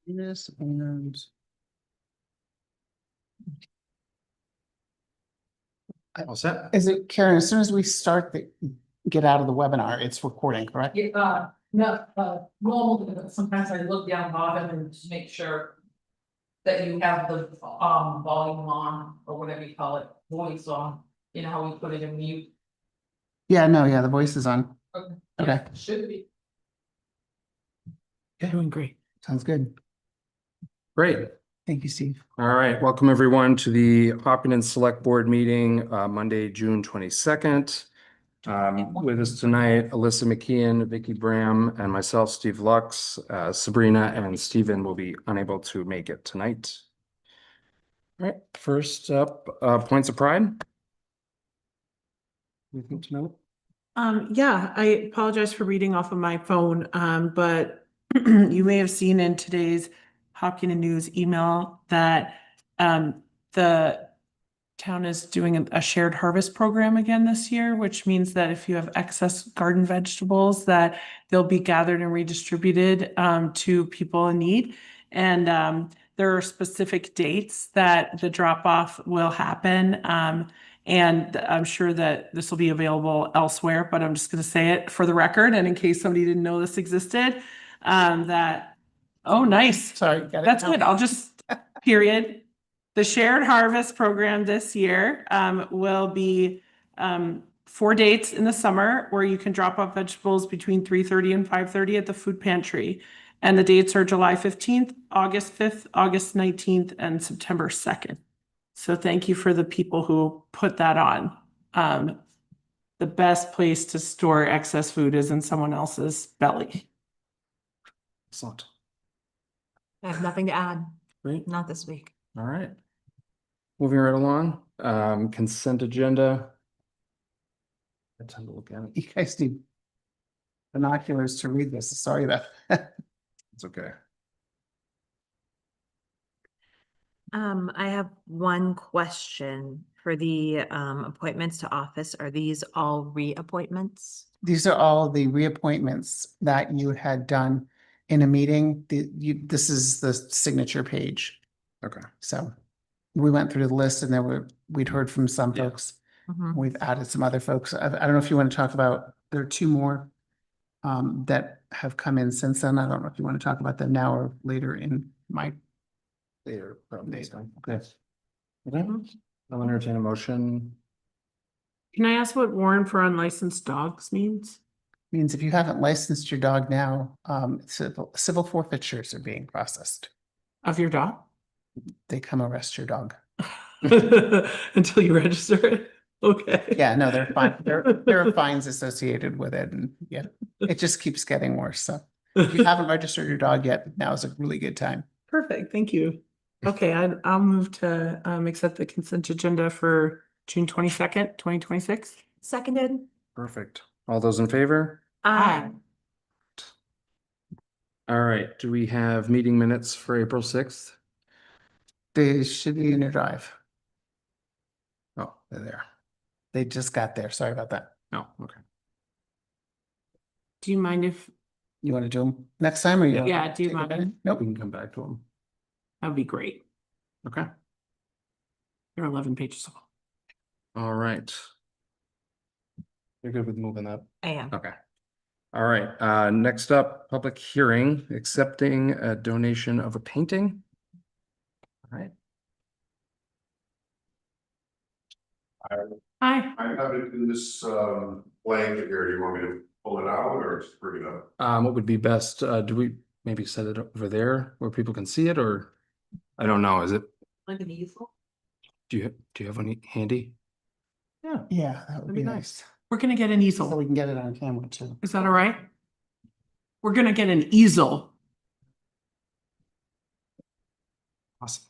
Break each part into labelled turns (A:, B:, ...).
A: Yes, and.
B: All set?
A: Is it, Karen, as soon as we start get out of the webinar, it's recording, correct?
C: Yeah, no, normal, sometimes I look down bottom and just make sure. That you have the volume on, or whatever you call it, voice on, you know how we put it in mute.
A: Yeah, no, yeah, the voice is on.
C: Okay.
A: Okay.
C: Should be.
A: Doing great. Sounds good.
B: Great.
A: Thank you, Steve.
B: All right. Welcome everyone to the Hopkinen Select Board meeting, Monday, June 22nd. With us tonight, Alyssa McKeon, Vicky Bram, and myself, Steve Lux. Sabrina and Stephen will be unable to make it tonight. All right, first up, points of pride. Anything to note?
D: Yeah, I apologize for reading off of my phone, but you may have seen in today's Hopkinen News email that the town is doing a shared harvest program again this year, which means that if you have excess garden vegetables, that they'll be gathered and redistributed to people in need. And there are specific dates that the drop off will happen. And I'm sure that this will be available elsewhere, but I'm just going to say it for the record and in case somebody didn't know this existed, that, oh, nice.
A: Sorry. Got it.
D: That's good. I'll just, period. The shared harvest program this year will be 4 dates in the summer where you can drop off vegetables between 3:30 and 5:30 at the food pantry. And the dates are July 15th, August 5th, August 19th, and September 2nd. So thank you for the people who put that on. The best place to store excess food is in someone else's belly.
B: Excellent.
E: I have nothing to add,
B: Great.
E: not this week.
B: All right. Moving right along, consent agenda. I tend to look at it.
A: You guys need binoculars to read this. Sorry about that.
B: It's okay.
E: I have one question for the appointments to office. Are these all reappointments?
A: These are all the reappointments that you had done in a meeting. This is the signature page.
B: Okay.
A: So we went through the list and we'd heard from some
B: Yeah.
A: folks.
E: Mhm.
A: We've added some other folks. I don't know if you want to talk about, there are 2 more that have come in since then. I don't know if you want to talk about them now or later in my.
B: Later, probably.
A: Later.
B: Okay. Okay. I'll entertain a motion.
D: Can I ask what warrant for unlicensed dogs means?
A: Means if you haven't licensed your dog now, civil forfeitures are being processed.
D: Of your dog?
A: They come arrest your dog.
D: Until you register it? Okay.
A: Yeah, no, they're fine. There are fines associated with it, and yeah, it just keeps getting worse. So if you haven't registered your dog yet, now is a really good time.
D: Perfect, thank you. Okay, I'll move to accept the consent agenda for June 22nd, 2026.
E: Seconded?
B: Perfect. All those in favor?
D: Aye.
B: All right. Do we have meeting minutes for April 6th?
A: They should be in your drive.
B: Oh, they're there.
A: They just got there. Sorry about that.
B: No, okay.
D: Do you mind if,
A: You want to do them next time or you?
D: Yeah, do you
A: take a
D: mind?
A: minute?
B: We
A: Nope.
B: can come back to them.
D: that'd be great.
B: Okay.
D: They're 11 pages long.
B: All right. You're good with moving that?
E: I am.
B: Okay. All right. Next up, public hearing, accepting a donation of a painting. All right.
D: Hi.
F: I have it in this blanket here. Do you want me to pull it out or just bring it up?
B: What would be best? Do we maybe set it over there where people can see it, or I don't know. Is it?
C: Like an easel?
B: Do you have any handy? Yeah.
A: Yeah, that would
B: That'd
A: be
B: be
A: nice.
D: We're gonna get an
A: So
D: easel.
A: we can get it on camera too.
D: Is that all right? We're gonna get an easel.
B: Awesome.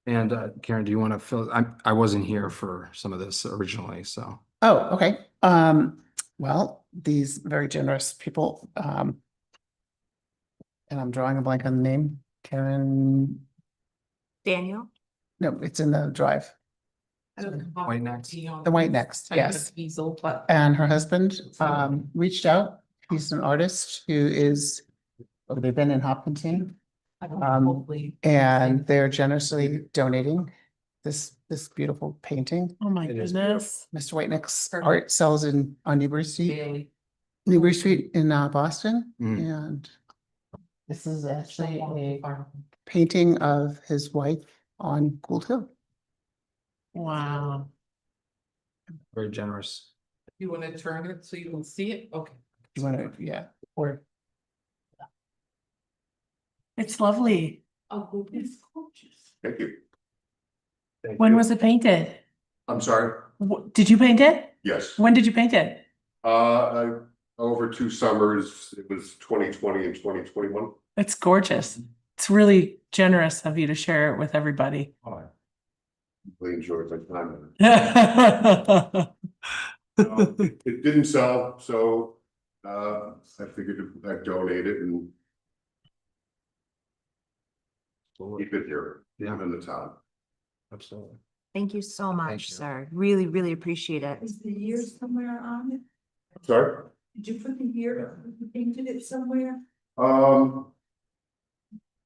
B: And Karen, do you want to fill? I wasn't here for some of this originally, so.
A: Oh, okay. Well, these very generous people, and I'm drawing a blank on the name, Karen,
E: Daniel?
A: no, it's in the drive,
C: I don't know.
B: White Next.
A: the White Next,
C: I got
A: yes.
C: an Easel, but.
A: And her husband, reached out He's an artist who is, they've been in Hopkinton.
C: Hopefully.
A: And they're generously donating this beautiful painting.
D: Oh, my
B: It is
D: goodness.
A: Mr. Whitenick's
C: Perfect.
A: art sells on Newbury Street,
C: Bailey.
A: in Boston.
B: Mm.
A: And this is actually a painting of his wife on Gould Hill.
D: Wow.
B: Very generous.
C: You wanna turn it so you can see it? Okay.
A: You wanna, yeah, or
D: It's lovely.
C: Oh, it's gorgeous.
F: Thank you.
D: When was it painted?
F: I'm sorry,
D: Did you paint it?
F: yes.
D: When did you paint it?
F: Over 2 summers, it was 2020 and 2021.
D: It's gorgeous. It's really generous of you to share it with everybody.
F: I really enjoyed my time. It didn't sell, so I figured I'd donate it and keep it here, in the town.
B: Absolutely.
E: Thank you so much,
B: you.
E: sir. Really, really appreciate it.
G: Is the year somewhere on it?
F: Sorry?
G: Did you put the year, you painted it somewhere?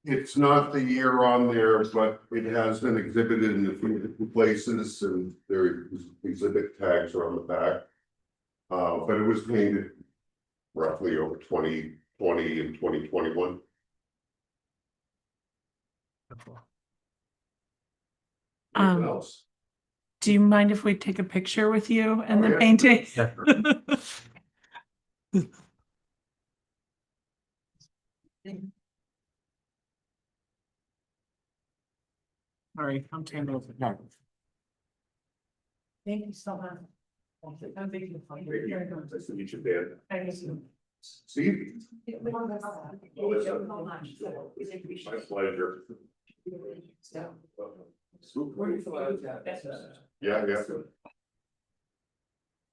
F: It's not the year on there, but it has been exhibited in a few different places and there exhibit tags are on the back. But it was painted roughly over 2020 and 2021. Anything else?
D: Do you mind if we take a picture with you and
F: Oh,
D: the
F: yeah.
D: painting? Sorry, I'm tangled.
C: Thank you so much. I'm thinking of
F: Nice to meet you, Dan.
C: Thank you.
F: Steve?
C: Thank you so much.
F: My pleasure. Yeah, yeah.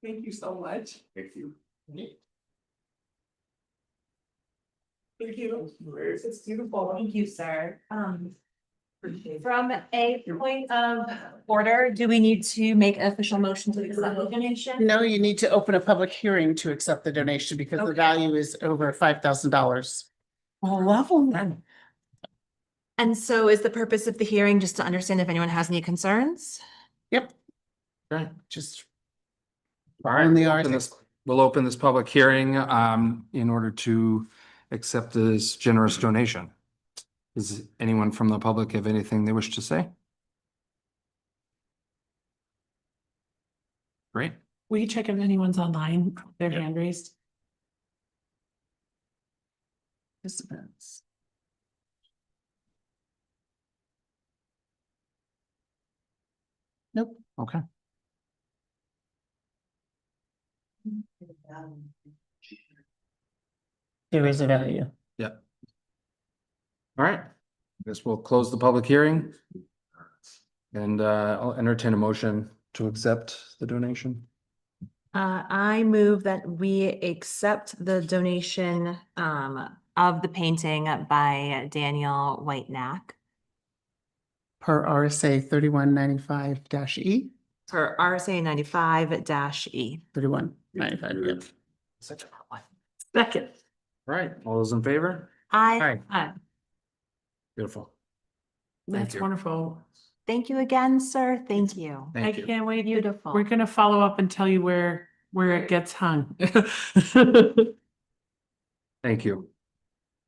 C: Thank you so much.
F: Thank you.
C: Thank you. It's beautiful.
E: Thank you, sir.
C: Appreciate it.
E: From a point of order, do we need to make an official motion to accept the donation?
A: no, you need to open a public hearing to accept the donation because the
E: Okay.
A: value is over $5,000.
D: Oh, lovely.
E: And so is the purpose of the hearing just to understand if anyone has any concerns?
A: Yep,
B: Okay.
A: just
B: All right,
A: On the
B: we'll
A: art.
B: open this- we'll open this public hearing in order to accept this generous donation. Does anyone from the public have anything they wish to say? Great.
D: Will you check if anyone's online, their hand raised?
A: participants. Nope.
B: Okay.
A: There is a value.
B: All right. Guess we'll close the public hearing. And I'll entertain a motion to accept the donation.
E: I move that we accept the donation of the painting by Daniel Whitenack
A: Per RSA 3195-E,
E: for RSA 95-E.
A: 3195, yeah.
B: Such a hard one.
D: Second.
B: All right, all those in favor?
E: Aye.
B: Beautiful.
D: That's
B: you.
D: wonderful.
E: Thank you again, sir. Thank you.
D: I
B: Thank you.
D: can't wait.
E: Beautiful.
D: We're gonna follow up and tell you where it gets hung.
B: Thank you.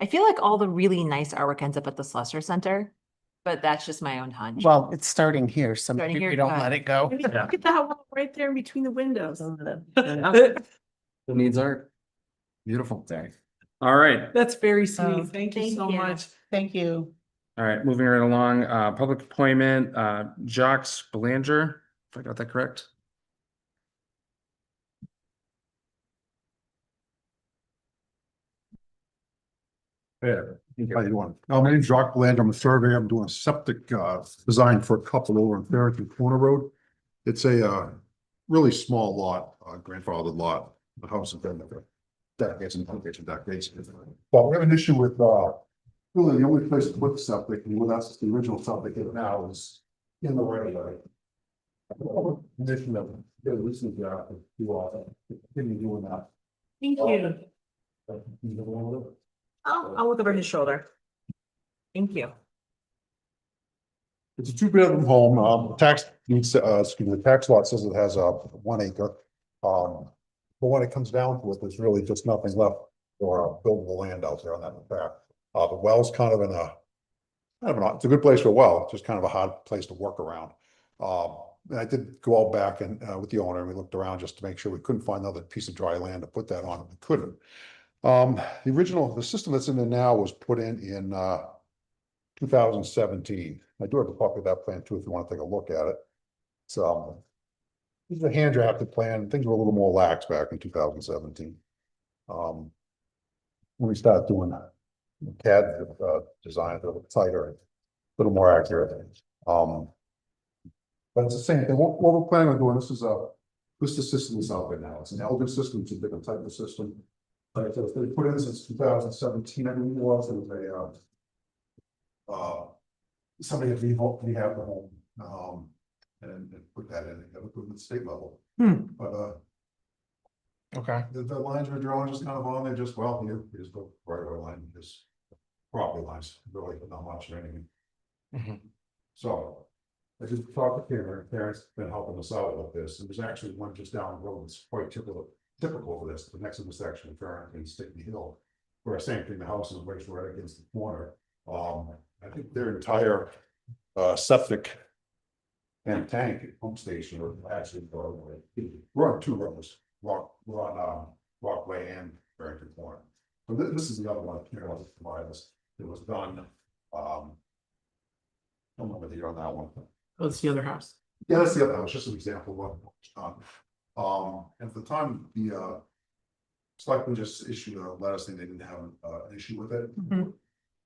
E: I feel like all the really nice artwork ends up at the Slusser Center, but that's just my own hunch.
A: Well, it's starting here, so
E: Starting
A: maybe
E: here,
A: we don't
E: good.
A: let it go.
D: Look at that one right there in between the windows.
B: The needs art. Beautiful.
A: Sorry.
B: All right.
D: That's very
A: Oh,
D: sweet. Thank you
E: thank
D: so
E: you.
D: much.
A: Thank you.
B: All right, moving right along, public appointment, Jacques Belanger, if I got that correct.
H: Yeah, how you doing? My name's Jacques Belanger. I'm a surveyor. I'm doing a septic design for a couple over on Farrington Corner Road. It's a really small lot, grandfathered lot. The house has been there. Decades and decades. But we have an issue with really the only place to put the septic, and that's the original septic is now is in the right of way. Condition of the recent to continue doing that.
D: Thank you.
E: I'll look over his shoulder. Thank you.
H: It's a 2-bedroom home, tax, excuse me, the tax lot says it has 1 acre. But when it comes down to it, there's really just nothing left for buildable land out there on that back. The well's kind of in a, it's a good place for a well, just kind of a hard place to work around. And I did go out back and, with the owner, and we looked around just to make sure we couldn't find another piece of dry land to put that on, and we couldn't. The system that's in there now was put in 2017. I do have a copy of that plan too, if you want to take a look at it. So, this is a hand drafted plan. Things were a little more lax back in 2017. When we started doing CAD design, a little tighter, a little more accurate. But it's the same thing. What we're planning on doing, this is the system that's out there now. It's an Elgin system. It's a different type of system. But it's been put in since 2017. I mean, it was somebody had rehab the home, and put that in, with the state level. But,
B: Okay.
H: the lines were drawn just kind of on there, just, well, here's the right of way line, just property lines, really not much or anything.
B: Mhm.
H: So, I just talked to Karen. Karen's been helping us out with this, and there's actually one just down the road that's quite typical for this, the next intersection of Farrington and Stickney Hill. Where same thing, the house is right against the corner. I think their entire septic and tank pump station are actually we're on 2 roads, we're on Rockway and Barrington Corner. So this is the other one here, I'll just provide this. It was done, I don't remember the year on that one.
D: Oh, it's the other house.
H: Yeah, that's the other house, just an example of what was done. At the time, the selectmen just issued a letter saying they didn't have an issue with it.
D: Mhm.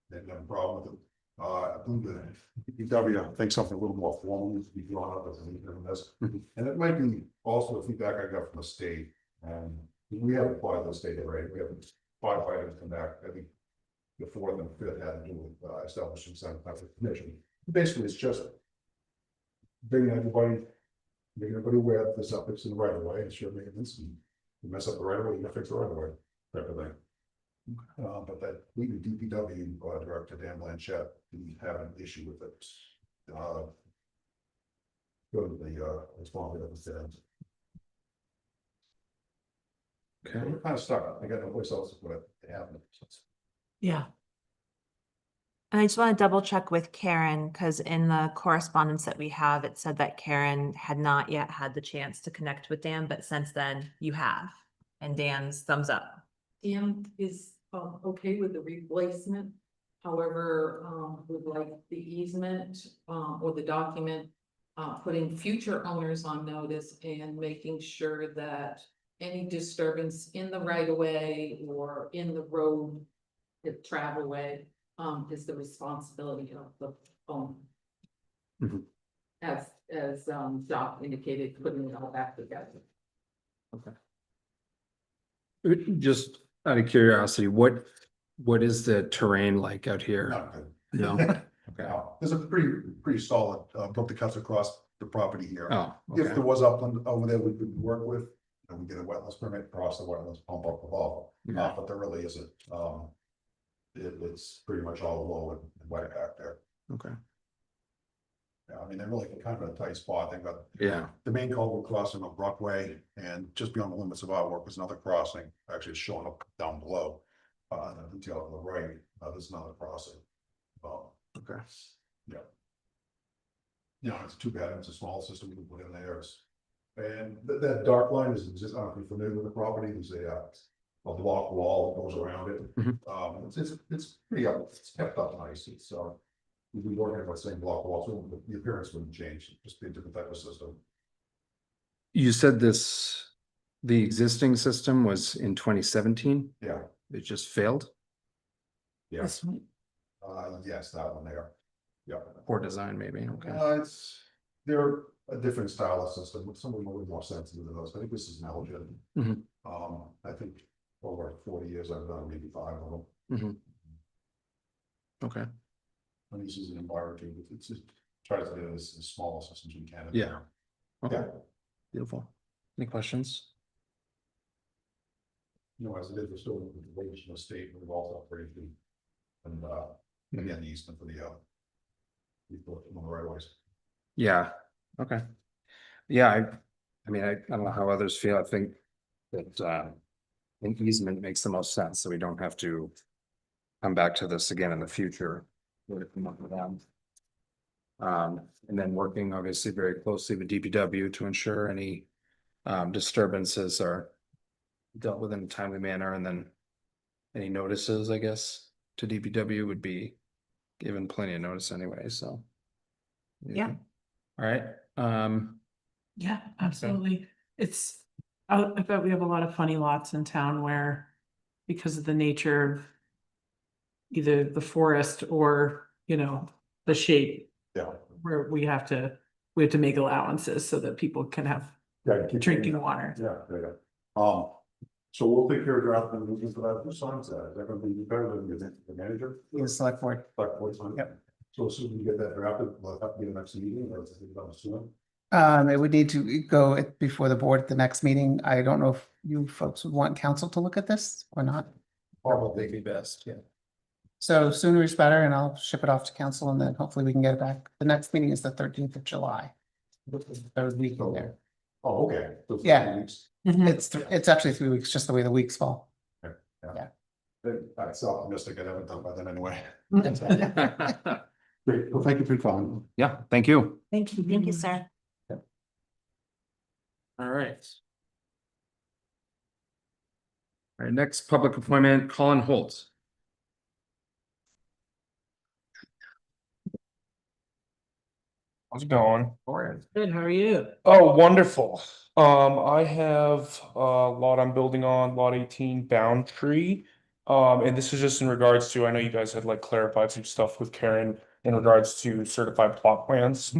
H: They didn't have a problem with it. I believe the DPW thinks something a little more formal needs to be drawn up as this. And it might be also the feedback I got from the state. And we haven't applied to the state already. We have 5 items come back. I think the 4th and 5th had to do with establishing some type of commission. Basically, it's just making everybody aware that this up, it's in the right of way, it's your maintenance, and you mess up the right of way, you gotta fix the right of way, type of thing. But that we, the DPW director Dan Blanchett, didn't have an issue with it. Go to the responsibility of the
B: Okay.
H: we're kind of stuck. I got no place else to put it. They haven't.
D: Yeah.
E: And I just want to double check with Karen, because in the correspondence that we have, it said that Karen had not yet had the chance to connect with Dan, but since then you have. And Dan's thumbs up.
C: Dan is okay with the replacement. However, would like the easement or the document putting future owners on notice and making sure that any disturbance in the right of way or in the road, the travel way, is the responsibility of the owner.
B: Mhm.
C: As Doc indicated, putting it all back together.
B: Just out of curiosity, what is the terrain like out here?
H: Not good.
B: No? Okay.
H: There's a pretty solid, brook that cuts across the property here.
B: Oh,
H: If
B: okay.
H: there was upland over there, we could work with, and we get a wetlands permit, across the wetlands, pump up above,
B: Yeah.
H: but there really isn't. It's pretty much all low and wet back there.
B: Okay.
H: Yeah, I mean, they're really kind of a tight spot. They've got
B: Yeah.
H: the main culvert crossing of Brockway, and just beyond the limits of our work is another crossing, actually it's showing up down below. And the detail on the right, there's another crossing.
B: Okay.
H: Yeah. Yeah, it's too bad, it's a small system we can put in there. And that dark line is just, I don't know if you're familiar with the property, there's a block wall that goes around it.
B: Mhm.
H: It's pretty up, it's kept up nice, it's we've been working on the same block wall, so the appearance wouldn't change, it'd just be a different type of system.
B: You said the existing system was in 2017?
H: Yeah,
B: It just failed?
H: yeah,
D: This one.
H: yes, that one there. Yeah.
B: Poor design, maybe, okay.
H: They're a different style of system, some of them are a little more sensitive than those, I think this is an Elgin.
B: Mhm.
H: I think over 40 years, I've done maybe 5 of them.
B: Mhm. Okay,
H: And this is an environment, it's just try to do this as small a system as we can.
B: Yeah. okay,
H: Yeah.
B: beautiful. Any questions?
H: you know, as it is, we're still in the relation of state, we've also operated. And, again, the easement for the, people on the right of ways.
B: Yeah, okay. Yeah, I mean, I don't know how others feel. I think that an easement makes the most sense, so we don't have to come back to this again in the future. We're gonna come up with them. And then working obviously very closely with DPW to ensure any disturbances are dealt with in a timely manner, and then any notices, I guess, to DPW would be given plenty of notice anyway, so.
E: Yeah.
B: All right,
D: Yeah, absolutely. It's, I bet we have a lot of funny lots in town where, because of the nature of either the forest or, you know, the shape,
H: Yeah.
D: where we have to make allowances so that people can have
H: Yeah. keep-
D: drinking water.
H: Yeah. So we'll take care of drafting the movement for that. Who signs that? Is that gonna be better than the manager?
A: The select board.
H: Like, what's on?
A: Yep.
H: So as soon as we get that drafted, we'll have to be the next meeting, or is it done soon?
A: It would need to go before the board at the next meeting. I don't know if you folks would want council to look at this or not.
H: Probably.
B: be best, yeah.
A: So sooner is better, and I'll ship it off to council, and then hopefully we can get it back. The next meeting is the 13th of July. Third week in there.
H: Oh, okay. So it's
A: Yeah.
H: 3 weeks.
A: It's actually 3 weeks, just the way the weeks fall.
H: That's optimistic. I haven't done by then anyway.
B: Yeah,
H: Great. Well, thank you for your time.
B: thank you.
E: Thank you, sir.
B: All right. All right, next public appointment, Colin Holt.
I: How's it going?
D: Good, how are you?
I: Oh, wonderful. I have a lot I'm building on, lot 18 Boundtree. And this is just in regards to, I know you guys had like clarified some stuff with Karen in regards to certified plot plans.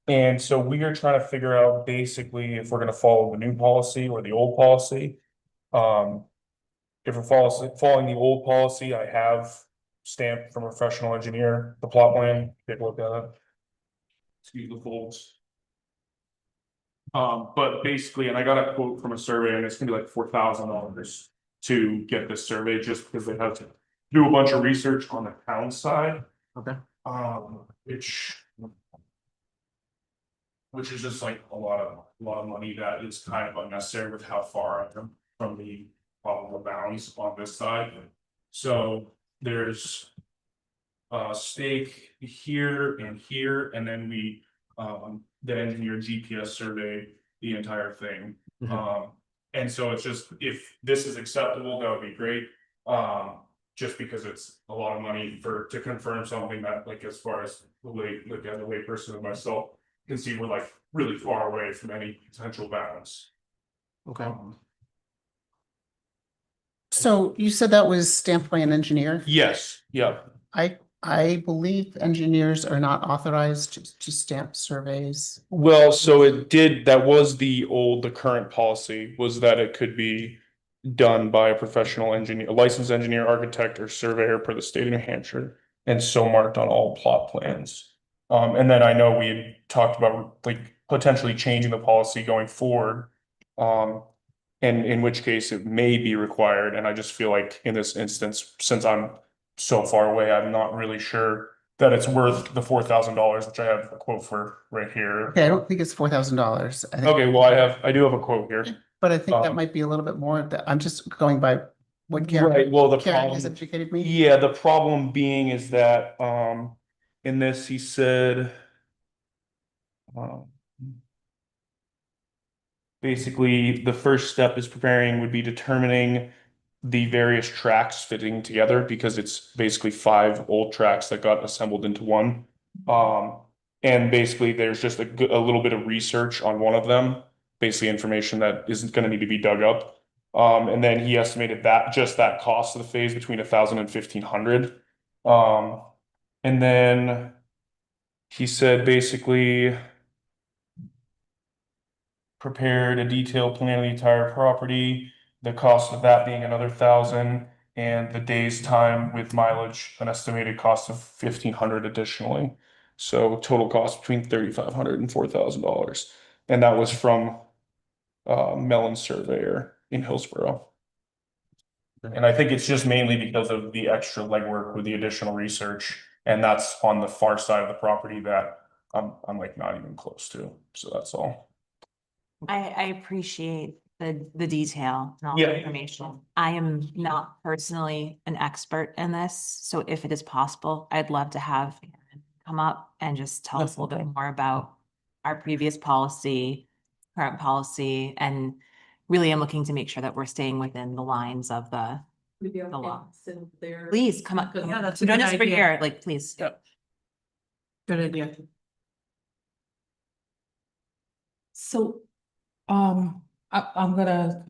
I: And so we are trying to figure out basically if we're gonna follow the new policy or the old policy. If we're following the old policy, I have stamped from a professional engineer, the plot plan, take a look at it. Excuse the folds. But basically, and I got a quote from a survey, and it's gonna be like $4,000 to get this survey, just because they have to do a bunch of research on the town side.
B: Okay.
I: Which is just like a lot of money that is kind of unnecessary with how far I am from the probable bounds on this side. So there's a stake here, and then we the engineer GPS survey the entire thing. And so it's just, if this is acceptable, that would be great. Just because it's a lot of money to confirm something that, like, as far as the way, like, as a lay person and myself can see, we're like really far away from any potential bounds.
B: Okay.
A: So you said that was stamped by an engineer?
I: Yes, yeah.
A: I believe engineers are not authorized to stamp surveys.
I: Well, so that was the current policy was that it could be done by a professional engineer, a licensed engineer, architect, or surveyor per the state of New Hampshire, and so marked on all plot plans. And then I know we had talked about like potentially changing the policy going forward. And in which case it may be required, and I just feel like in this instance, since I'm so far away, I'm not really sure that it's worth the $4,000, which I have a quote for right here.
A: Okay, I don't think it's $4,000.
I: Okay, well, I do have a quote here.
A: But I think that might be a little bit more. I'm just going by what
I: Right, well, the
A: Karen has
I: problem,
A: educated me.
I: yeah, the problem being is that, in this, he said. Basically, the first step is would be determining the various tracks fitting together, because it's basically 5 old tracks that got assembled into one. And basically there's just a little bit of research on one of them, basically information that isn't gonna need to be dug up. And then he estimated that that cost of the phase between 1,000 and 1,500. And then he said basically prepared a detailed plan of the entire property, the cost of that being another 1,000, and the day's time with mileage, an estimated cost of 1,500 additionally. So total cost between $3,500 and $4,000. And that was from Mellon Surveyor in Hillsborough. And I think it's just mainly because of the extra legwork with the additional research, and that's on the far side of the property that I'm like not even close to, so that's all.
E: I appreciate the detail and all the
I: Yeah.
E: information. I am not personally an expert in this, so if it is possible, I'd love to have Aaron come up and just tell us a little bit more about our previous policy, current policy, and really I'm looking to make sure that we're staying within the lines of the law. Please come up.
D: Yeah, that's a
E: We don't
D: good
E: just for
D: idea.
E: here, like, please.
D: Good idea.
J: So, I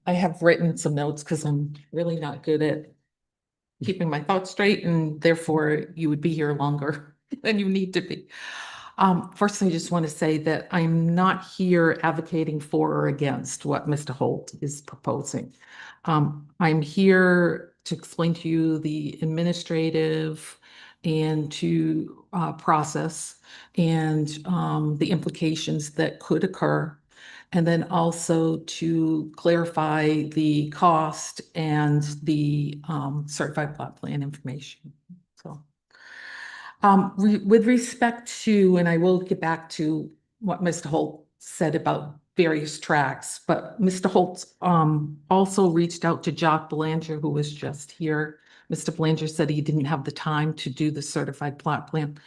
J: have written some notes because I'm really not good at keeping my thoughts straight, and therefore you would be here longer than you need to be. First, I just want to say that I'm not here advocating for or against what Mr. Holt is proposing. I'm here to explain to you the administrative and to process and the implications that could occur. And then also to clarify the cost and the certified plot plan information. So with respect to, and I will get back to what Mr. Holt said about various tracks, but Mr. Holt also reached out to Jock Belanger, who was just here. Mr. Belanger said he didn't have the time to do the certified plot plan,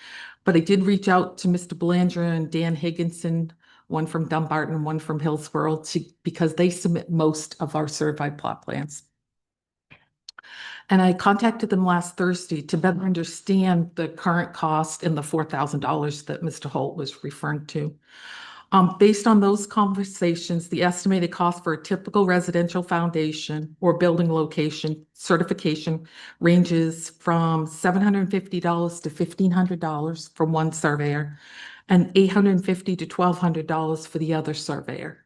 J: but I did reach out to Mr. Belanger and Dan Higginson, one from Dumbarton, one from Hillsborough, because they submit most of our certified plot plans. And I contacted them last Thursday to better understand the current cost and the $4,000 that Mr. Holt was referring to. Based on those conversations, the estimated cost for a typical residential foundation or building location certification ranges from $750 to $1,500 for one surveyor and $850 to $1,200 for the other surveyor.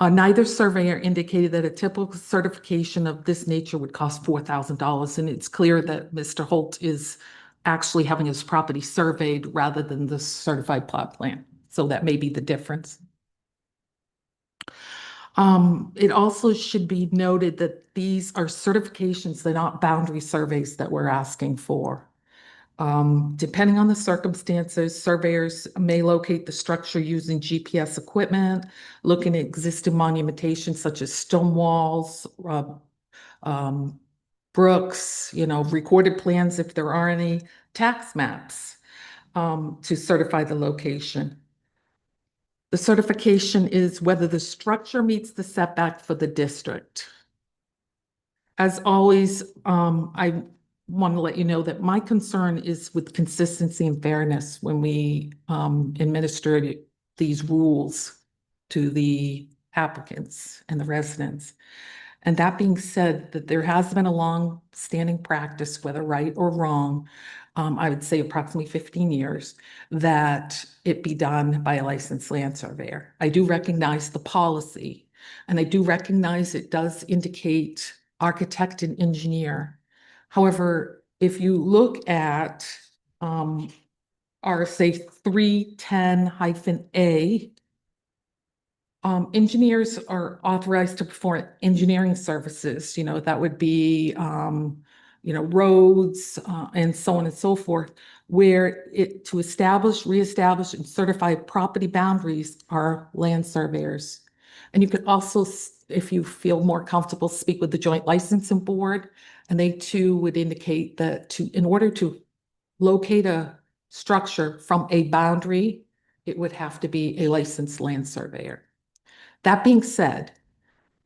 J: Neither surveyor indicated that a typical certification of this nature would cost $4,000, and it's clear that Mr. Holt is actually having his property surveyed rather than the certified plot plan. So that may be the difference. It also should be noted that these are certifications, they're not boundary surveys that we're asking for. Depending on the circumstances, surveyors may locate the structure using GPS equipment, looking at existing monumentation such as stone walls, brooks, recorded plans if there are any, tax maps, to certify the location. The certification is whether the structure meets the setback for the district. As always, I want to let you know that my concern is with consistency and fairness when we administer these rules to the applicants and the residents. And that being said, that there has been a long-standing practice, whether right or wrong, I would say approximately 15 years, that it be done by a licensed land surveyor. I do recognize the policy, and I do recognize it does indicate architect and engineer. However, if you look at RSA 310-A, engineers are authorized to perform engineering services, that would be, roads and so on and so forth, where to establish, reestablish, and certify property boundaries are land surveyors. And you could also, if you feel more comfortable, speak with the Joint Licensing Board, and they too would indicate that in order to locate a structure from a boundary, it would have to be a licensed land surveyor. That being said,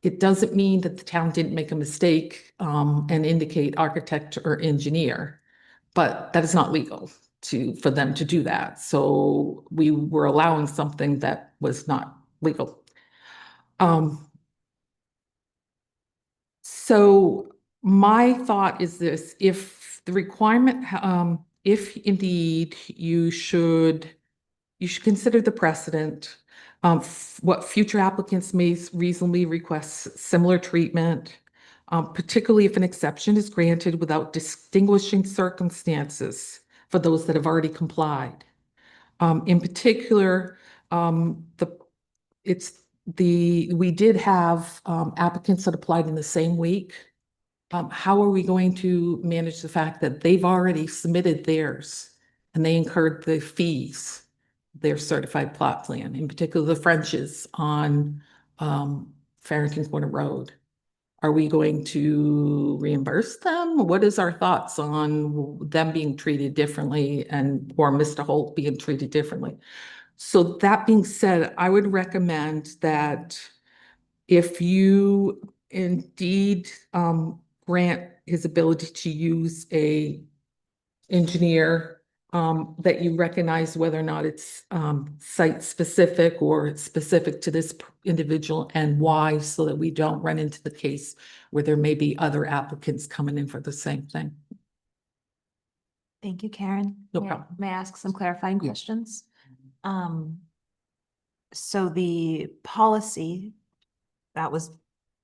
J: it doesn't mean that the town didn't make a mistake and indicate architect or engineer, but that is not legal for them to do that. So we were allowing something that was not legal. So my thought is this: if the requirement, if indeed you should consider the precedent. What future applicants may reasonably request similar treatment, particularly if an exception is granted without distinguishing circumstances for those that have already complied. In particular, we did have applicants that applied in the same week, How are we going to manage the fact that they've already submitted theirs and they incurred the fees, their certified plot plan, in particular the French's on Farrington Corner Road? Are we going to reimburse them? What is our thoughts on them being treated differently or Mr. Holt being treated differently? So that being said, I would recommend that if you indeed grant his ability to use a engineer, that you recognize whether or not it's site specific or it's specific to this individual and why, so that we don't run into the case where there may be other applicants coming in for the same thing.
E: Thank you, Karen.
J: No
E: May I-
J: problem.
E: May I ask some clarifying
H: Yeah.
E: questions? So the policy that was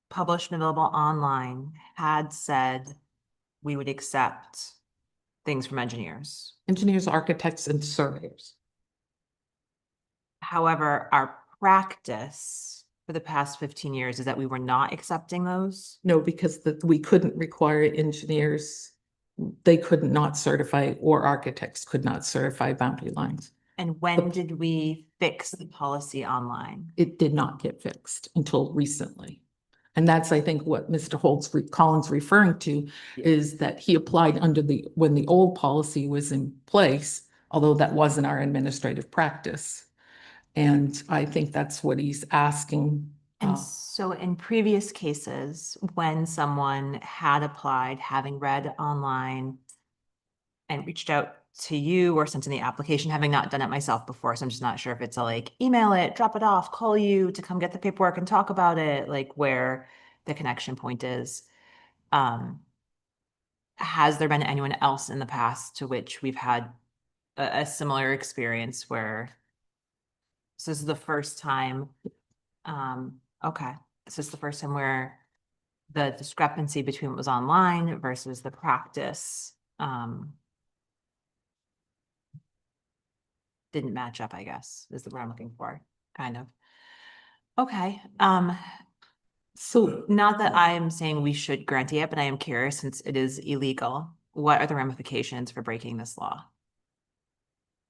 E: published and available online had said we would accept things from engineers.
J: Engineers, architects, and surveyors.
E: However, our practice for the past 15 years is that we were not accepting those.
J: No, because we couldn't require engineers. They could not certify, or architects could not certify boundary lines.
E: And when did we fix the policy online?
J: It did not get fixed until recently. And that's, I think, what Mr. Collins referring to is that he applied under when the old policy was in place, although that wasn't our administrative practice. And I think that's what he's asking.
E: And so in previous cases, when someone had applied, having read online and reached out to you or sent in the application, having not done it myself before, so I'm just not sure if it's a like, email it, drop it off, call you to come get the paperwork and talk about it, like where the connection point is. Has there been anyone else in the past to which we've had a similar experience where so this is the first time, okay, this is the first time where the discrepancy between what was online versus the practice didn't match up, I guess, is the word I'm looking for, kind of. Okay, so not that I am saying we should grant it, but I am curious, since it is illegal, what are the ramifications for breaking this law?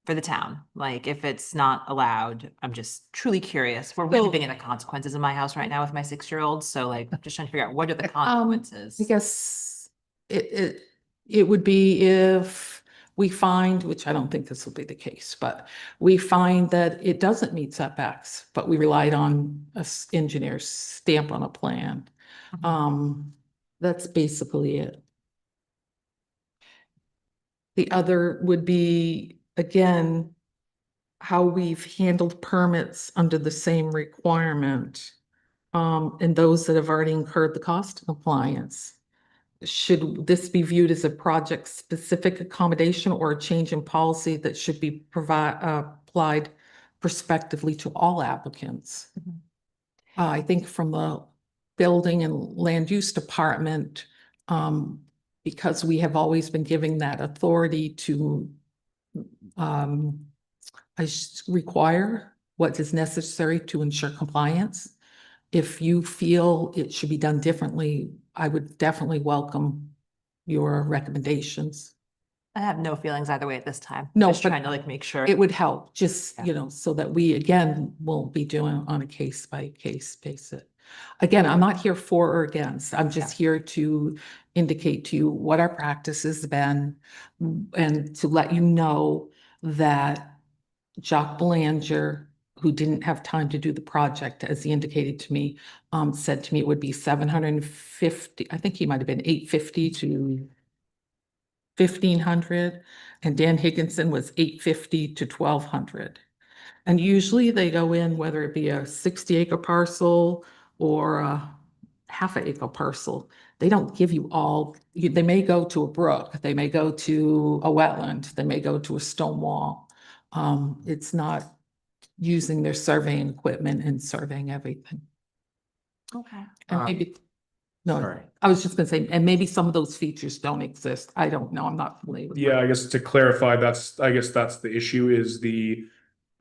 E: For the town, like if it's not allowed, I'm just truly curious. We're really big into consequences in my house right now with my 6-year-old, so like just trying to figure out what are the consequences?
J: I guess it would be if we find, which I don't think this will be the case, but we find that it doesn't meet setbacks, but we relied on an engineer's stamp on a plan. That's basically it. The other would be, again, how we've handled permits under the same requirement, and those that have already incurred the cost of compliance. Should this be viewed as a project-specific accommodation or a change in policy that should be applied prospectively to all applicants? I think from the building and land use department, because we have always been giving that authority to require what is necessary to ensure compliance. If you feel it should be done differently, I would definitely welcome your recommendations.
E: I have no feelings either way at this time.
J: No,
E: Just
J: but
E: trying to like make sure.
J: It would help, just,
E: Yeah.
J: you know, so that we, again, won't be doing on a case by case basis. Again, I'm not here for or against. I'm just here to indicate to you what our practice has been and to let you know that Jacques Belanger, who didn't have time to do the project, as he indicated to me, said to me it would be 750, I think he might have been 850 to 1,500, and Dan Higginson was 850 to 1,200. And usually they go in, whether it be a 60-acre parcel or a half-acre parcel. They don't give you all, they may go to a brook, they may go to a wetland, they may go to a stone wall. It's not using their surveying equipment and surveying everything.
E: Okay.
J: And maybe, no,
B: Sorry.
J: I was just gonna say, and maybe some of those features don't exist. I don't know. I'm not familiar with.
I: Yeah, I guess to clarify, I guess that's the issue is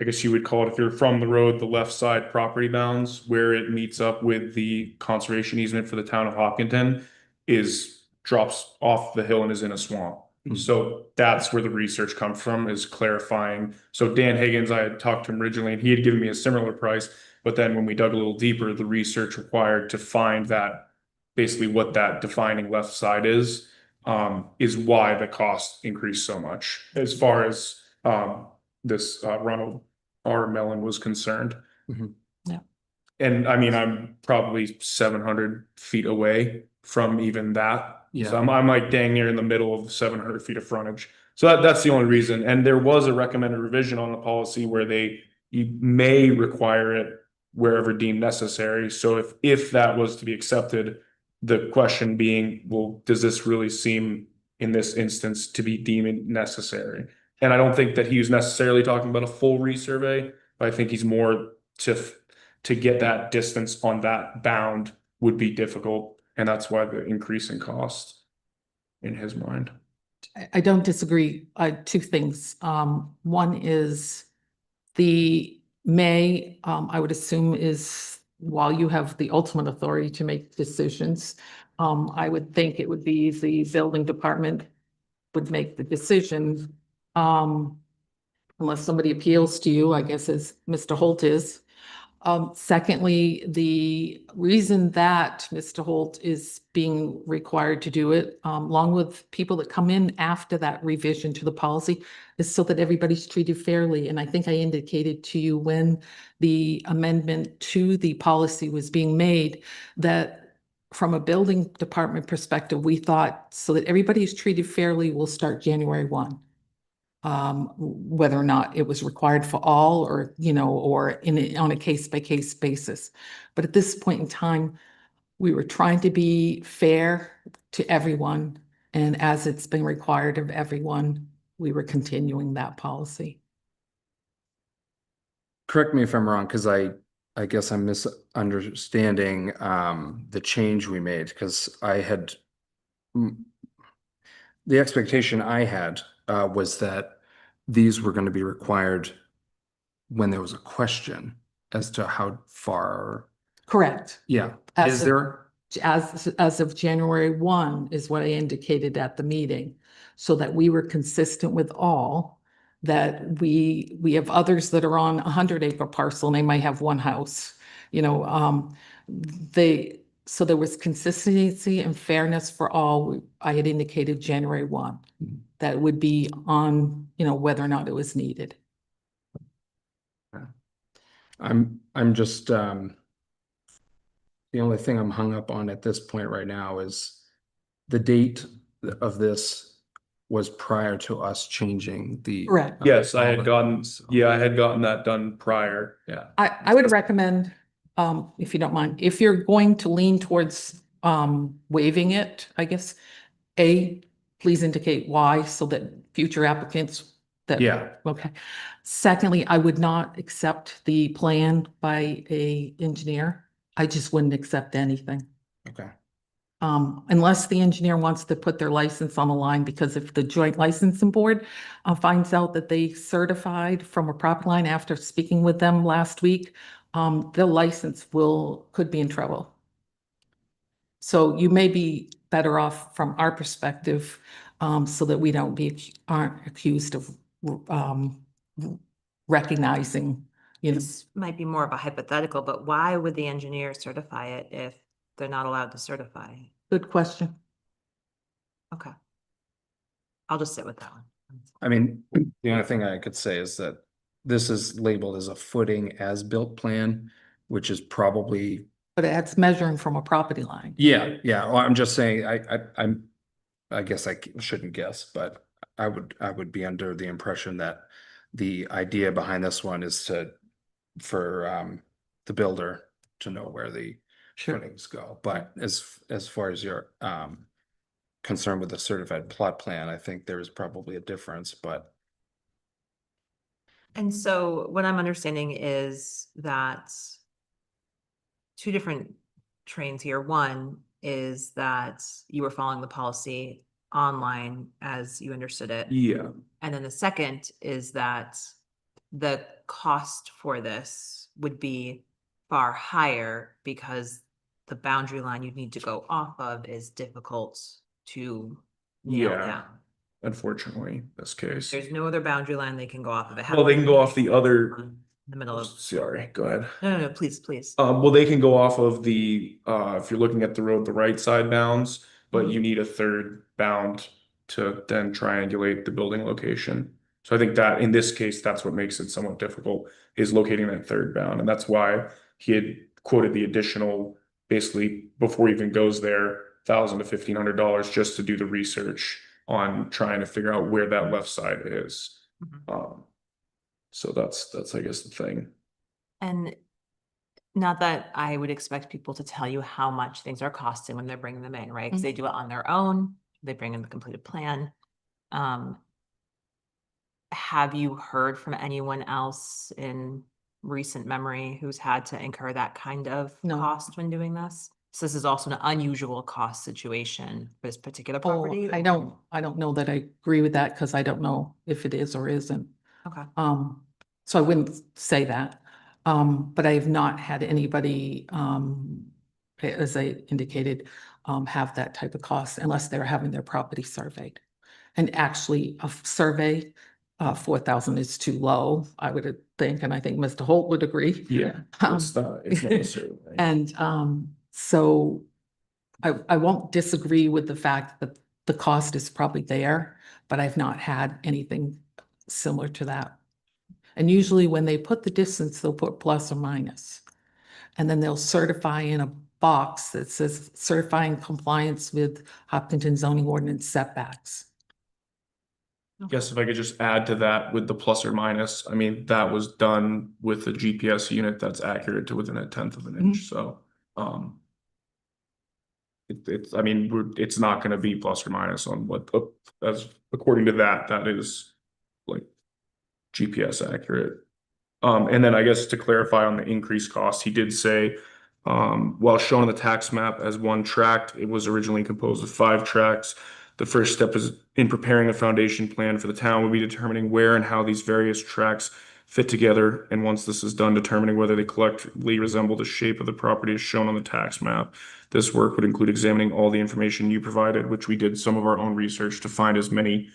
I: I guess you would call it, if you're from the road, the left side property bounds where it meets up with the conservation easement for the town of Hopkinton is drops off the hill and is in a swamp.
B: Mhm.
I: So that's where the research comes from, is clarifying. So Dan Higgins, I had talked to him originally and he had given me a similar price. But then when we dug a little deeper, the research required to find that basically what that defining left side is why the cost increased so much as far as this Ronald R. Mellon was concerned.
B: Mhm.
J: Yeah.
I: And I mean, I'm probably 700 feet away from even that.
B: Yeah.
I: So I'm like dang near in the middle of 700 feet of frontage. So that's the only reason. And there was a recommended revision on the policy where you may require it wherever deemed necessary. So if that was to be accepted, the question being, well, does this really seem in this instance to be deemed necessary? And I don't think that he was necessarily talking about a full resurvey, but I think he's more to get that distance on that bound would be difficult. And that's why the increase in cost in his mind.
J: I don't disagree. Two things. One is the may, I would assume is while you have the ultimate authority to make decisions, I would think it would be the building department would make the decision. Unless somebody appeals to you, I guess as Mr. Holt is. Secondly, the reason that Mr. Holt is being required to do it, along with people that come in after that revision to the policy, is so that everybody's treated fairly. And I think I indicated to you when the amendment to the policy was being made that from a building department perspective, we thought so that everybody is treated fairly will start January 1. Whether or not it was required for all or, or on a case-by-case basis. But at this point in time, we were trying to be fair to everyone. And as it's been required of everyone, we were continuing that policy.
B: Correct me if I'm wrong, because I guess I'm misunderstanding the change we made, because the expectation I had was that these were going to be required when there was a question as to how far.
J: Correct.
B: Yeah.
J: As
B: Is
J: of-
B: there?
J: As of January 1 is what I indicated at the meeting, so that we were consistent with all, that we have others that are on a 100-acre parcel and they might have one house, so there was consistency and fairness for all. I had indicated January 1, that would be on, whether or not it was needed.
B: I'm just, the only thing I'm hung up on at this point right now is the date of this was prior to us changing the.
J: Correct.
I: Yes, I had
B: policy.
I: gotten that done prior.
B: Yeah.
J: I would recommend, if you don't mind, if you're going to lean towards waiving it, I guess, please indicate why so that future applicants that.
B: Yeah.
J: Okay. Secondly, I would not accept the plan by a engineer. I just wouldn't accept anything.
B: Okay.
J: Unless the engineer wants to put their license on the line, because if the joint licensing board finds out that they certified from a property line after speaking with them last week, the license could be in trouble. So you may be better off from our perspective, so that we aren't accused of recognizing,
E: This might be more of a hypothetical, but why would the engineer certify it if they're not allowed to certify?
J: Good question.
E: Okay. I'll just sit with that one.
B: I mean, the only thing I could say is that this is labeled as a footing as-built plan, which is probably.
J: But it's measuring from a property line.
B: Yeah, yeah. Well, I'm just saying, I guess I shouldn't guess, but I would be under the impression that the idea behind this one is for the builder to know where the footings go. But as far as your concern with the certified plot plan, I think there is probably a difference, but.
E: And so what I'm understanding is that two different trains here. One is that you were following the policy online as you understood it.
I: Yeah.
E: And then the second is that the cost for this would be far higher because the boundary line you need to go off of is difficult to nail
I: Yeah.
E: down.
I: Unfortunately, this case.
E: There's no other boundary line they can go off of. It
I: Well, they can go off the other,
E: in the middle of,
I: sorry, go ahead.
E: no, please, please.
I: Well, they can go off of the, if you're looking at the road, the right side bounds, but you need a third bound to then triangulate the building location. So I think that in this case, that's what makes it somewhat difficult, is locating that third bound. And that's why he had quoted the additional, basically, before he even goes there, $1,000 to $1,500 just to do the research on trying to figure out where that left side is. So that's I guess the thing.
E: And not that I would expect people to tell you how much things are costing when they're bringing them in, right? Because they do it on their own. They bring in the completed plan. Have you heard from anyone else in recent memory who's had to incur that kind of
J: No.
E: cost when doing this? So this is also an unusual cost situation for this particular
J: Oh,
E: property?
J: I don't know that I agree with that because I don't know if it is or isn't.
E: Okay.
J: So I wouldn't say that. But I have not had anybody, as I indicated, have that type of cost unless they're having their property surveyed. And actually a survey, 4,000 is too low, I would think, and I think Mr. Holt would agree.
I: Yeah, it's not necessarily.
J: And so I won't disagree with the fact that the cost is probably there, but I've not had anything similar to that. And usually when they put the distance, they'll put plus or minus. And then they'll certify in a box that says certifying compliance with Hopkinton zoning ordinance setbacks.
I: Guess if I could just add to that with the plus or minus, I mean, that was done with a GPS unit that's accurate to within 1/10 of an inch, so, it's, I mean, it's not gonna be plus or minus on what, as, according to that is like GPS accurate. And then I guess to clarify on the increased cost, he did say, while shown on the tax map as one tract, it was originally composed of 5 tracts. The first step is in preparing a foundation plan for the town will be determining where and how these various tracts fit together. And once this is done, determining whether they collectively resemble the shape of the property as shown on the tax map. This work would include examining all the information you provided, which we did some of our own research to find as many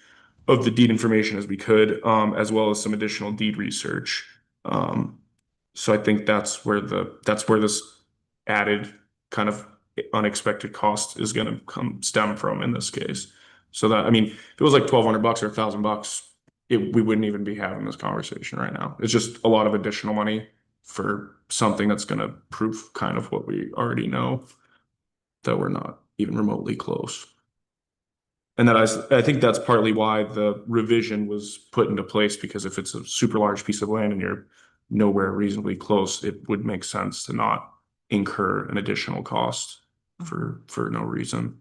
I: of the deed information as we could, as well as some additional deed research. So I think that's where this added kind of unexpected cost is going to stem from in this case. So that, I mean, if it was like $1,200 or $1,000, we wouldn't even be having this conversation right now. It's just a lot of additional money for something that's going to prove kind of what we already know, that we're not even remotely close. And that I think that's partly why the revision was put into place, because if it's a super large piece of land and you're nowhere reasonably close, it would make sense to not incur an additional cost for no reason.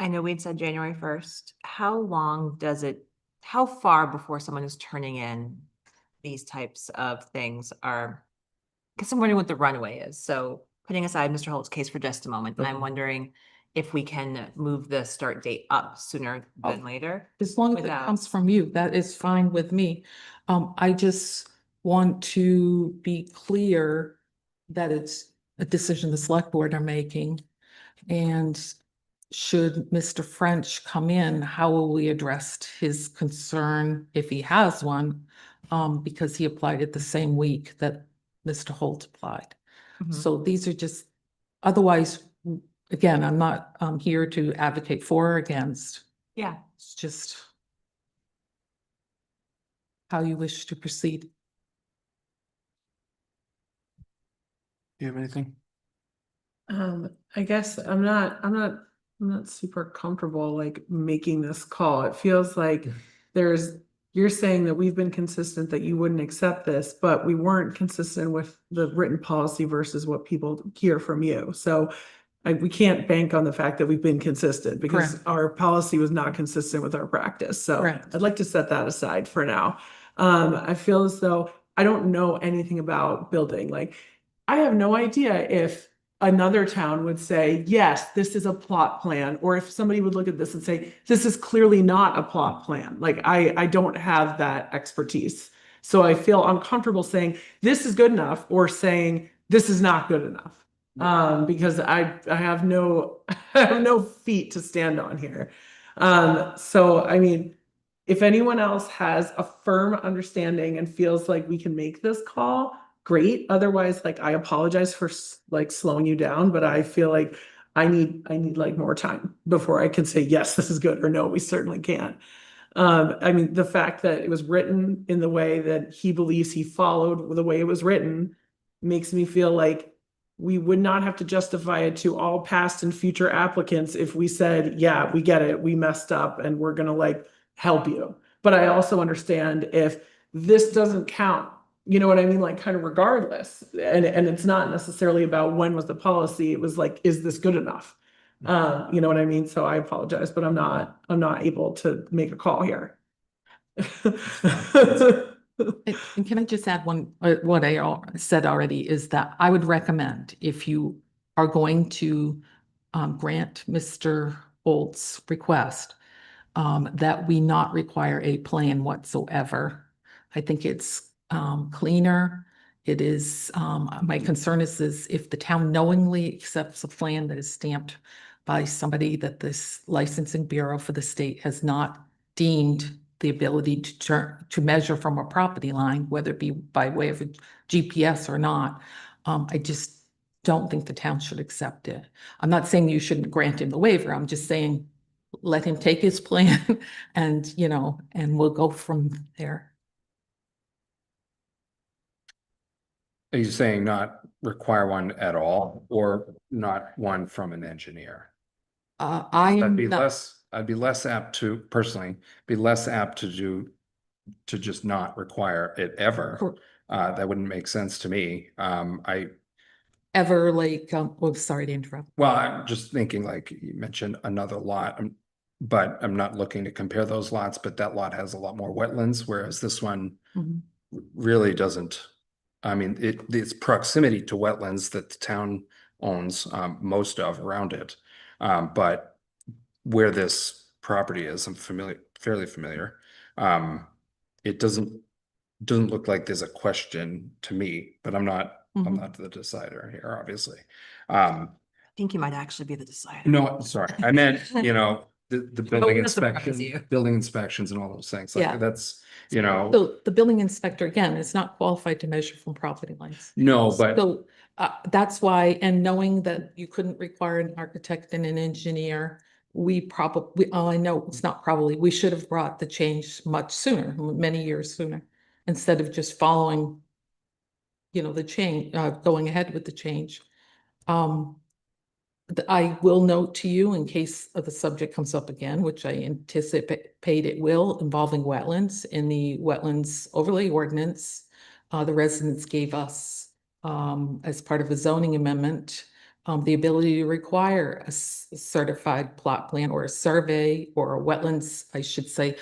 E: I know we'd said January 1st. How far before someone is turning in these types of things because I'm wondering what the runway is. So putting aside Mr. Holt's case for just a moment, and I'm wondering if we can move the start date up sooner than later.
J: As long as it
E: Without-
J: comes from you, that is fine with me. I just want to be clear that it's a decision the select board are making. And should Mr. French come in, how will we address his concern if he has one? Because he applied it the same week that Mr. Holt applied.
E: Mhm.
J: So these are just, otherwise, again, I'm not here to advocate for or against.
E: Yeah.
J: It's just how you wish to proceed.
B: Do you have anything?
D: I guess I'm not super comfortable like making this call. It feels like you're saying that we've been consistent that you wouldn't accept this, but we weren't consistent with the written policy versus what people hear from you. So we can't bank on the fact that we've been consistent because
J: Correct.
D: our policy was not consistent with our practice. So
J: Correct.
D: I'd like to set that aside for now. I feel as though I don't know anything about building. Like, I have no idea if another town would say, yes, this is a plot plan, or if somebody would look at this and say, this is clearly not a plot plan. Like, I don't have that expertise. So I feel uncomfortable saying this is good enough or saying this is not good enough. Because I have no, I have no feet to stand on here. So I mean, if anyone else has a firm understanding and feels like we can make this call, great. Otherwise, like, I apologize for like slowing you down, but I feel like I need like more time before I can say, yes, this is good, or no, we certainly can't. I mean, the fact that it was written in the way that he believes he followed the way it was written makes me feel like we would not have to justify it to all past and future applicants if we said, yeah, we get it, we messed up and we're gonna like help you. But I also understand if this doesn't count, you know what I mean? Like, kind of regardless. And it's not necessarily about when was the policy, it was like, is this good enough? You know what I mean? So I apologize, but I'm not able to make a call here.
J: And can I just add one, what I said already is that I would recommend if you are going to grant Mr. Holt's request, that we not require a plan whatsoever. I think it's cleaner. It is, my concern is if the town knowingly accepts a plan that is stamped by somebody that this licensing bureau for the state has not deemed the ability to measure from a property line, whether it be by way of a GPS or not. I just don't think the town should accept it. I'm not saying you shouldn't grant him the waiver. I'm just saying, let him take his plan and, you know, and we'll go from there.
B: Are you saying not require one at all or not one from an engineer? I'd be less apt to personally be less apt to just not require it ever. That wouldn't make sense to me.
J: Ever like, oh, sorry to interrupt.
B: Well, I'm just thinking, like you mentioned another lot, but I'm not looking to compare those lots, but that lot has a lot more wetlands, whereas this one
J: Mhm.
B: really doesn't. I mean, it's proximity to wetlands that the town owns, most of around it. But where this property is, I'm fairly familiar. It doesn't look like there's a question to me, but I'm not the decider here, obviously.
E: I think you might actually be the decider.
B: No, sorry, I meant, you know, the building
E: gonna surprise
B: inspection,
E: you.
B: building inspections and all those things.
J: Yeah.
B: Like that's, you know,
J: So the building inspector, again, is not qualified to measure from property lines.
B: no, but
J: So that's why, and knowing that you couldn't require an architect and an engineer, we probably, I know it's not probably, we should have brought the change much sooner, many years sooner, instead of just following, you know, the change, going ahead with the change. I will note to you in case of the subject comes up again, which I anticipate it will, involving wetlands in the wetlands overlay ordinance. The residents gave us, as part of a zoning amendment, the ability to require a certified plot plan or a survey or a wetlands, I should say,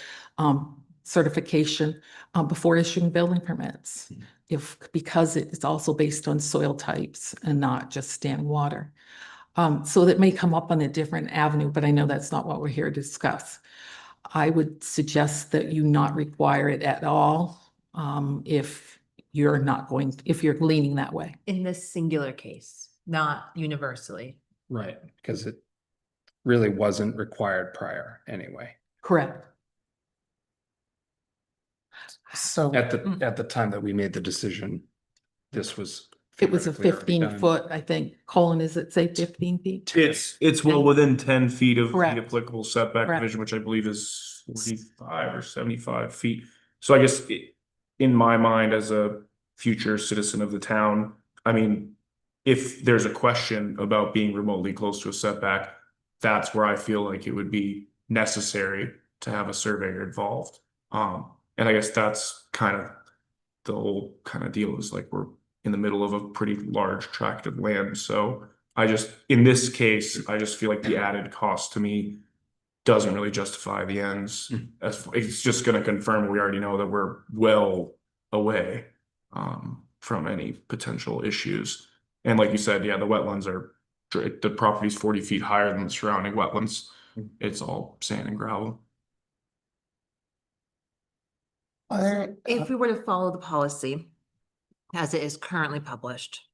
J: certification before issuing building permits. Because it's also based on soil types and not just standing water. So that may come up on a different avenue, but I know that's not what we're here to discuss. I would suggest that you not require it at all, if you're not going, if you're leaning that way.
E: In this singular case, not universally.
B: right, because it really wasn't required prior anyway.
J: Correct.
A: So,
B: At the time that we made the decision, this was.
J: It was a
B: theoretically already
J: 15
B: done.
J: foot, I think. Colin, is it say 15 feet?
I: It's well within 10 feet of the
J: Correct.
I: applicable setback
J: Correct.
I: division, which I believe is 45 or 75 feet. So I guess in my mind, as a future citizen of the town, I mean, if there's a question about being remotely close to a setback, that's where I feel like it would be necessary to have a surveyor involved. And I guess that's kind of the whole kind of deal is like we're in the middle of a pretty large tract of land. So in this case, I just feel like the added cost to me doesn't really justify the ends. It's just going to confirm what we already know, that we're well away from any potential issues. And like you said, yeah, the wetlands the property's 40 feet higher than the surrounding wetlands. It's all sand and gravel.
E: If we were to follow the policy as it is currently published,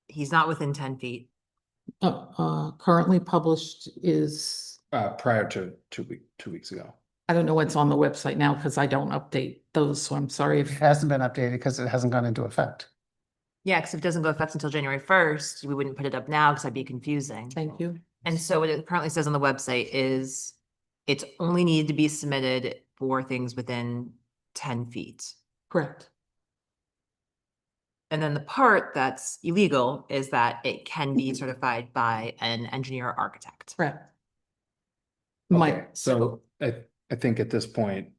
E: he's not within 10 feet.
J: Currently published is,
B: Prior to 2 weeks ago.
J: I don't know what's on the website now because I don't update those, so I'm sorry
A: It
J: if,
A: hasn't been updated because it hasn't gone into effect.
E: Yeah, because if it doesn't go effect until January 1st, we wouldn't put it up now because that'd be confusing.
J: thank you.
E: And so what it currently says on the website is it's only needed to be submitted for things within 10 feet.
J: Correct.
E: And then the part that's illegal is that it can be certified by an engineer or architect.
J: Correct.
B: Okay,
J: My,
B: so I think at this point,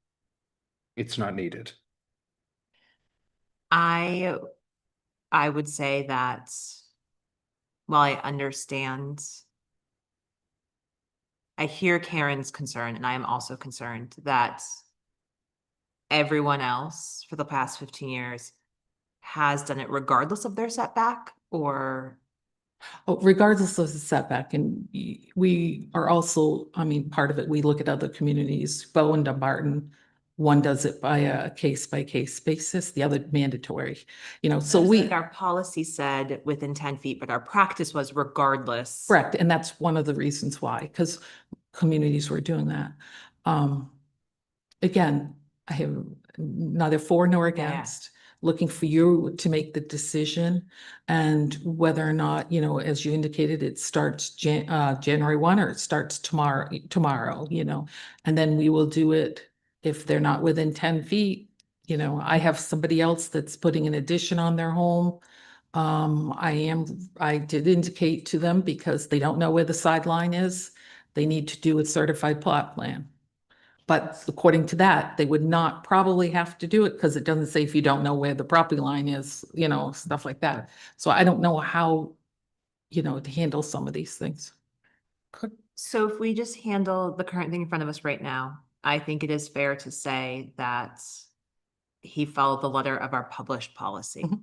B: it's not needed.
E: I would say that while I understand, I hear Karen's concern, and I am also concerned that everyone else for the past 15 years has done it regardless of their setback, or
J: regardless of the setback, and we are also, I mean, part of it, we look at other communities, Bow and Dumbarton. One does it by a case by case basis, the other mandatory, you know, so
E: Seems
J: we.
E: like our policy said within 10 feet, but our practice was regardless.
J: Correct, and that's one of the reasons why, because communities were doing that. Again, I have neither for nor against, looking for you to make the decision. And whether or not, you know, as you indicated, it starts January 1 or it starts tomorrow, you know, and then we will do it if they're not within 10 feet. You know, I have somebody else that's putting an addition on their home. I did indicate to them because they don't know where the sideline is, they need to do a certified plot plan. But according to that, they would not probably have to do it because it doesn't say if you don't know where the property line is, you know, stuff like that. So I don't know how, you know, to handle some of these things.
E: So if we just handle the current thing in front of us right now, I think it is fair to say that he followed the letter of our published policy.
J: Mhm.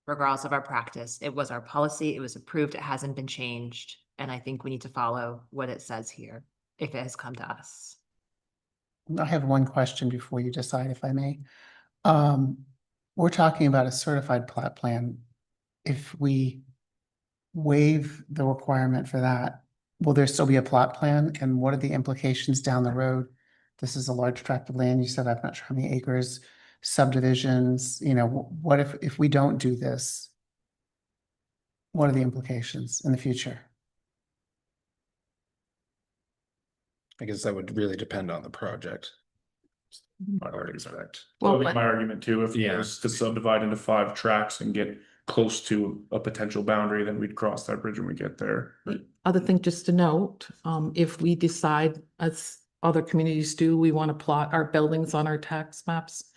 E: Regardless of our practice, it was our policy, it was approved, it hasn't been changed. And I think we need to follow what it says here, if it has come to us.
A: I have one question before you decide, if I may. We're talking about a certified plot plan. If we waive the requirement for that, will there still be a plot plan? And what are the implications down the road? This is a large tract of land. You said, I'm not sure how many acres, subdivisions, you know, what if we don't do this? What are the implications in the future?
B: I guess that would really depend on the project. I would expect.
I: Well,
J: Well,
I: my argument too, if it
B: Yeah.
I: was to subdivide into 5 tracks and get close to a potential boundary, then we'd cross that bridge when we get there.
J: the other thing just to note, if we decide, as other communities do, we want to plot our buildings on our tax maps.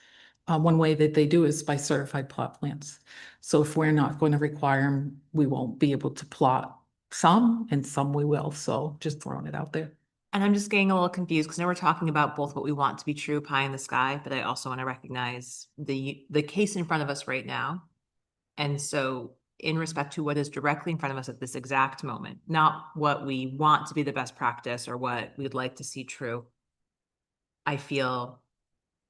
J: One way that they do is by certified plot plans. So if we're not going to require them, we won't be able to plot some and some we will. So just throwing it out there.
E: And I'm just getting a little confused because now we're talking about both what we want to be true, pie in the sky, but I also want to recognize the case in front of us right now. And so in respect to what is directly in front of us at this exact moment, not what we want to be the best practice or what we'd like to see true, I feel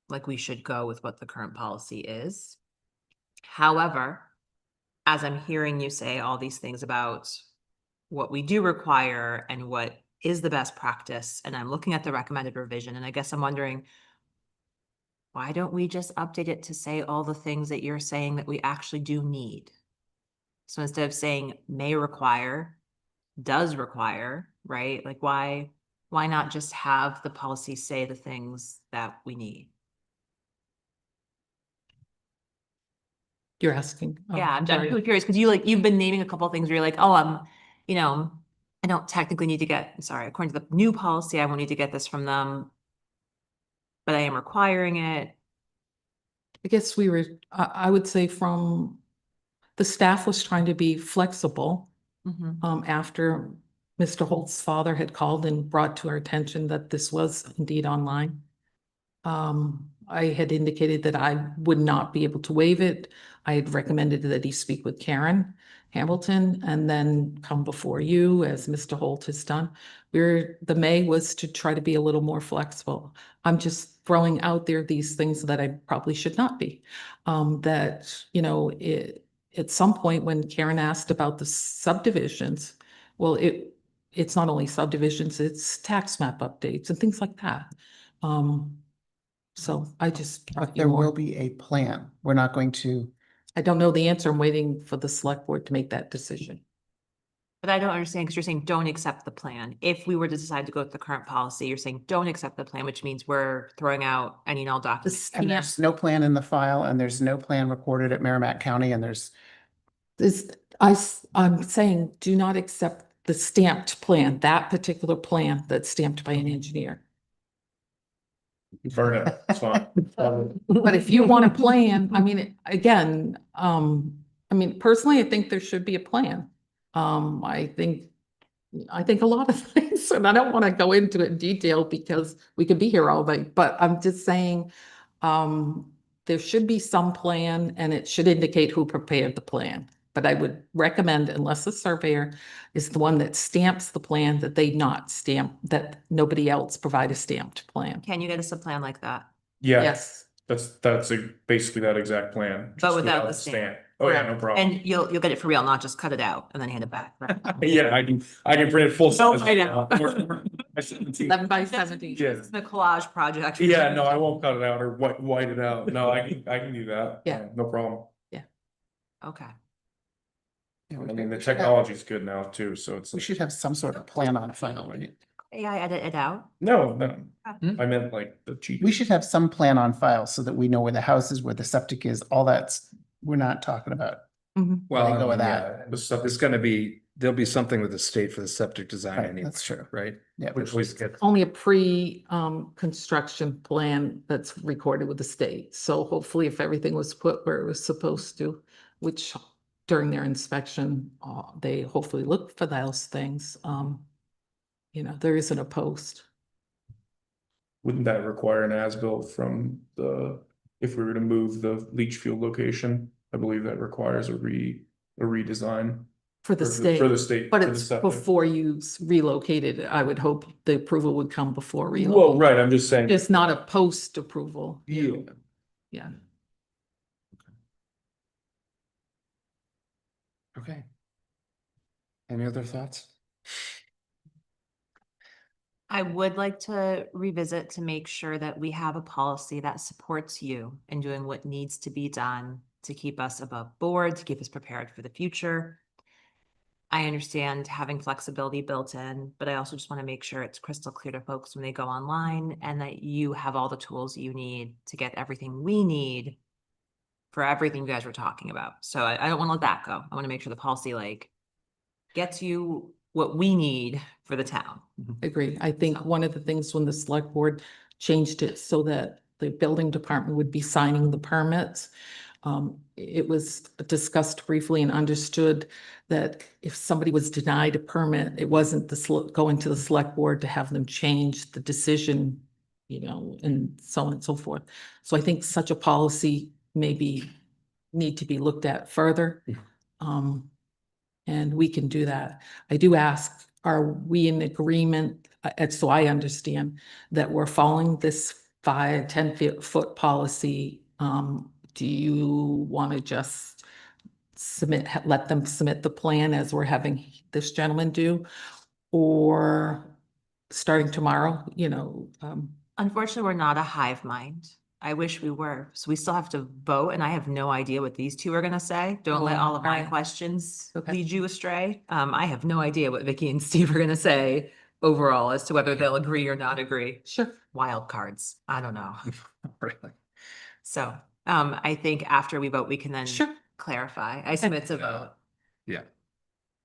E: like we should go with what the current policy is. However, as I'm hearing you say all these things about what we do require and what is the best practice, and I'm looking at the recommended revision, and I guess I'm wondering, why don't we just update it to say all the things that you're saying that we actually do need? So instead of saying may require, does require, right? Like why not just have the policy say the things that we need?
J: You're asking. Oh,
E: Yeah, I'm
J: sorry.
E: really curious because you've been naming a couple of things where you're like, oh, I don't technically need to get, sorry, according to the new policy, I won't need to get this from them, but I am requiring it.
J: I guess I would say from, the staff was trying to be flexible. After Mr. Holt's father had called and brought to our attention that this was indeed online. I had indicated that I would not be able to waive it. I had recommended that he speak with Karen Hamilton and then come before you as Mr. Holt has done. The May was to try to be a little more flexible. I'm just throwing out there these things that I probably should not be. That, you know, at some point when Karen asked about the subdivisions, well, it's not only subdivisions, it's tax map updates and things like that. So I just.
A: But there will be a plan. We're not going to,
J: I don't know the answer. I'm waiting for the select board to make that decision.
E: But I don't understand, because you're saying don't accept the plan. If we were to decide to go with the current policy, you're saying don't accept the plan, which means we're throwing out any and all
J: The
E: documents.
A: and there's no plan in the file, and there's no plan recorded at Merrimack County, and there's,
J: I'm saying do not accept the stamped plan, that particular plan that's stamped by an engineer.
I: Burn it, it's fine.
J: But if you want a plan, I mean, again, I mean, personally, I think there should be a plan. I think a lot of things, and I don't want to go into it in detail because we could be here all day, but I'm just saying, there should be some plan and it should indicate who prepared the plan. But I would recommend, unless the surveyor is the one that stamps the plan, that they not stamp, that nobody else provide a stamped plan.
E: Can you get us a plan like that?
I: Yeah,
J: Yes,
I: that's basically that exact plan.
E: But
I: just
E: without the stamp.
I: Oh, yeah, no problem.
E: And you'll get it for real, not just cut it out and then hand it back. right?
I: Yeah, I can print it full
D: No,
I: size.
D: I know.
I: By 17.
J: 11 by 17.
I: Yeah.
E: It's the collage project.
I: Yeah, no, I won't cut it out or white it out. No, I can do that.
J: Yeah.
I: No problem.
E: Okay.
A: you know,
I: I mean, the
A: we should have-
I: technology's good now too, so it's.
A: We should have some sort of plan on file, right?
E: AI edit it out.
I: No,
A: Hmm?
I: I meant like the cheap.
A: We should have some plan on file so that we know where the house is, where the septic is, all that's, we're not talking about.
B: Well,
A: Let me go with
B: yeah, it's gonna be, there'll be something with the state for the septic design
A: Right,
B: anyway,
A: that's true.
B: right?
A: Yeah.
B: Which always gets,
J: Only a construction plan that's recorded with the state. So hopefully if everything was put where it was supposed to, which during their inspection, they hopefully look for those things. There isn't a post.
I: Wouldn't that require an as-built from if we were to move the leach field location? I believe that requires a redesign.
J: For the state.
I: For the state.
J: But
I: for the
J: it's
I: septic.
J: before you relocate it. I would hope the approval would come before
I: Well,
J: relocation.
I: right, I'm just saying.
J: It's not a post approval.
I: Yeah.
J: Yeah.
B: okay. Any other thoughts?
E: I would like to revisit to make sure that we have a policy that supports you in doing what needs to be done to keep us above board, to keep us prepared for the future. I understand having flexibility built in, but I also just want to make sure it's crystal clear to folks when they go online and that you have all the tools you need to get everything we need for everything you guys were talking about. So I don't want to let that go. I want to make sure the policy gets you what we need for the town.
J: Agree. I think
E: So-
J: one of the things when the select board changed it so that the building department would be signing the permits, it was discussed briefly and understood that if somebody was denied a permit, it wasn't going to the select board to have them change the decision, and so on and so forth. So I think such a policy maybe need to be looked at further. And we can do that. I do ask, are we in agreement, so I understand that we're following this 10-foot policy? Do you want to just let them submit the plan as we're having this gentleman do? Or starting tomorrow,
E: Unfortunately, we're not a hive mind. I wish we were. So we still have to vote and I have no idea what these two are gonna say. Don't let all of my
J: alright.
E: questions
J: Okay.
E: lead you astray. I have no idea what Vicky and Steve are gonna say overall as to whether they'll agree or not agree.
J: sure.
E: Wild cards. I don't know.
B: Really?
E: So, I think after we vote, we can then
J: Sure.
E: clarify. I submit to vote.
B: Yeah.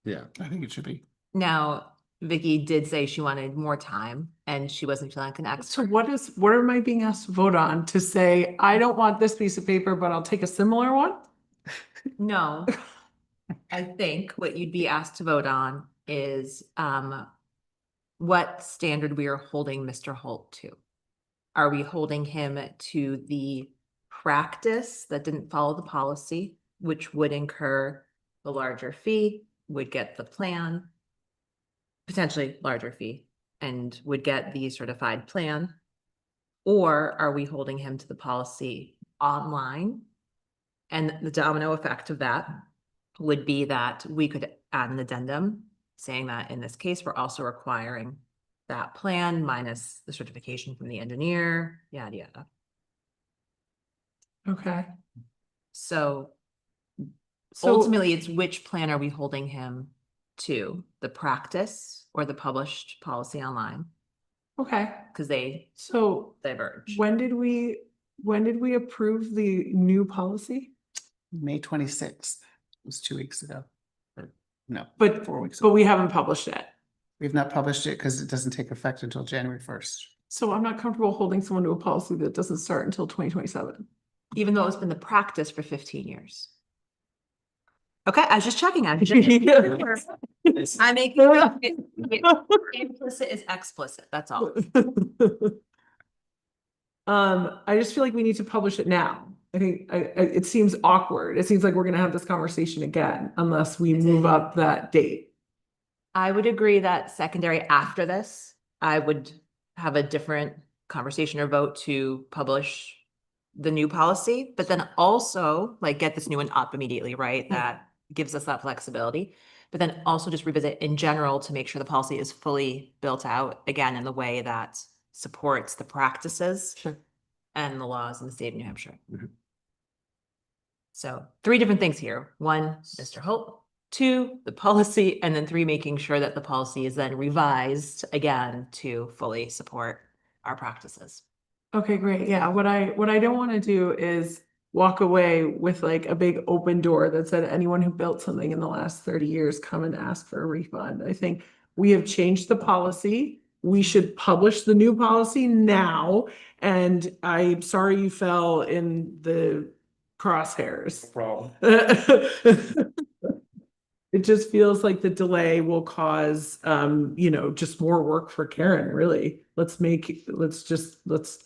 B: Yeah.
A: I think it should be.
E: Now, Vicky did say she wanted more time and she wasn't feeling like an
D: So
E: expert.
D: what am I being asked to vote on? To say, I don't want this piece of paper, but I'll take a similar one?
E: No. I think what you'd be asked to vote on is what standard we are holding Mr. Holt to. Are we holding him to the practice that didn't follow the policy, which would incur the larger fee, would get the plan, potentially larger fee, and would get the certified plan? Or are we holding him to the policy online and the domino effect of that would be that we could add an addendum saying that in this case, we're also requiring that plan minus the certification from the engineer, yada, yada.
D: Okay.
E: So
D: So
E: ultimately, it's which plan are we holding him to, the practice or the published policy online?
D: okay.
E: Because they
D: So
E: diverge.
D: when did we approve the new policy?
A: May 26th, it was 2 weeks ago. Or, no,
D: But
A: 4 weeks
D: but
A: ago.
D: we haven't published it.
A: We've not published it because it doesn't take effect until January 1st.
D: So I'm not comfortable holding someone to a policy that doesn't start until 2027.
E: Even though it's been the practice for 15 years. Okay, I was just checking. I make implicit is explicit, that's all.
D: I just feel like we need to publish it now. I think it seems awkward. It seems like we're gonna have this conversation again unless we move up that date.
E: I would agree that secondary after this, I would have a different conversation or vote to publish the new policy, but then also like get this new one up immediately, right? That gives us that flexibility. But then also just revisit in general to make sure the policy is fully built out again in the way that supports the practices
D: Sure.
E: and the laws in the state of New Hampshire.
B: Mhm.
E: So 3 different things here. 1, Mr. Holt. 2, the policy, and then 3, making sure that the policy is then revised again to fully support our practices.
D: Okay, great. Yeah, what I don't want to do is walk away with like a big open door that said anyone who built something in the last 30 years, come and ask for a refund. I think we have changed the policy. We should publish the new policy now. And I'm sorry you fell in the crosshairs.
I: Problem.
D: It just feels like the delay will cause, just more work for Karen, really. Let's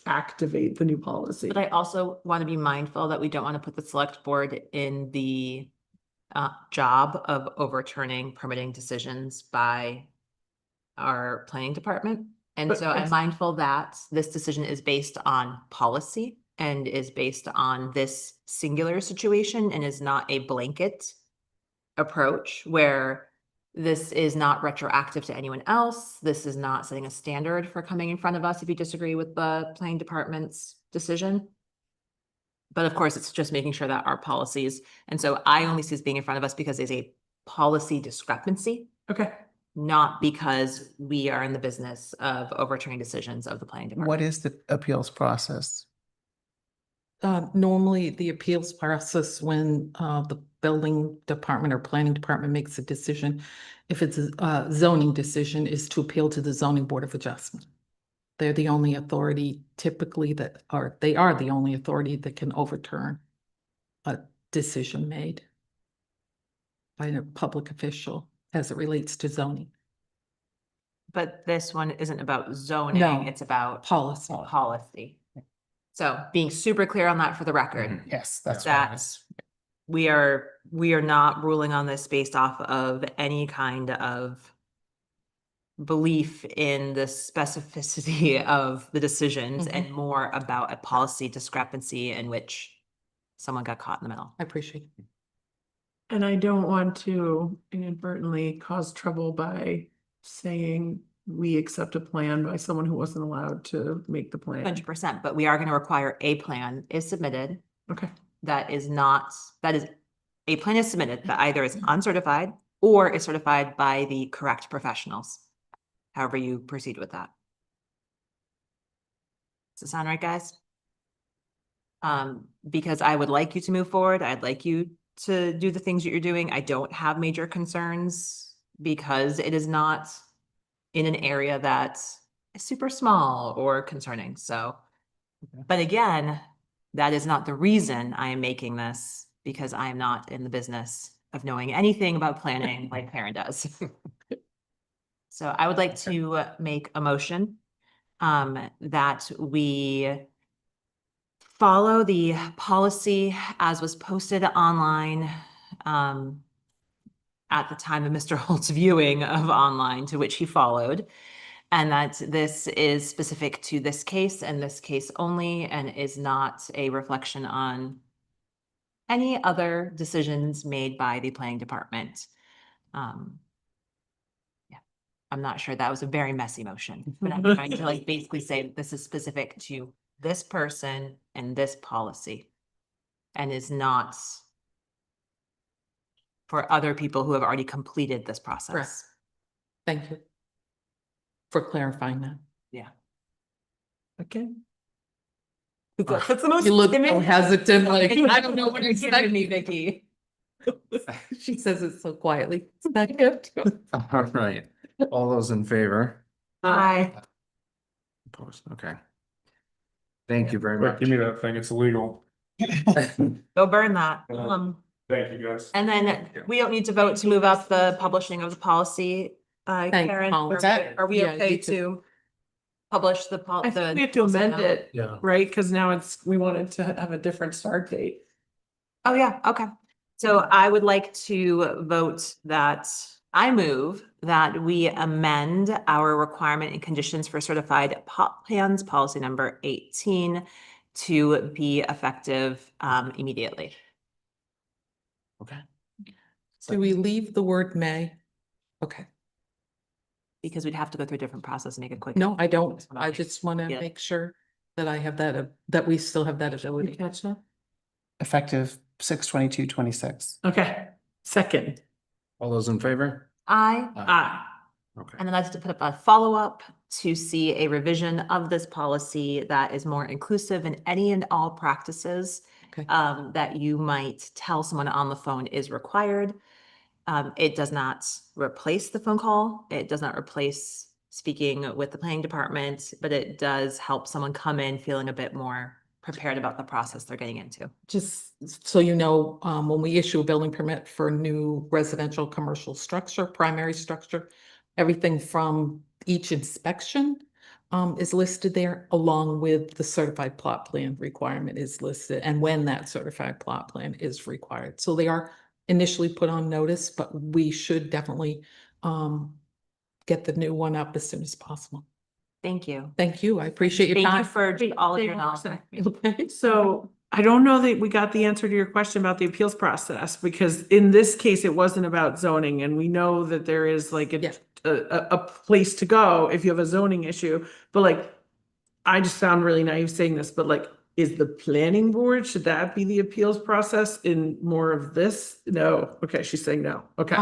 D: activate the new policy.
E: But I also want to be mindful that we don't want to put the select board in the job of overturning permitting decisions by our planning department. And
D: But
E: so I'm
D: it's-
E: mindful that this decision is based on policy and is based on this singular situation and is not a blanket approach where this is not retroactive to anyone else. This is not setting a standard for coming in front of us if you disagree with the planning department's decision. But of course, it's just making sure that our policies, and so I only see this being in front of us because there's a policy discrepancy,
D: Okay,
E: not because we are in the business of overturning decisions of the planning department.
A: What is the appeals process?
J: Normally, the appeals process, when the building department or planning department makes a decision, if it's a zoning decision, is to appeal to the zoning board of adjustment. They're the only authority typically they are the only authority that can overturn a decision made by a public official as it relates to zoning
E: But this one isn't about zoning,
J: No.
E: it's about
J: policy.
E: policy. So being super clear on that for the record.
B: Mhm.
A: Yes, that's what I
E: That
A: was.
E: we are not ruling on this based off of any kind of belief in the specificity of the decisions and more about a policy discrepancy in which someone got caught in the middle.
J: I appreciate it.
D: and I don't want to inadvertently cause trouble by saying we accept a plan by someone who wasn't allowed to make the plan.
E: 100%, but we are going to require a plan is submitted
D: Okay,
E: that is a plan is submitted that either is uncertified or is certified by the correct professionals. However you proceed with that. Does it sound right, guys? Because I would like you to move forward. I'd like you to do the things that you're doing. I don't have major concerns because it is not in an area that is super small or concerning. So, but again, that is not the reason I am making this, because I am not in the business of knowing anything about planning like Karen does. So I would like to make a motion that we follow the policy as was posted online at the time of Mr. Holt's viewing of online, to which he followed, and that this is specific to this case and this case only, and is not a reflection on any other decisions made by the planning department. Yeah, I'm not sure, that was a very messy motion, but I'm trying to like basically say that this is specific to this person and this policy. And is not for other people who have already completed this process.
J: Correct. Thank you for clarifying that.
D: Okay.
E: That's the most.
J: You look so hesitant, like, I don't know what
E: you're
J: it's
E: giving me, Vicky.
J: She says it so quietly. It's not good.
B: All right, all those in favor?
D: Aye.
B: Opposed, okay. Thank you very
I: Quick,
B: much.
I: give me that thing, it's illegal.
E: Go burn that.
I: Thank you, guys.
E: And then we don't need to vote to move up the publishing of the policy.
J: Thank
E: Karen,
J: Colin.
A: What's that?
E: are we
J: Yeah,
E: okay
J: you could-
E: to publish the?
D: I think we have to amend it,
B: Yeah.
D: right? Because now we wanted to have a different start date.
E: Oh, yeah, okay. So I would like to vote that I move that we amend our requirement and conditions for certified plans, policy number 18, to be effective immediately.
B: Okay.
J: Do we leave the word may? Okay.
E: Because we'd have to go through a different process and make it quick.
J: No, I don't.
E: That's what
J: I
E: I'm-
J: just want to
E: Yeah.
J: make sure that I have that, that we still have that
D: You
J: ability.
D: catch that?
A: Effective 6/22/26.
D: Okay, second.
B: All those in favor?
D: Aye.
B: Okay.
E: And then I'd like to put up a follow-up to see a revision of this policy that is more inclusive in any and all practices
J: Okay.
E: that you might tell someone on the phone is required. It does not replace the phone call. It does not replace speaking with the planning department, but it does help someone come in feeling a bit more prepared about the process they're getting into.
J: Just so you know, when we issue a building permit for new residential commercial structure, primary structure, everything from each inspection is listed there, along with the certified plot plan requirement is listed, and when that certified plot plan is required. So they are initially put on notice, but we should definitely get the new one up as soon as possible.
E: Thank you.
J: Thank you. I appreciate your
E: Thank you
J: time.
E: for all of your knowledge.
J: Okay.
D: So I don't know that we got the answer to your question about the appeals process, because in this case, it wasn't about zoning, and we know that there is like
J: Yeah.
D: a place to go if you have a zoning issue, but like, I just sound really naive saying this, but like, is the planning board, should that be the appeals process in more of this? No, okay, she's saying no, okay.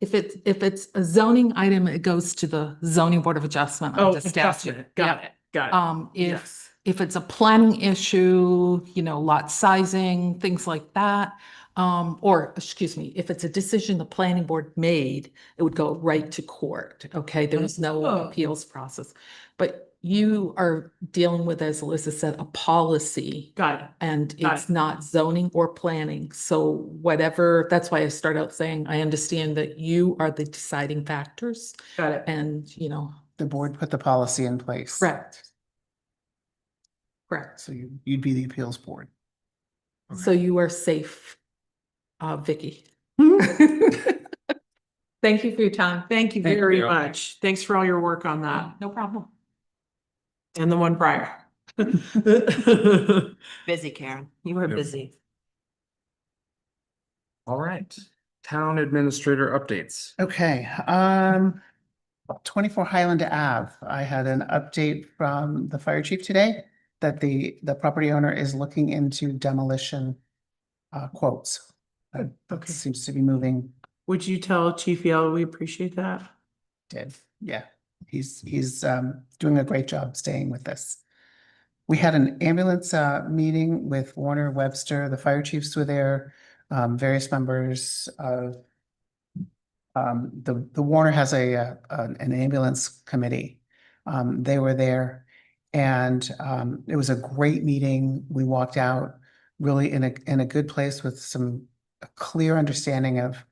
J: If it's a zoning item, it goes to the zoning board of adjustment
D: Oh,
J: under statute.
D: adjustment, got it, got it. Yes.
J: If it's a planning issue, lot sizing, things like that. Or, excuse me, if it's a decision the planning board made, it would go right to court, okay? There was no
D: Oh.
J: appeals process. But you are dealing with, as Alyssa said, a policy.
D: Got it.
J: And
D: Got
J: it's
D: it.
J: not zoning or planning. So whatever, that's why I start out saying, I understand that you are the deciding factors
D: Got it.
J: and,
A: The board put the policy in place.
J: correct. Correct.
A: So you'd be the appeals board.
J: So you are safe, Vicky. Thank you for your time.
D: Thank you
B: Thank
D: very
B: you.
D: much. Thanks for all your work on that
J: No problem.
D: and the one prior.
E: Busy, Karen. You were
B: Yep.
E: busy.
B: All right, town administrator updates.
A: Okay, 24 Highland Ave. I had an update from the fire chief today that the property owner is looking into demolition quotes. That
D: Okay.
A: seems to be moving.
D: Would you tell Chief Yell we appreciate that?
A: Yeah, he's doing a great job staying with this. We had an ambulance meeting with Warner Webster. The fire chiefs were there, various members of the Warner has an ambulance committee. They were there, and it was a great meeting. We walked out really in a good place with a clear understanding of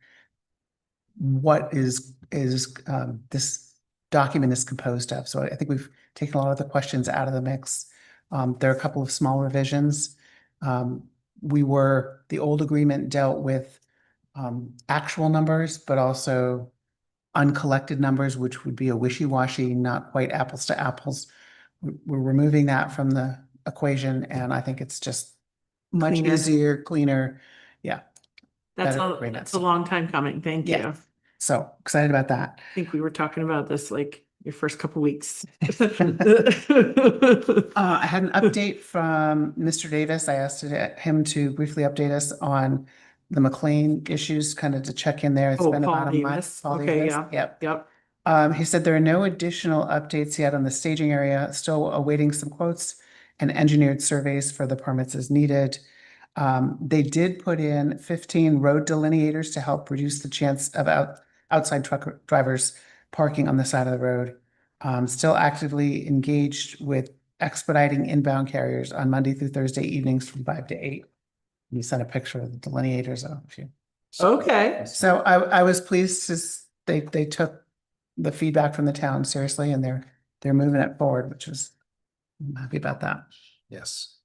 A: what is this document is composed of. So I think we've taken a lot of the questions out of the mix. There are a couple of small revisions. The old agreement dealt with actual numbers, but also uncollected numbers, which would be a wishy-washy, not quite apples to apples. We're removing that from the equation, and I think it's just much
D: Cleaner.
A: easier, cleaner, Yeah.
D: That's
A: Better
D: a,
A: grade that
D: that's a
A: stuff.
D: long time coming. Thank
A: Yeah.
D: you.
A: So excited about that.
D: I think we were talking about this like your first couple weeks.
A: I had an update from Mr. Davis. I asked him to briefly update us on the McLean issues, kind of to check in there. It's
D: Oh,
A: been
D: Paul
A: about a month.
D: Davis.
A: Paul
D: Okay,
A: Davis.
D: yeah.
A: Yep.
D: Yep.
A: He said there are no additional updates yet on the staging area, still awaiting some quotes and engineered surveys for the permits as needed. They did put in 15 road delineators to help reduce the chance of outside truck drivers parking on the side of the road. Still actively engaged with expediting inbound carriers on Monday through Thursday evenings from 5 to 8. You sent a picture of the delineators out if you.
D: Okay.
A: So I was pleased to, they took the feedback from the town seriously and they're moving it forward, which was, I'm happy about that.
B: Yes.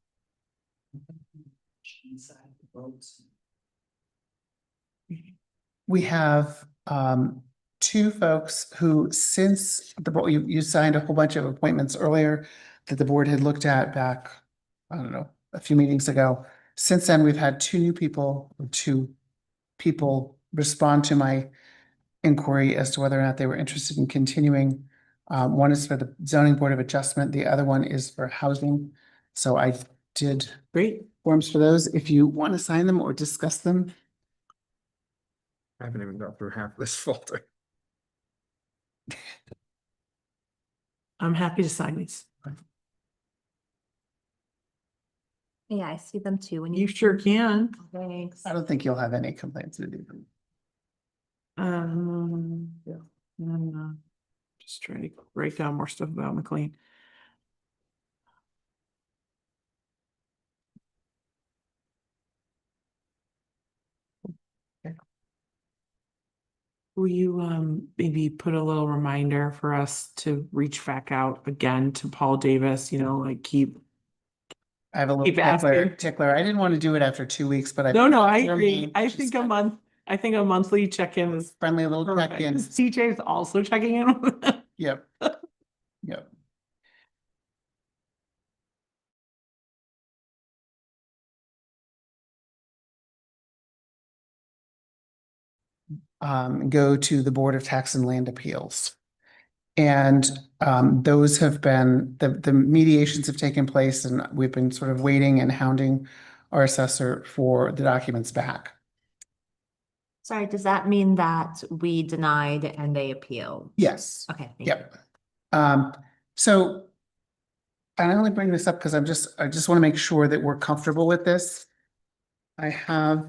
A: We have two folks who, since the board, you signed a whole bunch of appointments earlier that the board had looked at back, I don't know, a few meetings ago. Since then, we've had two people respond to my inquiry as to whether or not they were interested in continuing. One is for the zoning board of adjustment, the other one is for housing. So I did
D: Great.
A: forms for those. If you want to sign them or discuss them.
B: I haven't even got through half this folder.
D: I'm happy to sign these.
E: Yeah, I see them too. When
D: You sure can.
E: Thanks.
A: I don't think you'll have any complaints with them.
D: Yeah. And, just trying to write down more stuff about McLean. Will you maybe put a little reminder for us to reach back out again to Paul Davis, like keep.
A: I have a little
D: Keep asking.
A: tickler. I didn't want to do it after 2 weeks, but I.
D: No, I
A: Your
D: agree.
A: name,
D: I
A: she's
D: think a
A: got
D: month, I think a monthly check-in is
A: Friendly little
D: perfect.
A: check-in.
D: CJ's also checking in.
A: Yep. Yep. Go to the Board of Tax and Land Appeals. And those have been, the mediations have taken place and we've been sort of waiting and hounding our assessor for the documents back.
E: Sorry, does that mean that we denied and they appealed?
A: Yes.
E: Okay. thank you.
A: Yep. So and I only bring this up because I just want to make sure that we're comfortable with this. I have,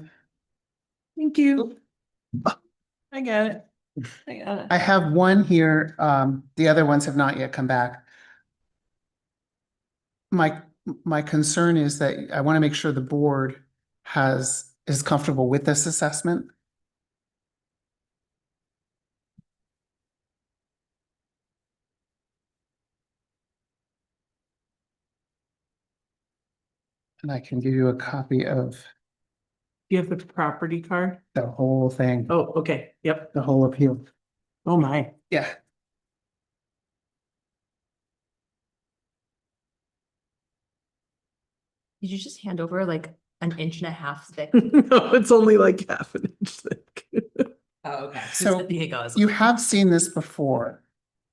D: Thank you. I got it. I got it.
A: I have one here. The other ones have not yet come back. My concern is that I want to make sure the board is comfortable with this assessment. And I can give you a copy of
D: You have the property card?
A: the whole thing,
D: Oh, okay. Yep.
A: the whole appeal.
D: Oh, my.
A: Yeah.
E: Did you just hand over like an inch and a half thick?
D: No, it's only like half an inch thick.
E: Oh, okay.
A: So
E: Diego is.
A: you have seen this before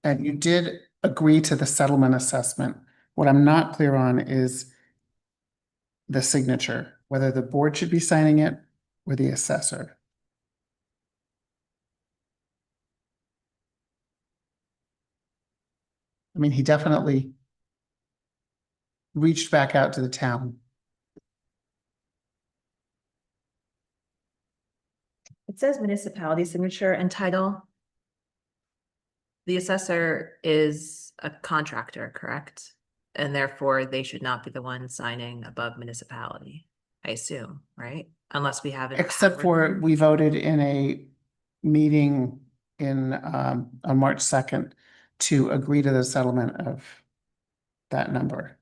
A: and you did agree to the settlement assessment. What I'm not clear on is the signature, whether the board should be signing it or the assessor. I mean, he definitely reached back out to the town.
E: It says municipality signature and title. The assessor is a contractor, correct? And therefore they should not be the one signing above municipality, I assume, right? Unless we have.
A: Except for we voted in a meeting in on March 2nd to agree to the settlement of that number.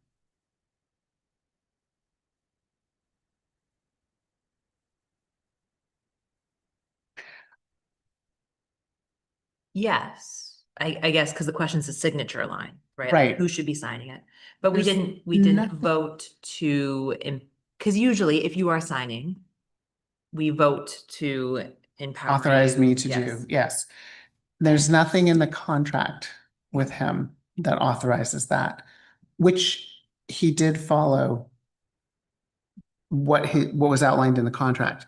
E: Yes, I guess, because the question's the signature line, right?
A: Right.
E: Who should be signing it? But we
A: There's
E: didn't
A: nothing-
E: vote to, because usually if you are signing, we vote to empower.
A: Authorize
E: you.
A: me to do,
E: Yes.
A: yes. There's nothing in the contract with him that authorizes that, which he did follow what was outlined in the contract.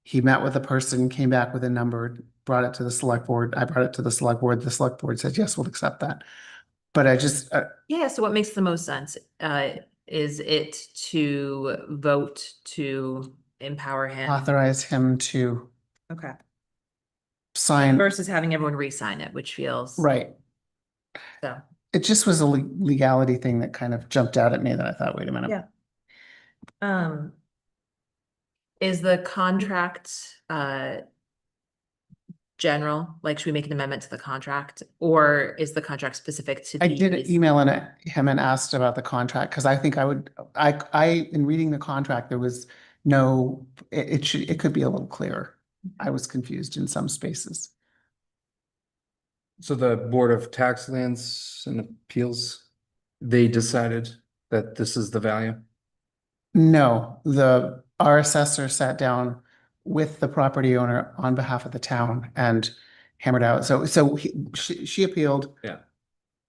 A: He met with a person, came back with a number, brought it to the select board. I brought it to the select board. The select board said, yes, we'll accept that. But I just,
E: Yeah, so what makes the most sense, is it to vote to empower him?
A: authorize him to
E: Okay.
A: sign,
E: Versus having everyone re-sign it, which feels.
A: right.
E: So,
A: It just was a legality thing that kind of jumped out at me that I thought, wait a minute.
E: Yeah. Is the contract, general, like, should we make an amendment to the contract, or is the contract specific to?
A: I did
E: these?
A: email him and asked about the contract, because I think in reading the contract, there was no, it could be a little clearer. I was confused in some spaces.
B: So the Board of Tax Lands and Appeals, they decided that this is the value?
A: No, our assessor sat down with the property owner on behalf of the town and hammered out. So she appealed.
B: Yeah.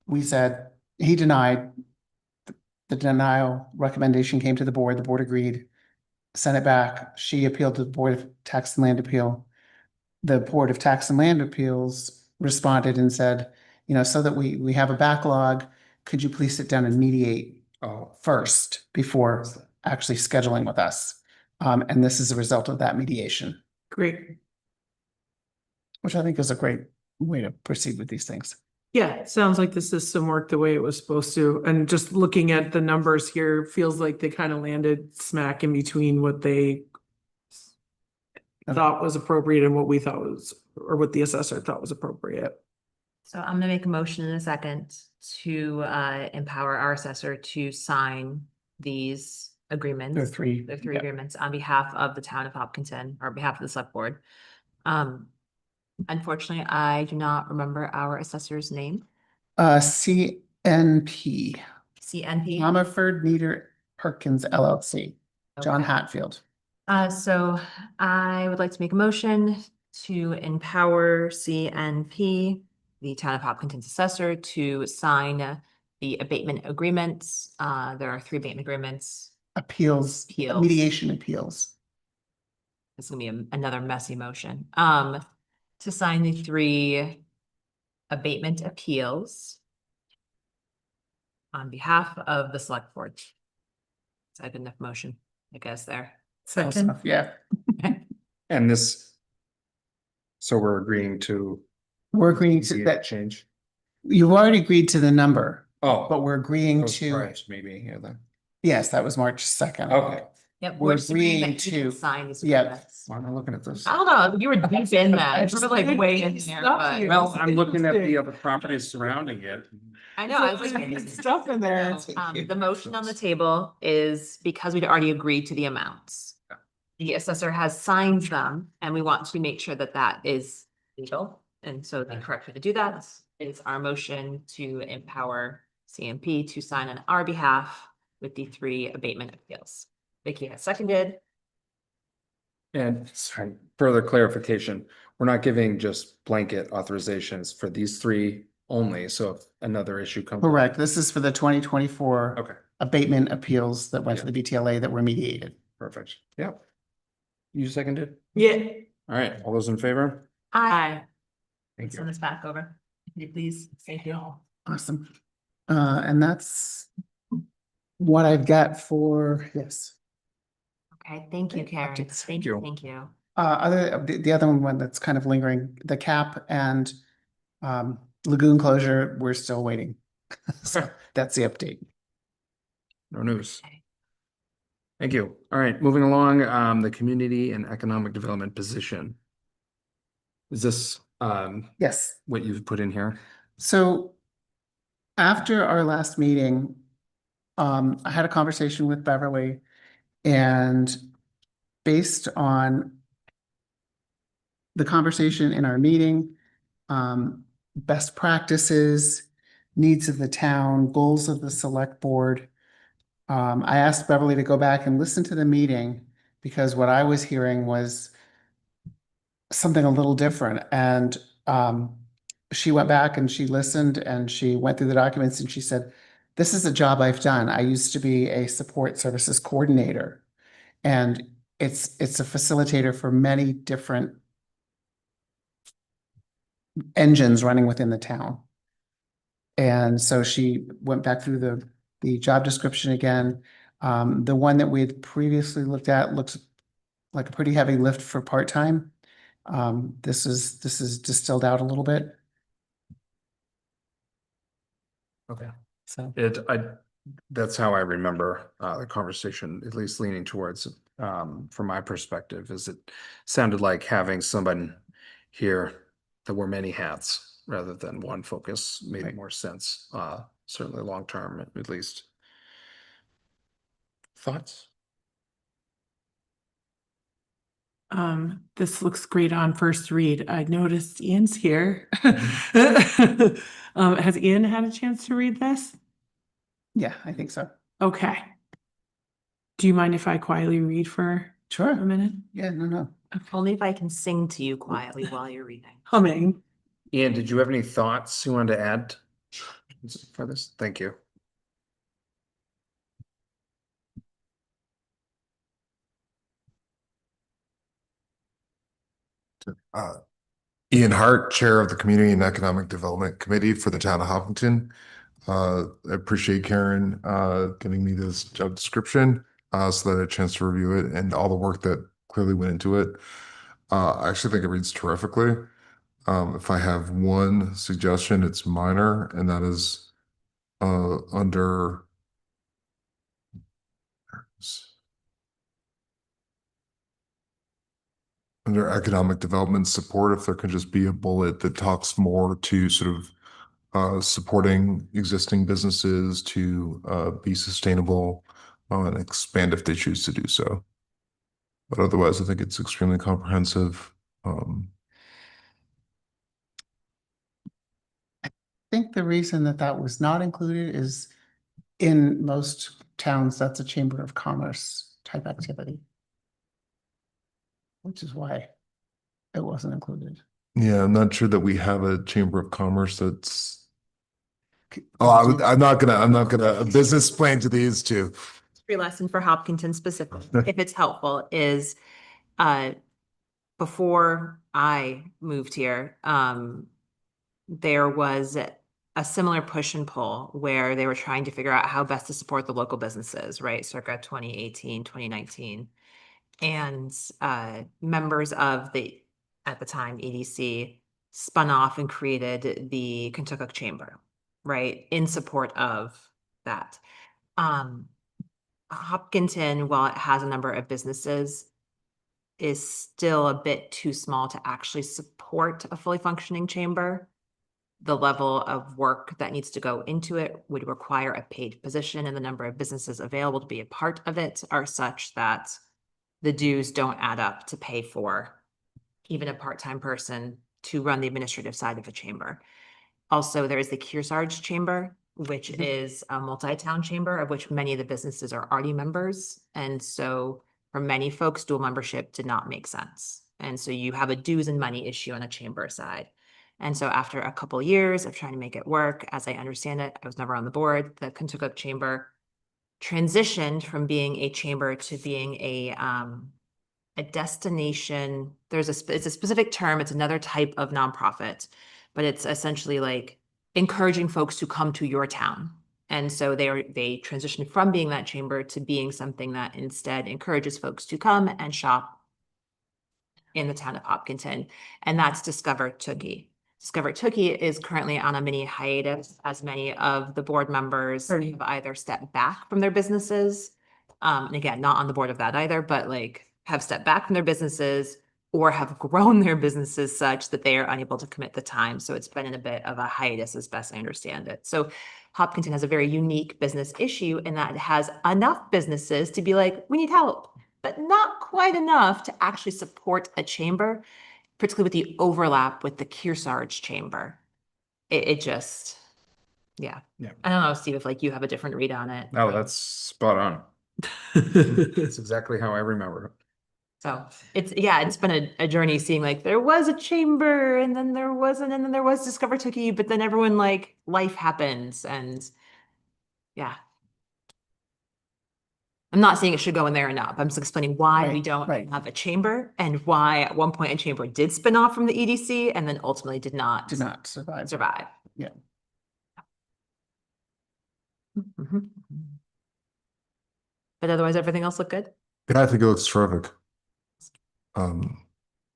A: We said, he denied. The denial recommendation came to the board agreed, sent it back. She appealed to the Board of Tax and Land Appeal. The Board of Tax and Land Appeals responded and said, so that we have a backlog, could you please sit down and mediate
B: Oh,
A: first before actually scheduling with us? And this is a result of that mediation,
D: Great.
A: which I think is a great way to proceed with these things.
D: Yeah, it sounds like the system worked the way it was supposed to. And just looking at the numbers here, feels like they kind of landed smack in between what they thought was appropriate and what we thought was, or what the assessor thought was appropriate.
E: So I'm gonna make a motion in a second to empower our assessor to sign these agreements.
A: There are three.
E: The three
A: yeah.
E: agreements on behalf of the town of Hopkinton, or behalf of the select board. Unfortunately, I do not remember our assessor's name.
A: CNP,
E: CNP.
A: Comerford Meter Perkins LLC, John
E: Okay.
A: Hatfield.
E: So I would like to make a motion to empower CNP, the town of Hopkinton's assessor, to sign the abatement agreements. There are 3 abatement agreements.
A: Appeals,
E: Appeals.
A: mediation appeals.
E: It's gonna be another messy motion. To sign the 3 abatement appeals on behalf of the select board. Is that a good enough motion, I guess, there?
A: Close
D: Second.
A: enough, yeah.
B: and this, so we're agreeing to
A: We're agreeing to
B: the
A: that.
B: change?
A: You've already agreed to the number,
B: Oh.
A: but we're agreeing
B: that was
A: to,
B: prior Maybe, yeah, then.
A: yes, that was March 2nd.
B: Okay.
E: Yep,
A: We're
E: we're just agreeing
A: agreeing
E: that you can
A: to-
E: sign these
A: yeah.
E: agreements.
B: Why am I looking at this?
E: I don't know, you were deep in that,
A: I
E: it's sort of like way in there, but.
B: Well, I'm looking at the other properties surrounding it.
E: I know, I was like.
D: Stuff in there.
E: The motion on the table is because we'd already agreed to the amounts.
B: Yeah.
E: The assessor has signed them, and we want to make sure that that is legal. And so the correct way to do that is our motion to empower CMP to sign on our behalf with the 3 abatement appeals. Vicky has seconded.
B: And sorry, further clarification, we're not giving just blanket authorizations for these 3 only, so if another issue comes.
A: Correct. This is for the 2024
B: Okay,
A: abatement appeals that went to the BTLA that were mediated.
B: perfect, yep. You seconded?
D: Yeah.
B: All right, all those in favor?
E: Aye.
B: Thank
E: Send
B: you.
E: this back over, if you please. Thank you.
A: Awesome. And that's what I've got for, yes.
E: Okay, thank you,
A: Great
E: Karen.
A: updates.
E: Thank you, thank you.
A: The other one that's kind of lingering, the cap and lagoon closure, we're still waiting. So that's the update.
B: No news. Thank you. All right, moving along, the community and economic development position. Is this
A: Yes.
B: what you've put in here?
A: So after our last meeting, I had a conversation with Beverly, and based on the conversation in our meeting, best practices, needs of the town, goals of the select board, I asked Beverly to go back and listen to the meeting because what I was hearing was something a little different. And she went back and she listened and she went through the documents and she said, this is a job I've done. I used to be a support services coordinator. And it's a facilitator for many different engines running within the town. And so she went back through the job description again. The one that we had previously looked at looks like a pretty heavy lift for part-time. This is distilled out a little bit.
B: Okay.
A: So,
B: That's how I remember the conversation, at least leaning towards, from my perspective, is it sounded like having someone here that wore many hats rather than one focus made
A: Right.
B: more sense, certainly long term, at least. Thoughts?
D: This looks great on first read. I noticed Ian's here. Has Ian had a chance to read this?
A: yeah, I think so.
D: Okay. Do you mind if I quietly read for a
A: Sure.
D: minute?
A: Yeah, no.
E: Only if I can sing to you quietly while you're reading.
D: Humming.
B: Ian, did you have any thoughts you wanted to add for this? Thank you.
K: Ian Hart, Chair of the Community and Economic Development Committee for the Town of Hopkinton. I appreciate Karen giving me this job description so that I had a chance to review it and all the work that clearly went into it. I actually think it reads terrifically. If I have one suggestion, it's minor, and that is under economic development support, if there could just be a bullet that talks more to sort of supporting existing businesses to be sustainable and expand if they choose to do so. But otherwise, I think it's extremely comprehensive.
A: I think the reason that was not included is in most towns, that's a Chamber of Commerce type activity. Which is why it wasn't included.
K: Yeah, I'm not sure that we have a Chamber of Commerce that's. Oh, I'm not gonna a business plan to these two.
E: Free lesson for Hopkinton specifically, if it's helpful, is before I moved here, there was a similar push and pull where they were trying to figure out how best to support the local businesses, right? Circa 2018, 2019. And members of at the time, EDC spun off and created the Kentucky Chamber, right? In support of that. Hopkinton, while it has a number of businesses, is still a bit too small to actually support a fully functioning chamber. The level of work that needs to go into it would require a paid position, and the number of businesses available to be a part of it are such that the dues don't add up to pay for even a part-time person to run the administrative side of a chamber. Also, there is the Kearsarge Chamber, which is a multi-town chamber of which many of the businesses are already members. And so for many folks, dual membership did not make sense. And so you have a dues and money issue on a chamber side. And so after a couple of years of trying to make it work, as I understand it, I was never on the board, the Kentucky Chamber transitioned from being a chamber to being a destination. It's a specific term. It's another type of nonprofit, but it's essentially like encouraging folks to come to your town. And so they transitioned from being that chamber to being something that instead encourages folks to come and shop in the town of Hopkinton. And that's Discover Tookie. Discover Tookie is currently on a mini hiatus, as many of the board members have either stepped back from their businesses. And again, not on the board of that either, but like have stepped back from their businesses or have grown their businesses such that they are unable to commit the time. So it's been in a bit of a hiatus as best I understand it. So Hopkinton has a very unique business issue in that it has enough businesses to be like, we need help, but not quite enough to actually support a chamber, particularly with the overlap with the Kearsarge Chamber. It just, yeah. I don't know, Steve, if like you have a different read on it.
B: No, that's spot on. It's exactly how I remember it.
E: So it's been a journey seeing like there was a chamber and then there wasn't, and then there was Discover Tookie, but then everyone like life happens and yeah. I'm not saying it should go in there or not, but I'm just explaining why we
A: Right,
E: don't
A: right.
E: have a chamber and why at one point a chamber did spin off from the EDC and then ultimately did not
A: Did not survive.
E: survive.
A: Yeah.
E: Mhm. But otherwise, everything else looked good?
K: Yeah, I think it looks terrific.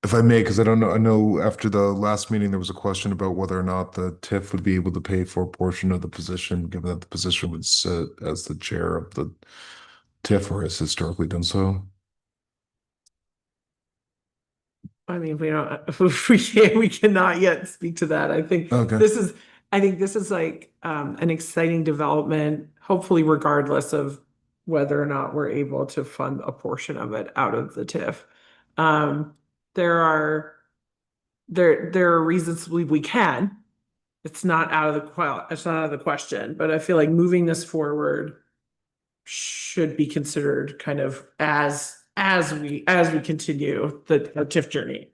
K: If I may, because I don't know, I know after the last meeting, there was a question about whether or not the TIF would be able to pay for a portion of the position, given that the position would sit as the chair of the TIF or has historically done so.
D: I mean, we don't, we cannot yet speak to that.
K: Okay.
D: I think this is like, an exciting development, hopefully regardless of whether or not we're able to fund a portion of it out of the TIF. There are reasons to believe we can. It's not out of the question, but I feel like moving this forward should be considered kind of as we continue the TIF journey.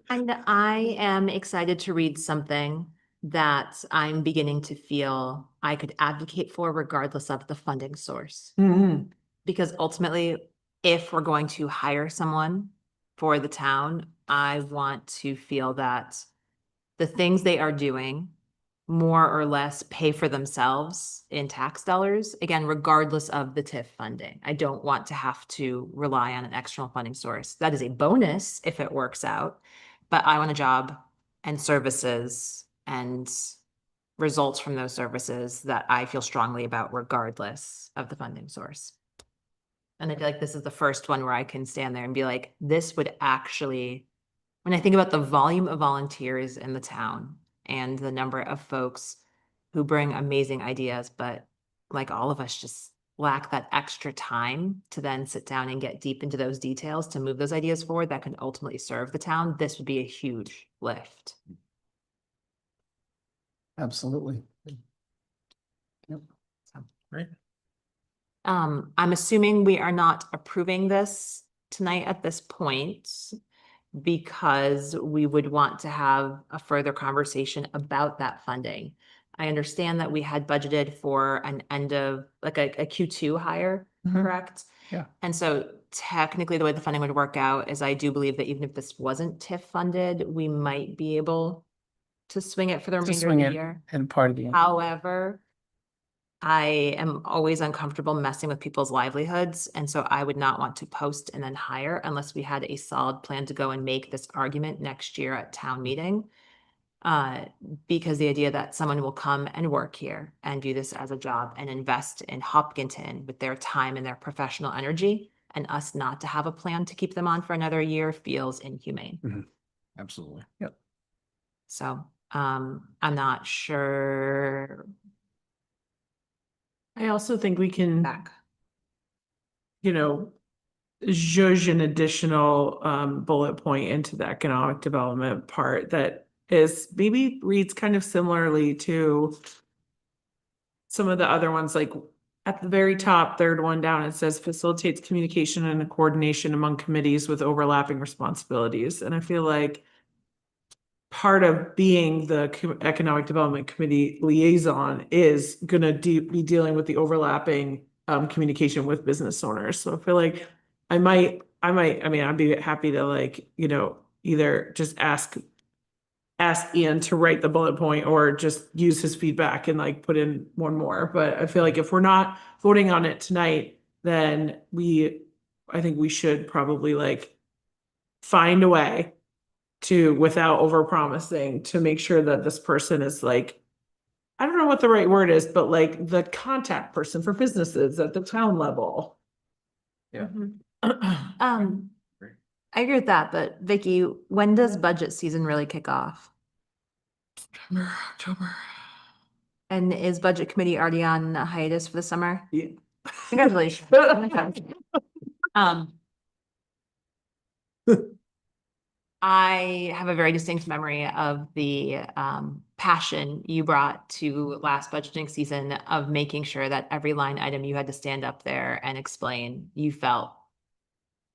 E: And I am excited to read something that I'm beginning to feel I could advocate for regardless of the funding source.
D: Mhm.
E: Because ultimately, if we're going to hire someone for the town, I want to feel that the things they are doing more or less pay for themselves in tax dollars, again, regardless of the TIF funding. I don't want to have to rely on an external funding source. That is a bonus if it works out, but I want a job and services and results from those services that I feel strongly about regardless of the funding source. And I feel like this is the first one where I can stand there and be like, this would actually, when I think about the volume of volunteers in the town and the number of folks who bring amazing ideas, but like all of us just lack that extra time to then sit down and get deep into those details to move those ideas forward that can ultimately serve the town, this would be a huge lift.
A: Absolutely.
D: Right.
E: I'm assuming we are not approving this tonight at this point because we would want to have a further conversation about that funding. I understand that we had budgeted for an end of, like a Q2 hire,
A: Mhm.
E: correct?
A: Yeah.
E: And so technically, the way the funding would work out is I do believe that even if this wasn't TIF funded, we might be able to swing it for the
A: To
E: remainder of
A: swing
E: the
A: it
E: year.
A: and part of the.
E: However, I am always uncomfortable messing with people's livelihoods, and so I would not want to post and then hire unless we had a solid plan to go and make this argument next year at town meeting. Because the idea that someone will come and work here and do this as a job and invest in Hopkinton with their time and their professional energy, and us not to have a plan to keep them on for another year feels inhumane.
B: Absolutely.
A: Yep.
E: So, I'm not sure.
D: I also think we can,
E: Back.
D: zhuzh an additional bullet point into the economic development part that is maybe reads kind of similarly to some of the other ones, like at the very top, third one down, it says facilitates communication and coordination among committees with overlapping responsibilities. And I feel like part of being the Economic Development Committee liaison is gonna be dealing with the overlapping communication with business owners. So I feel like I mean, I'd be happy to like, either just ask Ian to write the bullet point or just use his feedback and like put in one more. But I feel like if we're not voting on it tonight, then I think we should probably like find a way to, without overpromising, to make sure that this person is like, I don't know what the right word is, but like the contact person for businesses at the town level.
B: Yeah.
E: I agree with that, but Vicky, when does budget season really kick off?
D: October.
E: And is budget committee already on a hiatus for the summer?
D: Yeah.
E: Congratulations. I have a very distinct memory of the passion you brought to last budgeting season of making sure that every line item you had to stand up there and explain, you felt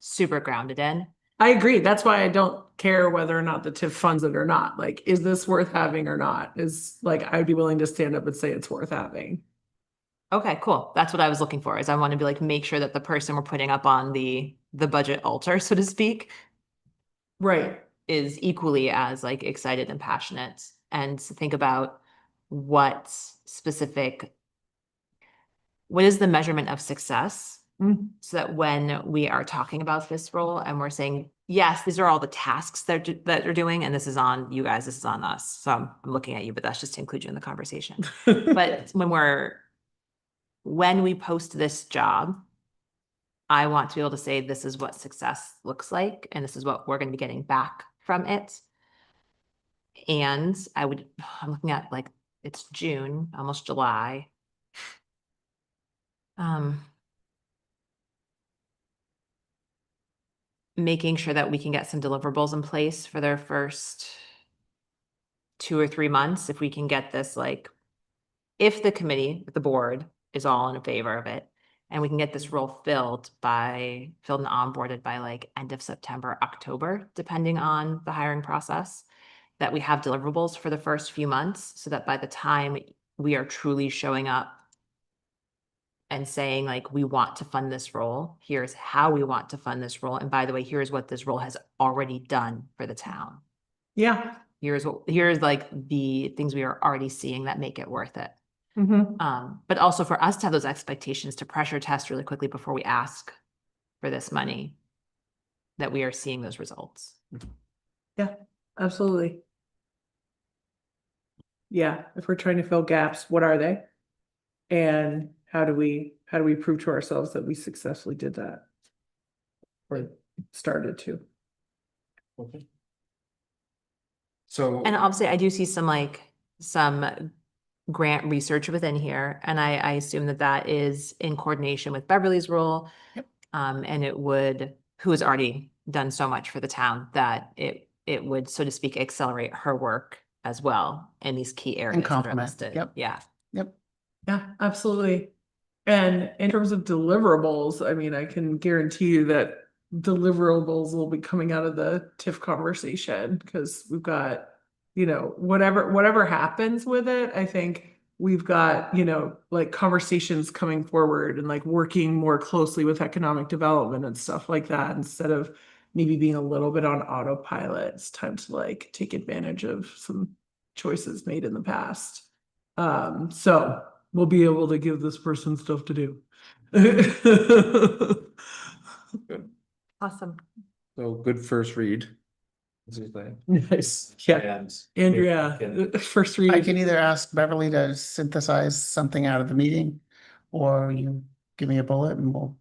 E: super grounded in.
D: I agree. That's why I don't care whether or not the TIF funds it or not. Like, is this worth having or not? Is like, I'd be willing to stand up and say it's worth having.
E: Okay, cool. That's what I was looking for, is I want to be like, make sure that the person we're putting up on the budget altar, so to speak,
D: Right.
E: is equally as like excited and passionate, and think about what is the measurement of success, so that when we are talking about this role and we're saying, yes, these are all the tasks that they're doing, and this is on you guys, this is on us. So I'm looking at you, but that's just to include you in the conversation. But when we post this job, I want to be able to say, this is what success looks like, and this is what we're going to be getting back from it. And I'm looking at, like, it's June, almost July. Making sure that we can get some deliverables in place for their first 2 or 3 months, if we can get this, like, if the committee, the board is all in favor of it, and we can get this role filled and onboarded by like end of September, October, depending on the hiring process, that we have deliverables for the first few months, so that by the time we are truly showing up and saying, like, we want to fund this role, here's how we want to fund this role, and by the way, here's what this role has already done for the town.
D: Yeah.
E: Here's like the things we are already seeing that make it worth it.
D: Mm-hmm.
E: But also for us to have those expectations to pressure test really quickly before we ask for this money, that we are seeing those results.
D: Yeah, absolutely. Yeah, if we're trying to fill gaps, what are they? And how do we prove to ourselves that we successfully did that? Or started to?
B: Okay. So.
E: And obviously I do see some grant research within here, and I assume that is in coordination with Beverly's role.
A: Yep.
E: And who has already done so much for the town, that it would, so to speak, accelerate her work as well in these key areas that are
A: complement.
E: listed.
A: Yep.
E: Yeah.
A: Yep.
D: Yeah, absolutely. And in terms of deliverables, I mean, I can guarantee you that deliverables will be coming out of the TIF conversation, because we've got, whatever happens with it, I think we've got, like conversations coming forward and like working more closely with economic development and stuff like that, instead of maybe being a little bit on autopilot. It's time to like take advantage of some choices made in the past. So we'll be able to give this person stuff to do.
E: Awesome.
B: So good first read. As you say.
D: Nice. Yeah.
B: And
D: Andrea, first
A: I
D: read.
A: can either ask Beverly to synthesize something out of the meeting, or you give me a bullet and we'll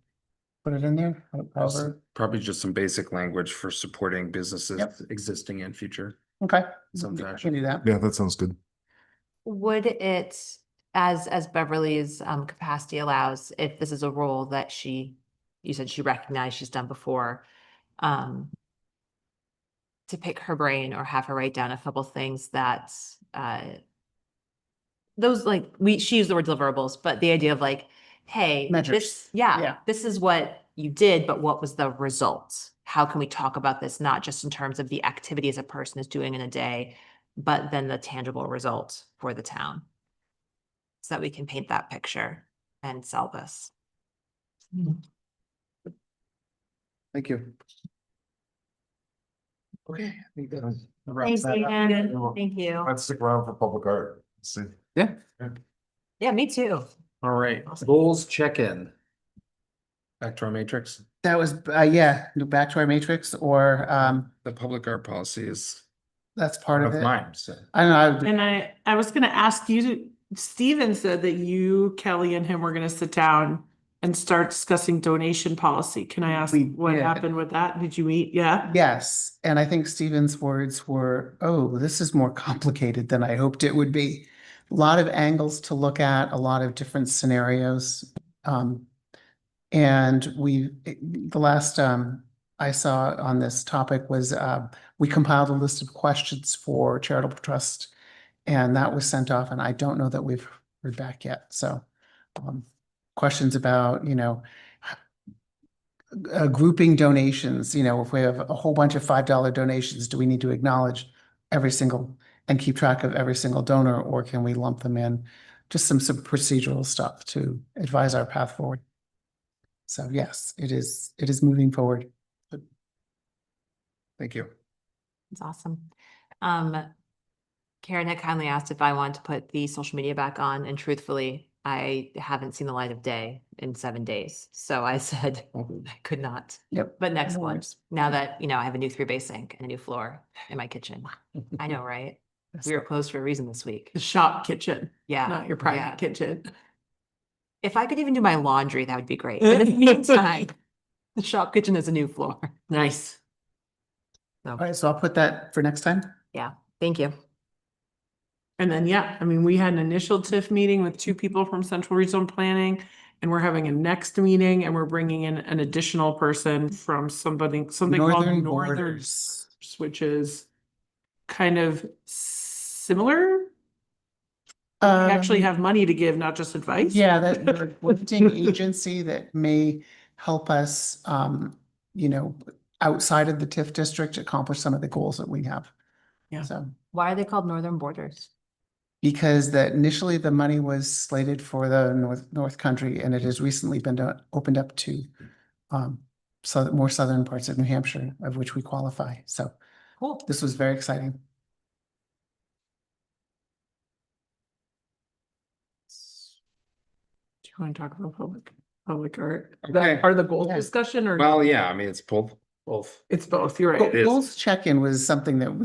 A: put it in there. However,
B: Probably just some basic language for supporting businesses
A: Yep.
B: existing and future.
A: okay,
B: Some
A: I
B: fashion.
A: can do that.
K: Yeah, that sounds good.
E: Would it, as Beverly's capacity allows, if this is a role that you said she recognized she's done before, to pick her brain or have her write down a couple things that those, like, she used the word deliverables, but the idea of like, hey,
A: Measures. Yeah.
E: this is what you did, but what was the result? How can we talk about this, not just in terms of the activities a person is doing in a day, but then the tangible result for the town, so that we can paint that picture and sell this.
B: Thank you. Okay. I think that wraps
E: Thanks,
B: that up.
E: Dan. Thank you.
K: I'd stick around for public art. Let's see.
B: Yeah.
E: Yeah, me too.
B: All right. Goals check-in. Back to our matrix.
A: That was, back to our matrix, or,
B: The public art policy is
A: that's part
B: one
A: of
B: of
A: it.
B: mine, so.
A: I don't know,
D: And I was gonna ask you, Steven said that you, Kelly, and him were gonna sit down and start discussing donation policy. Can I ask
A: We
D: what
A: did.
D: happened with that? Did you meet? Yeah?
A: yes, and I think Stephen's words were, "Oh, this is more complicated than I hoped it would be." A lot of angles to look at, a lot of different scenarios. And the last I saw on this topic was we compiled a list of questions for Charitable Trust, and that was sent off, and I don't know that we've heard back yet. So questions about, grouping donations, you know, if we have a whole bunch of $5 donations, do we need to acknowledge every single and keep track of every single donor, or can we lump them in? Just some procedural stuff to advise our path forward. So yes, it is moving forward.
B: Thank you.
E: It's awesome. Karen had kindly asked if I wanted to put the social media back on, and truthfully, I haven't seen the light of day in 7 days. So I said I could not.
A: Yep.
E: But next
A: No
E: one,
A: worries.
E: now that, you know, I have a new 3-bay sink and a new floor in my kitchen. I know, right? We were closed for a reason this week.
D: The shop kitchen,
E: Yeah.
D: not your
E: yeah.
D: private kitchen.
E: If I could even do my laundry, that would be great. But in the meantime, the shop kitchen is a new floor.
D: Nice.
A: All right, so I'll put that for next time.
E: Yeah, thank you.
D: And then, yeah, I mean, we had an initial TIF meeting with 2 people from Central Regional Planning, and we're having a next meeting, and we're bringing in an additional person from something called
A: Northern
D: Northern,
A: Borders.
D: which is kind of similar. We actually have money to give, not just advice.
A: Yeah, that we're a granting agency that may help us, you know, outside of the TIF district accomplish some of the goals that we have.
D: Yeah.
A: So,
E: Why are they called Northern Borders?
A: because that initially the money was slated for the North Country, and it has recently been opened up to so more southern parts of New Hampshire, of which we qualify. So
E: Cool.
A: this was very exciting.
D: Do you want to talk about public art? Is
B: Okay.
D: that part of the goals
A: Yeah.
D: discussion, or?
B: Well, yeah, I mean, it's both.
D: It's both, you're right.
B: is.
A: Goals check-in was something that
D: I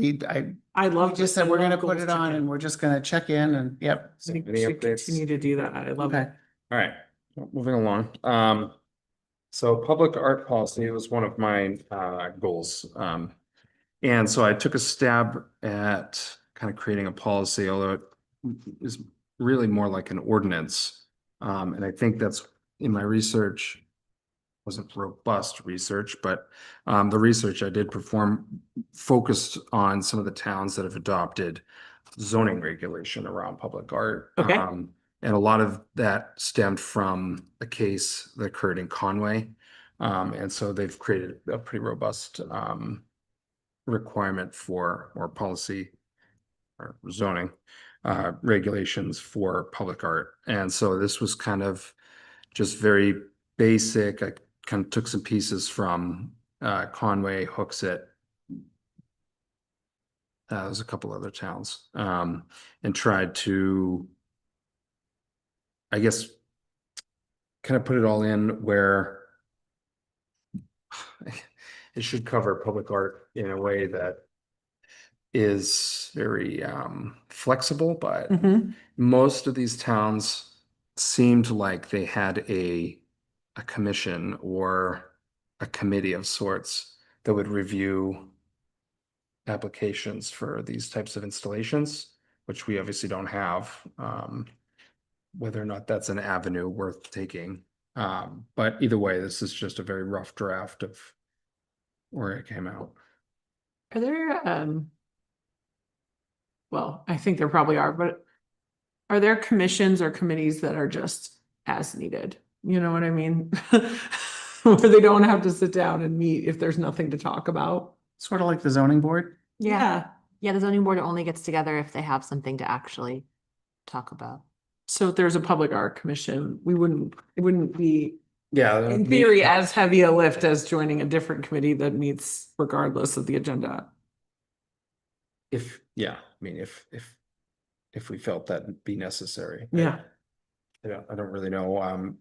A: we
D: love.
A: just said, we're gonna put it on and we're just gonna check in and, yep.
D: I think we
B: Any
D: should
B: updates?
D: continue to do that. I love
A: Okay.
D: it.
B: All right, moving along. So public art policy was one of my goals. And so I took a stab at kind of creating a policy, although it is really more like an ordinance. And I think that's in my research, wasn't robust research, but the research I did perform focused on some of the towns that have adopted zoning regulation around public art.
D: Okay.
B: And a lot of that stemmed from a case that occurred in Conway. And so they've created a pretty robust requirement for more policy or zoning regulations for public art. And so this was kind of just very basic. I kind of took some pieces from Conway, Hooksett. There's a couple other towns, and tried to, I guess, kind of put it all in where it should cover public art in a way that is very flexible, but
D: Mhm.
B: most of these towns seemed like they had a commission or a committee of sorts that would review applications for these types of installations, which we obviously don't have. Whether or not that's an avenue worth taking. But either way, this is just a very rough draft of where it came out.
D: Are there, well, I think there probably are, but are there commissions or committees that are just as needed? You know what I mean? Where they don't have to sit down and meet if there's nothing to talk about.
A: Sort of like the zoning board.
E: Yeah, the zoning board only gets together if they have something to actually talk about.
D: So if there's a public art commission, it wouldn't be
B: Yeah.
D: in theory as heavy a lift as joining a different committee that meets regardless of the agenda.
B: I mean, if we felt that'd be necessary.
D: Yeah.
B: I don't really know.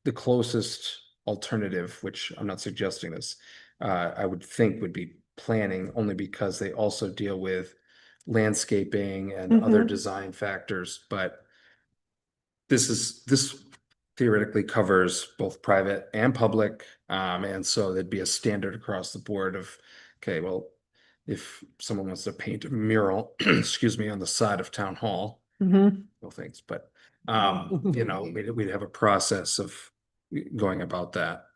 B: The closest alternative, which I'm not suggesting this, I would think would be planning, only because they also deal with landscaping and other
D: Mhm.
B: design factors, but this theoretically covers both private and public. And so there'd be a standard across the board of, okay, well, if someone wants to paint a mural, excuse me, on the side of town hall,
D: Mhm.
B: no thanks, but we'd have a process of going about that.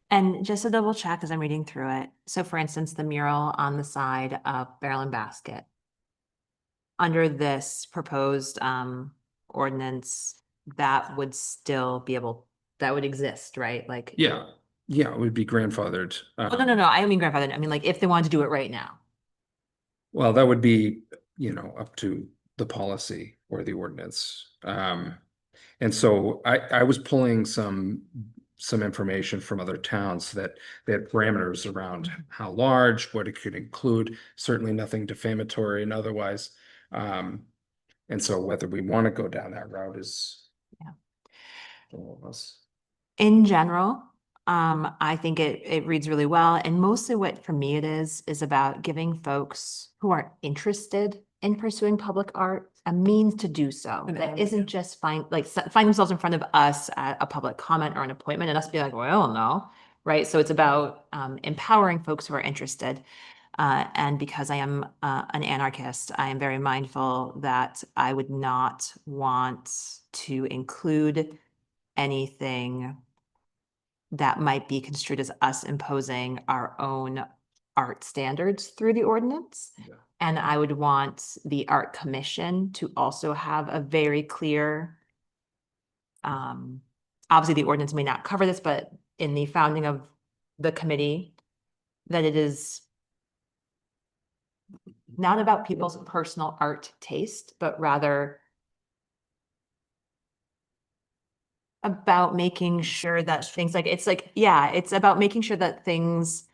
E: And just to double check as I'm reading through it, so for instance, the mural on the side of Barrel and Basket. Under this proposed ordinance, that would still be able, that would exist, right? Like.
B: Yeah, Yeah, it would be grandfathered.
E: Oh, no, I don't mean grandfather. I mean, like, if they wanted to do it right now.
B: Well, that would be, up to the policy or the ordinance. And so I was pulling some information from other towns that they had parameters around how large, what it could include, certainly nothing defamatory and otherwise. And so whether we want to go down that route is.
E: Yeah.
B: All of us.
E: In general, I think it reads really well, and mostly what for me it is about giving folks who are interested in pursuing public art a means to do so.
D: An
E: That
D: avenue.
E: isn't just find themselves in front of us at a public comment or an appointment and us be like, well, no, right? So it's about empowering folks who are interested. And because I am an anarchist, I am very mindful that I would not want to include anything that might be construed as us imposing our own art standards through the ordinance.
B: Yeah.
E: And I would want the art commission to also have a very clear, obviously the ordinance may not cover this, but in the founding of the committee, that it is not about people's personal art taste, but rather about making sure that things it's about making sure that things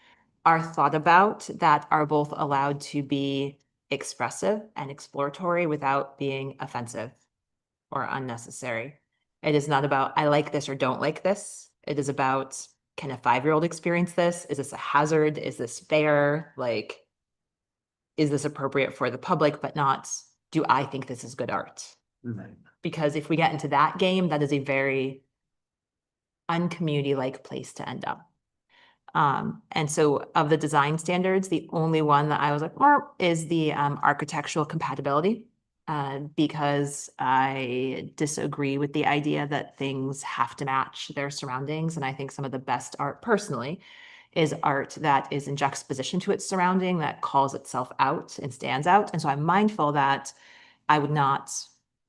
E: are thought about that are both allowed to be expressive and exploratory without being offensive or unnecessary. It is not about, I like this or don't like this. It is about, can a 5-year-old experience this? Is this a hazard? Is this fair? Like, is this appropriate for the public, but not, do I think this is good art? Because if we get into that game, that is a very uncommunity-like place to end up. And so of the design standards, the only one that I was like, is the architectural compatibility, because I disagree with the idea that things have to match their surroundings. And I think some of the best art personally is art that is in juxtaposition to its surrounding, that calls itself out and stands out. And so I'm mindful that I would not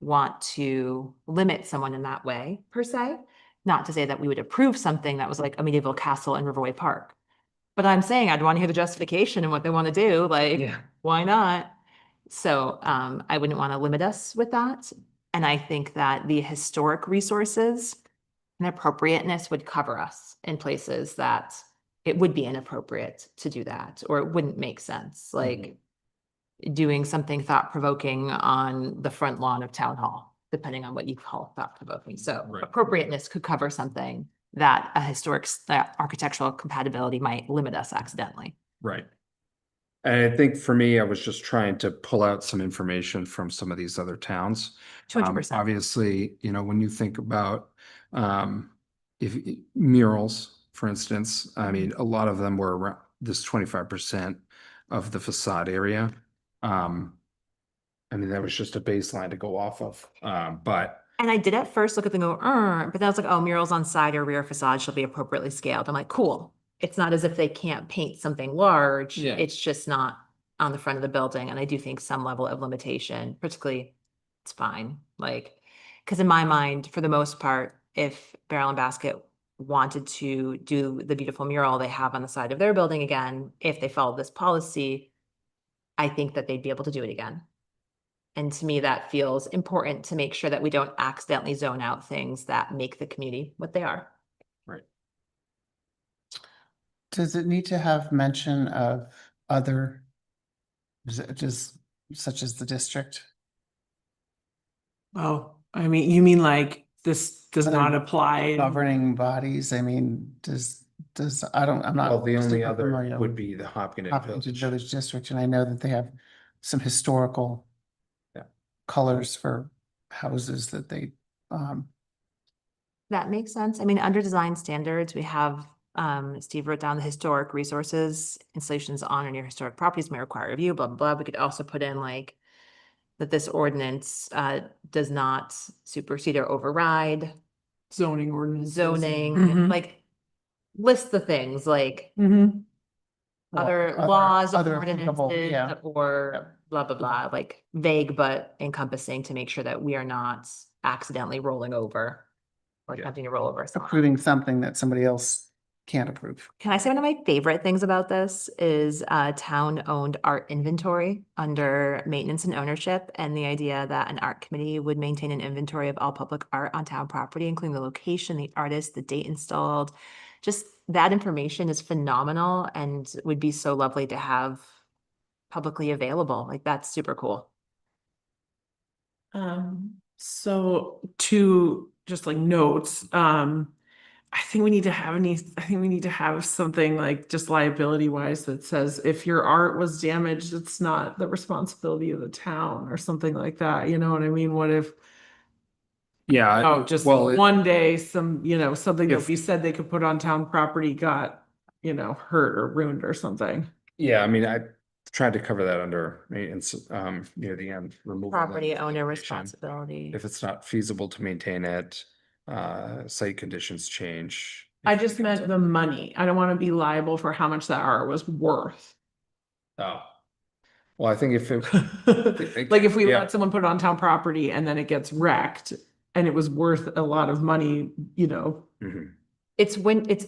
E: want to limit someone in that way per se. Not to say that we would approve something that was like a medieval castle in Riverway Park. But I'm saying I'd want to hear the justification and what they want to do, like, why not? So I wouldn't want to limit us with that. And I think that the historic resources and appropriateness would cover us in places that it would be inappropriate to do that, or it wouldn't make sense, like doing something thought-provoking on the front lawn of Town Hall, depending on what you call thought-provoking. So
B: Right.
E: appropriateness could cover something that that architectural compatibility might limit us accidentally.
B: Right. And I think for me, I was just trying to pull out some information from some of these other towns.
E: 200%.
B: Obviously, when you think about if murals, for instance, I mean, a lot of them were around this 25% of the facade area. I mean, that was just a baseline to go off of. But
E: And I did at first look at them and go, but then I was like, oh, murals on side or rear facade shall be appropriately scaled. I'm like, cool. It's not as if they can't paint something large.
B: Yeah.
E: It's just not on the front of the building. And I do think some level of limitation, particularly, it's fine. Like, because in my mind, for the most part, if Barrel and Basket wanted to do the beautiful mural they have on the side of their building again, if they followed this policy, I think that they'd be able to do it again. And to me, that feels important to make sure that we don't accidentally zone out things that make the community what they are.
B: right.
A: Does it need to have mention of other, just such as the district?
D: Oh, I mean, you mean like this does
A: Other
D: not apply?
A: Governing bodies, I mean, I'm not.
B: Well, the only
A: super
B: other
A: familiar
B: would
A: with
B: be the Hopkinton
A: Hopkinton
B: Village.
A: Village District, and I know that they have some historical colors for houses that they,
E: That makes sense. I mean, under design standards, we have, Steve wrote down the historic resources, installations on or near historic properties may require review, blah, blah, blah. We could also put in like that this ordinance does not supersede or override
D: Zoning ordinances.
E: zoning,
D: Mhm.
E: like list the things like
D: Mhm.
E: other laws,
A: other applicable,
E: ordinances,
A: yeah.
E: or blah, blah, blah, like vague but encompassing to make sure that we are not accidentally rolling over or
B: Yeah.
E: attempting to roll over someone.
A: Approving something that somebody else can't approve.
E: Can I say one of my favorite things about this is town-owned art inventory under maintenance and ownership, and the idea that an art committee would maintain an inventory of all public art on town property, including the location, the artist, the date installed. Just that information is phenomenal and would be so lovely to have publicly available. Like, that's super cool.
D: So to just like notes, I think we need to have something like just liability wise that says if your art was damaged, it's not the responsibility of the town or something like that. You know what I mean? What if,
B: Yeah.
D: oh, just
B: well, it-
D: one day, something that
B: If-
D: we said they could put on town property got, hurt or ruined or something.
B: Yeah, I mean, I tried to cover that under maintenance, near the end, removal.
E: Property owner
B: vegetation.
E: responsibility.
B: If it's not feasible to maintain it, site conditions change.
D: I just meant the money. I don't want to be liable for how much that art was worth.
B: Oh. Well, I think if it.
D: Like if we
B: Yeah.
D: let someone put it on town property and then it gets wrecked and it was worth a lot of money,
B: Mhm.
E: It's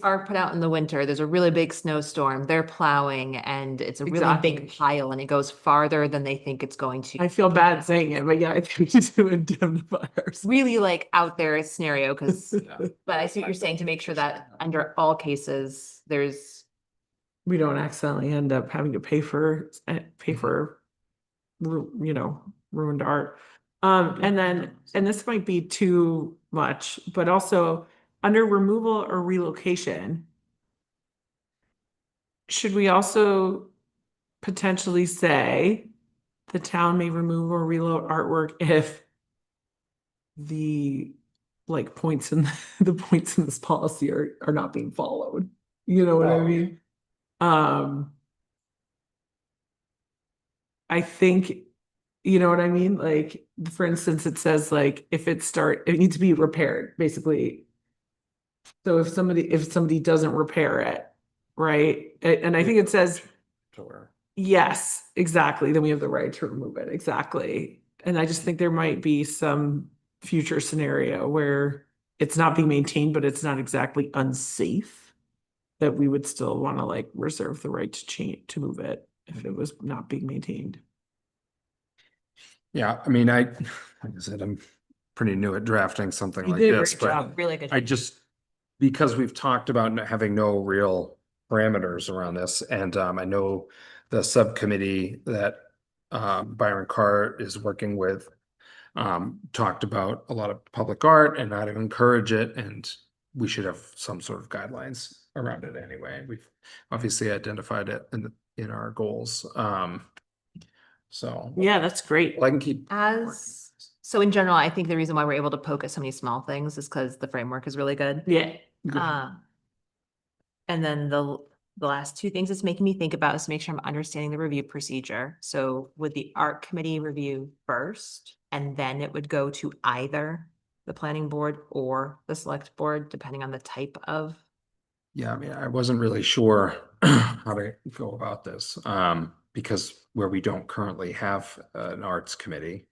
E: art put out in the winter. There's a really big snowstorm. They're plowing and it's a really big
D: Exactly.
E: pile and it goes farther than they think it's going to.
D: I feel bad saying it, but yeah, I think we need to indemnify ourselves.
E: Really like out there scenario, because,
B: Yeah.
E: but I see what you're saying to make sure that under all cases, there's,
D: We don't accidentally end up having to pay for, ruined art. And this might be too much, but also under removal or relocation, should we also potentially say the town may remove or reload artwork if the points in the points in this policy are not being followed? You know what I mean? I think, you know what I mean? Like, for instance, it says like if it needs to be repaired, basically. So if somebody doesn't repair it, right? And I think it says,
B: To where-
D: yes, exactly, then we have the right to remove it, exactly. And I just think there might be some future scenario where it's not being maintained, but it's not exactly unsafe. That we would still want to reserve the right to move it if it was not being maintained.
B: Yeah, I mean, like I said, I'm pretty new at drafting something
D: You
B: like
D: did a
B: this,
D: great
B: but
D: job.
E: really good.
B: I just, because we've talked about having no real parameters around this, and I know the subcommittee that Byron Carr is working with talked about a lot of public art and how to encourage it, and we should have some sort of guidelines around it anyway. We've obviously identified it in our goals. So
D: Yeah, that's great.
B: well, I can keep.
E: So in general, I think the reason why we're able to poke at so many small things is because the framework is really good.
D: Yeah.
E: And then the last two things it's making me think about is to make sure I'm understanding the review procedure. So would the art committee review first, and then it would go to either the planning board or the select board, depending on the type of.
B: Yeah, I mean, I wasn't really sure how to go about this, because where we don't currently have an arts committee,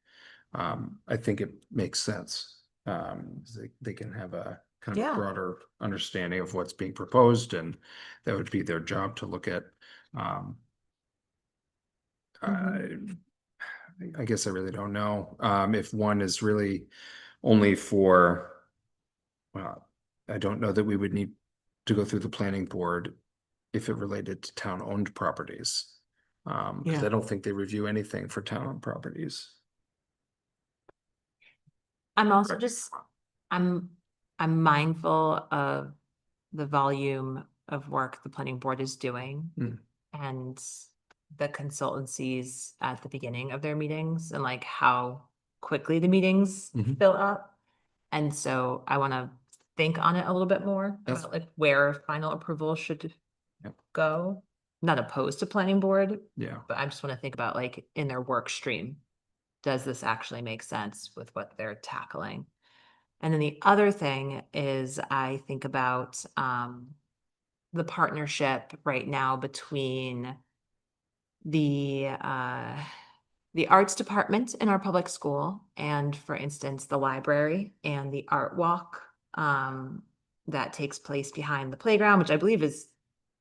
B: I think it makes sense. They can have a kind of
E: Yeah.
B: broader understanding of what's being proposed, and that would be their job to look at. I guess I really don't know, if one is really only for, well, I don't know that we would need to go through the planning board if it related to town-owned properties. Because
D: Yeah.
B: I don't think they review anything for town-owned properties.
E: I'm also
B: Correct.
E: just, I'm mindful of the volume of work the planning board is doing.
B: Mm.
E: And the consultancies at the beginning of their meetings and how quickly the meetings
B: Mhm.
E: fill up. And so I want to think on it a little bit more
B: That's-
E: about where final approval should
B: Yep.
E: go. Not opposed to planning board,
B: Yeah.
E: but I just want to think about in their work stream, does this actually make sense with what they're tackling? And then the other thing is I think about the partnership right now between the arts department in our public school and, for instance, the library and the art walk. that takes place behind the playground, which I believe is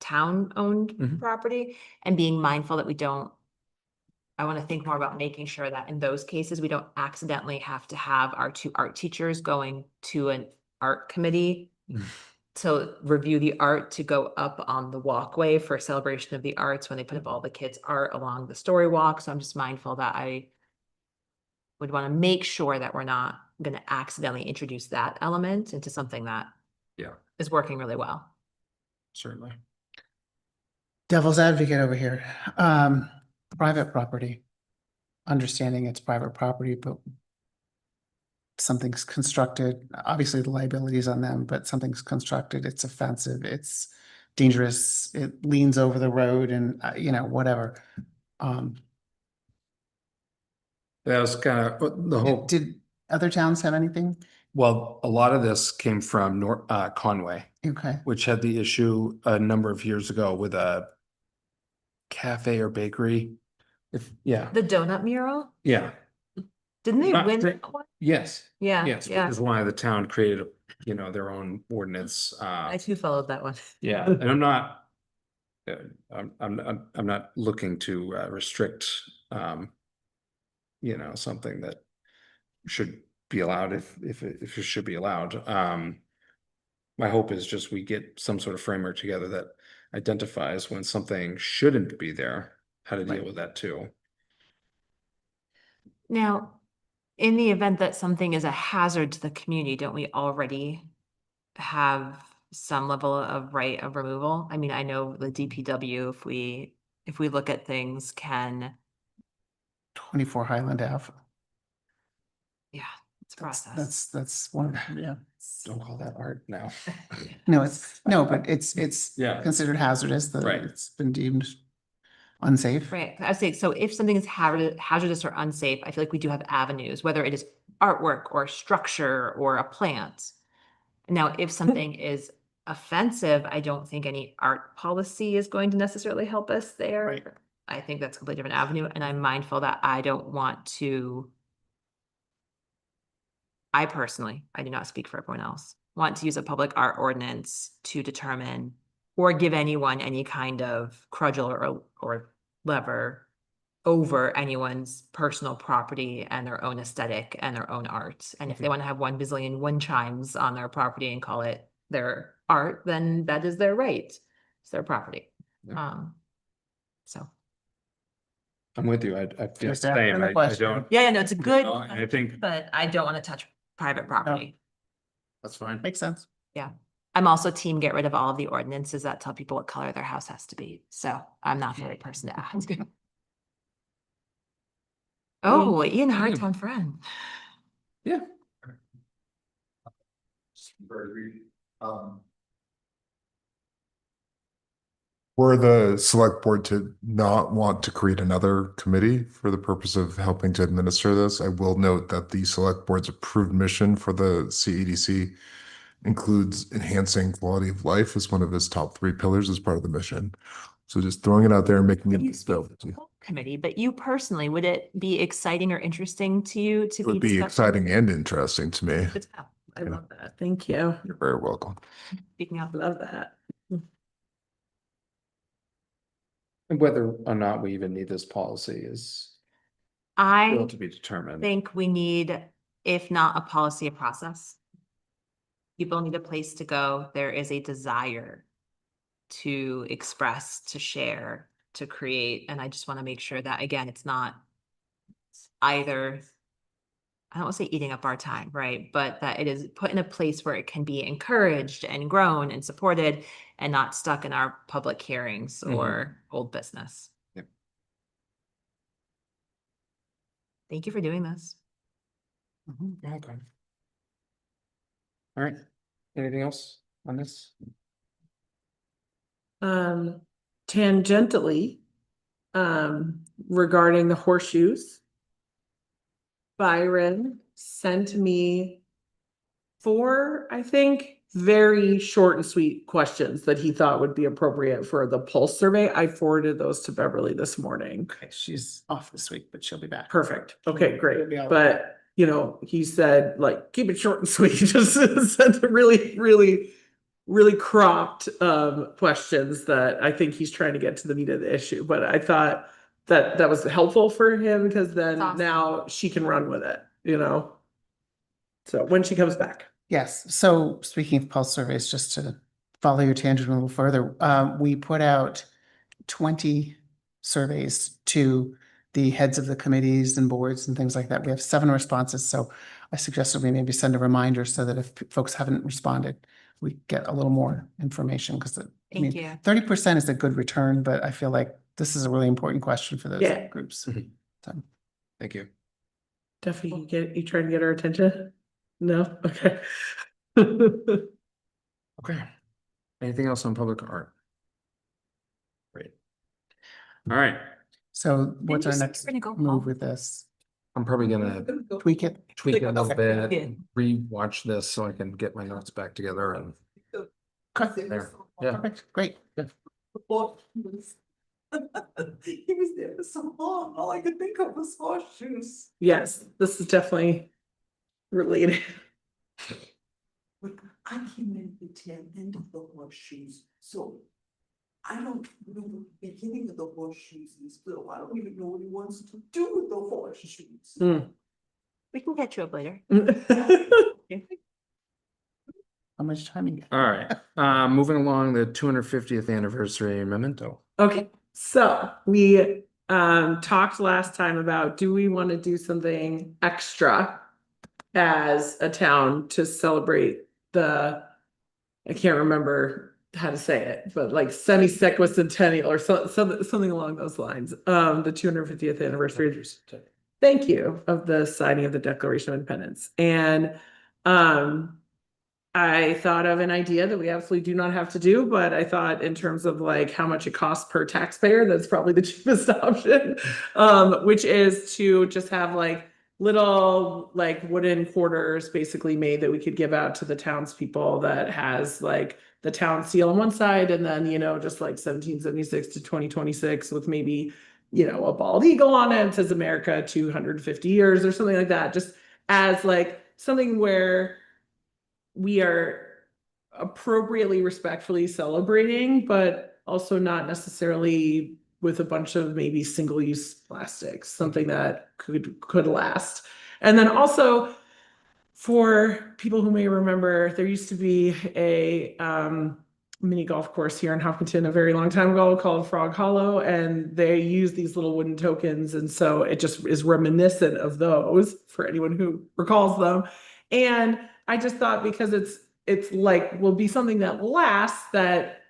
E: town-owned
B: Mhm.
E: property, and being mindful that we don't. I want to think more about making sure that in those cases, we don't accidentally have to have our two art teachers going to an art committee to review the art to go up on the walkway for celebration of the arts when they put up all the kids' art along the story walk. So I'm just mindful that I would want to make sure that we're not going to accidentally introduce that element into something that
B: Yeah.
E: is working really well.
B: Certainly.
A: Devil's advocate over here. Private property. Understanding it's private property, but something's constructed, obviously the liability is on them, but something's constructed, it's offensive, it's dangerous, it leans over the road and, whatever.
B: That was kind of the whole,
A: Did other towns have anything?
B: well, a lot of this came from Conway,
A: Okay,
B: which had the issue a number of years ago with a cafe or bakery. Yeah,
E: The donut mural,
B: yeah,
E: didn't they
B: Not
E: win?
B: for-
E: that one?
B: yes,
E: Yeah,
B: yes,
E: yeah.
B: because why the town created, their own ordinance.
E: I too followed that one.
B: Yeah, and I'm not. I'm not looking to restrict, something that should be allowed if it should be allowed. My hope is just we get some sort of framework together that identifies when something shouldn't be there, how to deal
A: Right.
B: with that too.
E: Now, in the event that something is a hazard to the community, don't we already have some level of right of removal? I mean, I know the DPW, if we look at things, can,
A: 24 Highland Ave.
E: yeah, it's a
A: That's,
E: process.
A: that's one, yeah.
B: Don't call that art now.
A: No, but it's
B: Yeah.
A: considered hazardous, that
B: Right.
A: it's been deemed unsafe.
E: Right, I would say, so if something is hazardous or unsafe, I feel like we do have avenues, whether it is artwork or structure or a plant. Now, if something is offensive, I don't think any art policy is going to necessarily help us there.
A: Right.
E: I think that's a completely different avenue, and I'm mindful that I don't want to. I personally, I do not speak for everyone else, want to use a public art ordinance to determine or give anyone any kind of cudgel or lever over anyone's personal property and their own aesthetic and their own art. And if they want to have 1 bazillion wind chimes on their property and call it their art, then that is their right. It's their property.
B: Yeah.
E: So,
B: I'm with you. I feel the
A: Just asking
B: same.
A: the
B: I
A: question.
B: don't.
E: yeah, no, it's a good,
B: I think
E: but I don't want to touch private property.
B: that's fine.
A: Makes sense.
E: I'm also team get rid of all of the ordinances that tell people what color their house has to be. So I'm not the right person to ask. Oh, Ian Hartown friend.
B: Yeah.
K: Were the select board to not want to create another committee for the purpose of helping to administer this, I will note that the select board's approved mission for the CEDC includes enhancing quality of life as one of its top 3 pillars as part of the mission. So just throwing it out there and making
E: You
K: it
E: speak
K: available
E: for
K: to
E: the
K: you.
E: whole committee, but you personally, would it be exciting or interesting to you to
K: It would be
E: discussing?
K: exciting and interesting to me.
E: Good stuff.
D: I love that. Thank you.
K: You're very welcome.
E: Speaking out.
D: Love that.
B: And whether or not we even need this policy is
E: I
B: still to be determined.
E: think we need, if not a policy, a process. People need a place to go. There is a desire to express, to share, to create. And I just want to make sure that, again, it's not either, I don't want to say eating up our time, right? But that it is put in a place where it can be encouraged and grown and supported and not stuck in our public hearings or old business.
B: Yep.
E: Thank you for doing this.
B: Okay. All right. Anything else on this?
D: Tangentially, regarding the horseshoes, Byron sent me 4, I think, very short and sweet questions that he thought would be appropriate for the pulse survey. I forwarded those to Beverly this morning.
A: Okay, she's off this week, but she'll be back.
D: Perfect. Okay,
A: It'll
D: great.
A: be all-
D: But, he said, like, keep it short and sweet. Just sent a really, really really cropped questions that I think he's trying to get to the meat of the issue. But I thought that that was helpful for him because then
E: Awesome.
D: now she can run with it, you know? So when she comes back.
A: Yes, so speaking of pulse surveys, just to follow your tangent a little further, we put out 20 surveys to the heads of the committees and boards and things like that. We have 7 responses, so I suggested we maybe send a reminder so that if folks haven't responded, we get a little more information, because
E: Thank you.
A: 30% is a good return, but I feel like this is a really important question for those
D: Yeah.
A: groups.
B: Mhm.
A: So,
B: Thank you.
D: Duffy, you trying to get her attention? No? Okay.
B: Okay. Anything else on public art? Great. All right,
A: so what's
E: you
A: our
E: say
A: next
E: you're gonna go
A: move
E: home?
A: with this?
B: I'm probably gonna
A: Tweak it?
B: tweak it a little bit,
E: Yeah.
B: re-watch this so I can get my notes back together and there. Yeah.
A: Perfect, great.
G: He was there for so long, all I could think of was horseshoes.
D: Yes, this is definitely related.
G: But I came in the tail end of the horseshoes, so I don't know the beginning of the horseshoes is Bill. I don't even know what he wants to do with the horseshoes.
E: We can catch you up later.
A: How much time you got?
B: All right, moving along, the 250th anniversary memento.
D: Okay, so we talked last time about, do we want to do something extra as a town to celebrate the, I can't remember how to say it, but like semi-sequicentennial or something along those lines. The 250th anniversary. Thank you, of the signing of the Declaration of Independence. And I thought of an idea that we absolutely do not have to do, but I thought in terms of like how much it costs per taxpayer, that's probably the cheapest option. Which is to just have like little like wooden quarters basically made that we could give out to the townspeople, that has like the town seal on one side and then, you know, just like 1776 to 2026 with maybe, you know, a bald eagle on it, says America 250 years or something like that, just as like something where we are appropriately, respectfully celebrating, but also not necessarily with a bunch of maybe single-use plastics, something that could last. And then also for people who may remember, there used to be a mini golf course here in Hopkinton a very long time ago called Frog Hollow, and they use these little wooden tokens, and so it just is reminiscent of those for anyone who recalls them. And I just thought, because it's like will be something that lasts, that,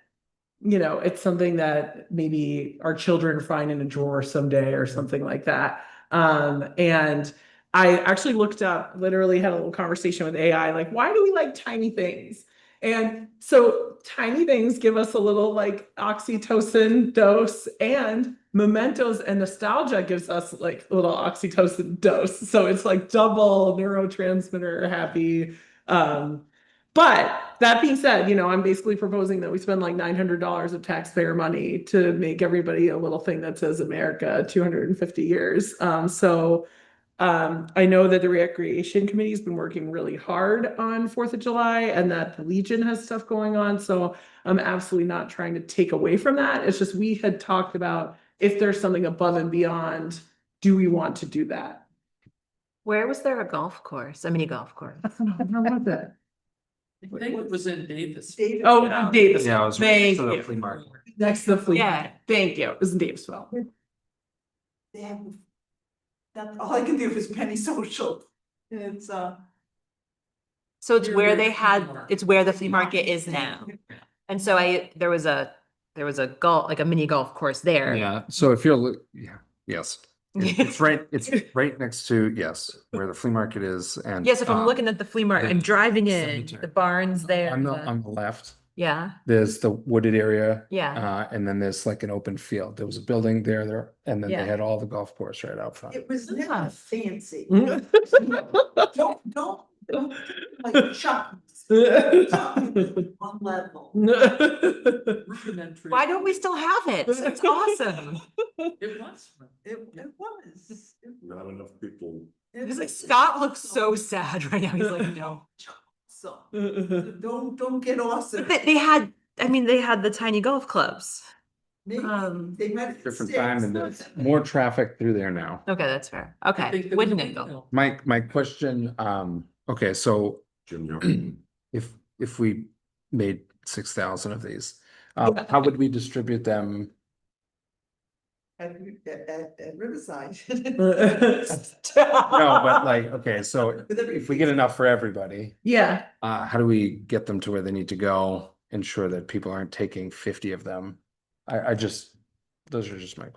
D: you know, it's something that maybe our children find in a drawer someday or something like that. And I actually looked up, literally had a little conversation with AI, like, why do we like tiny things? And so tiny things give us a little like oxytocin dose, and mementos and nostalgia gives us like a little oxytocin dose. So it's like double neurotransmitter happy. But that being said, you know, I'm basically proposing that we spend like $900 of taxpayer money to make everybody a little thing that says America 250 years. I know that the Recreation Committee has been working really hard on 4th of July, and that the Legion has stuff going on. So I'm absolutely not trying to take away from that. It's just, we had talked about if there's something above and beyond, do we want to do that?
E: Where was there a golf course, a mini golf course?
D: Where was that?
C: I think it was in Davis.
D: Oh, Davis.
B: Yeah, it was
D: Thank
B: to the
D: you.
B: flea market.
D: Next to the flea.
E: Yeah.
D: market. Thank you. It was in Davisville.
G: They have, that's all I can do is penny social. It's
E: So it's where they had, it's where the flea market is now. And so there was a golf, like a mini golf course there.
B: Yeah, so if you're, yes, it's right next to, yes, where the flea market is, and.
E: Yes, if I'm looking at the flea market, I'm driving in,
B: cemetery.
E: the barns there.
B: On the left,
E: Yeah,
B: there's the wooded area.
E: yeah.
B: And then there's like an open field. There was a building there, and then
E: Yeah.
B: they had all the golf course right out front.
G: it was never
E: Ah.
G: fancy.
D: Mm.
G: Don't like Chuck's. On level.
E: Why don't we still have it? It's awesome.
C: It was.
G: It was.
F: Not enough people.
E: It's like Scott looks so sad right now. He's like, no.
G: awesome. Don't get awesome.
E: But they had, I mean, they had the tiny golf clubs.
G: They had
B: Different
G: sticks.
B: time and there's more traffic through there now.
E: Okay, that's fair. Okay, wooden nickel.
B: My question, okay, so if we made 6,000 of these, how would we distribute them?
G: At Riverside.
B: No, but like, okay, so if we get enough for everybody,
D: Yeah,
B: how do we get them to where they need to go? Ensure that people aren't taking 50 of them? I just, those are just my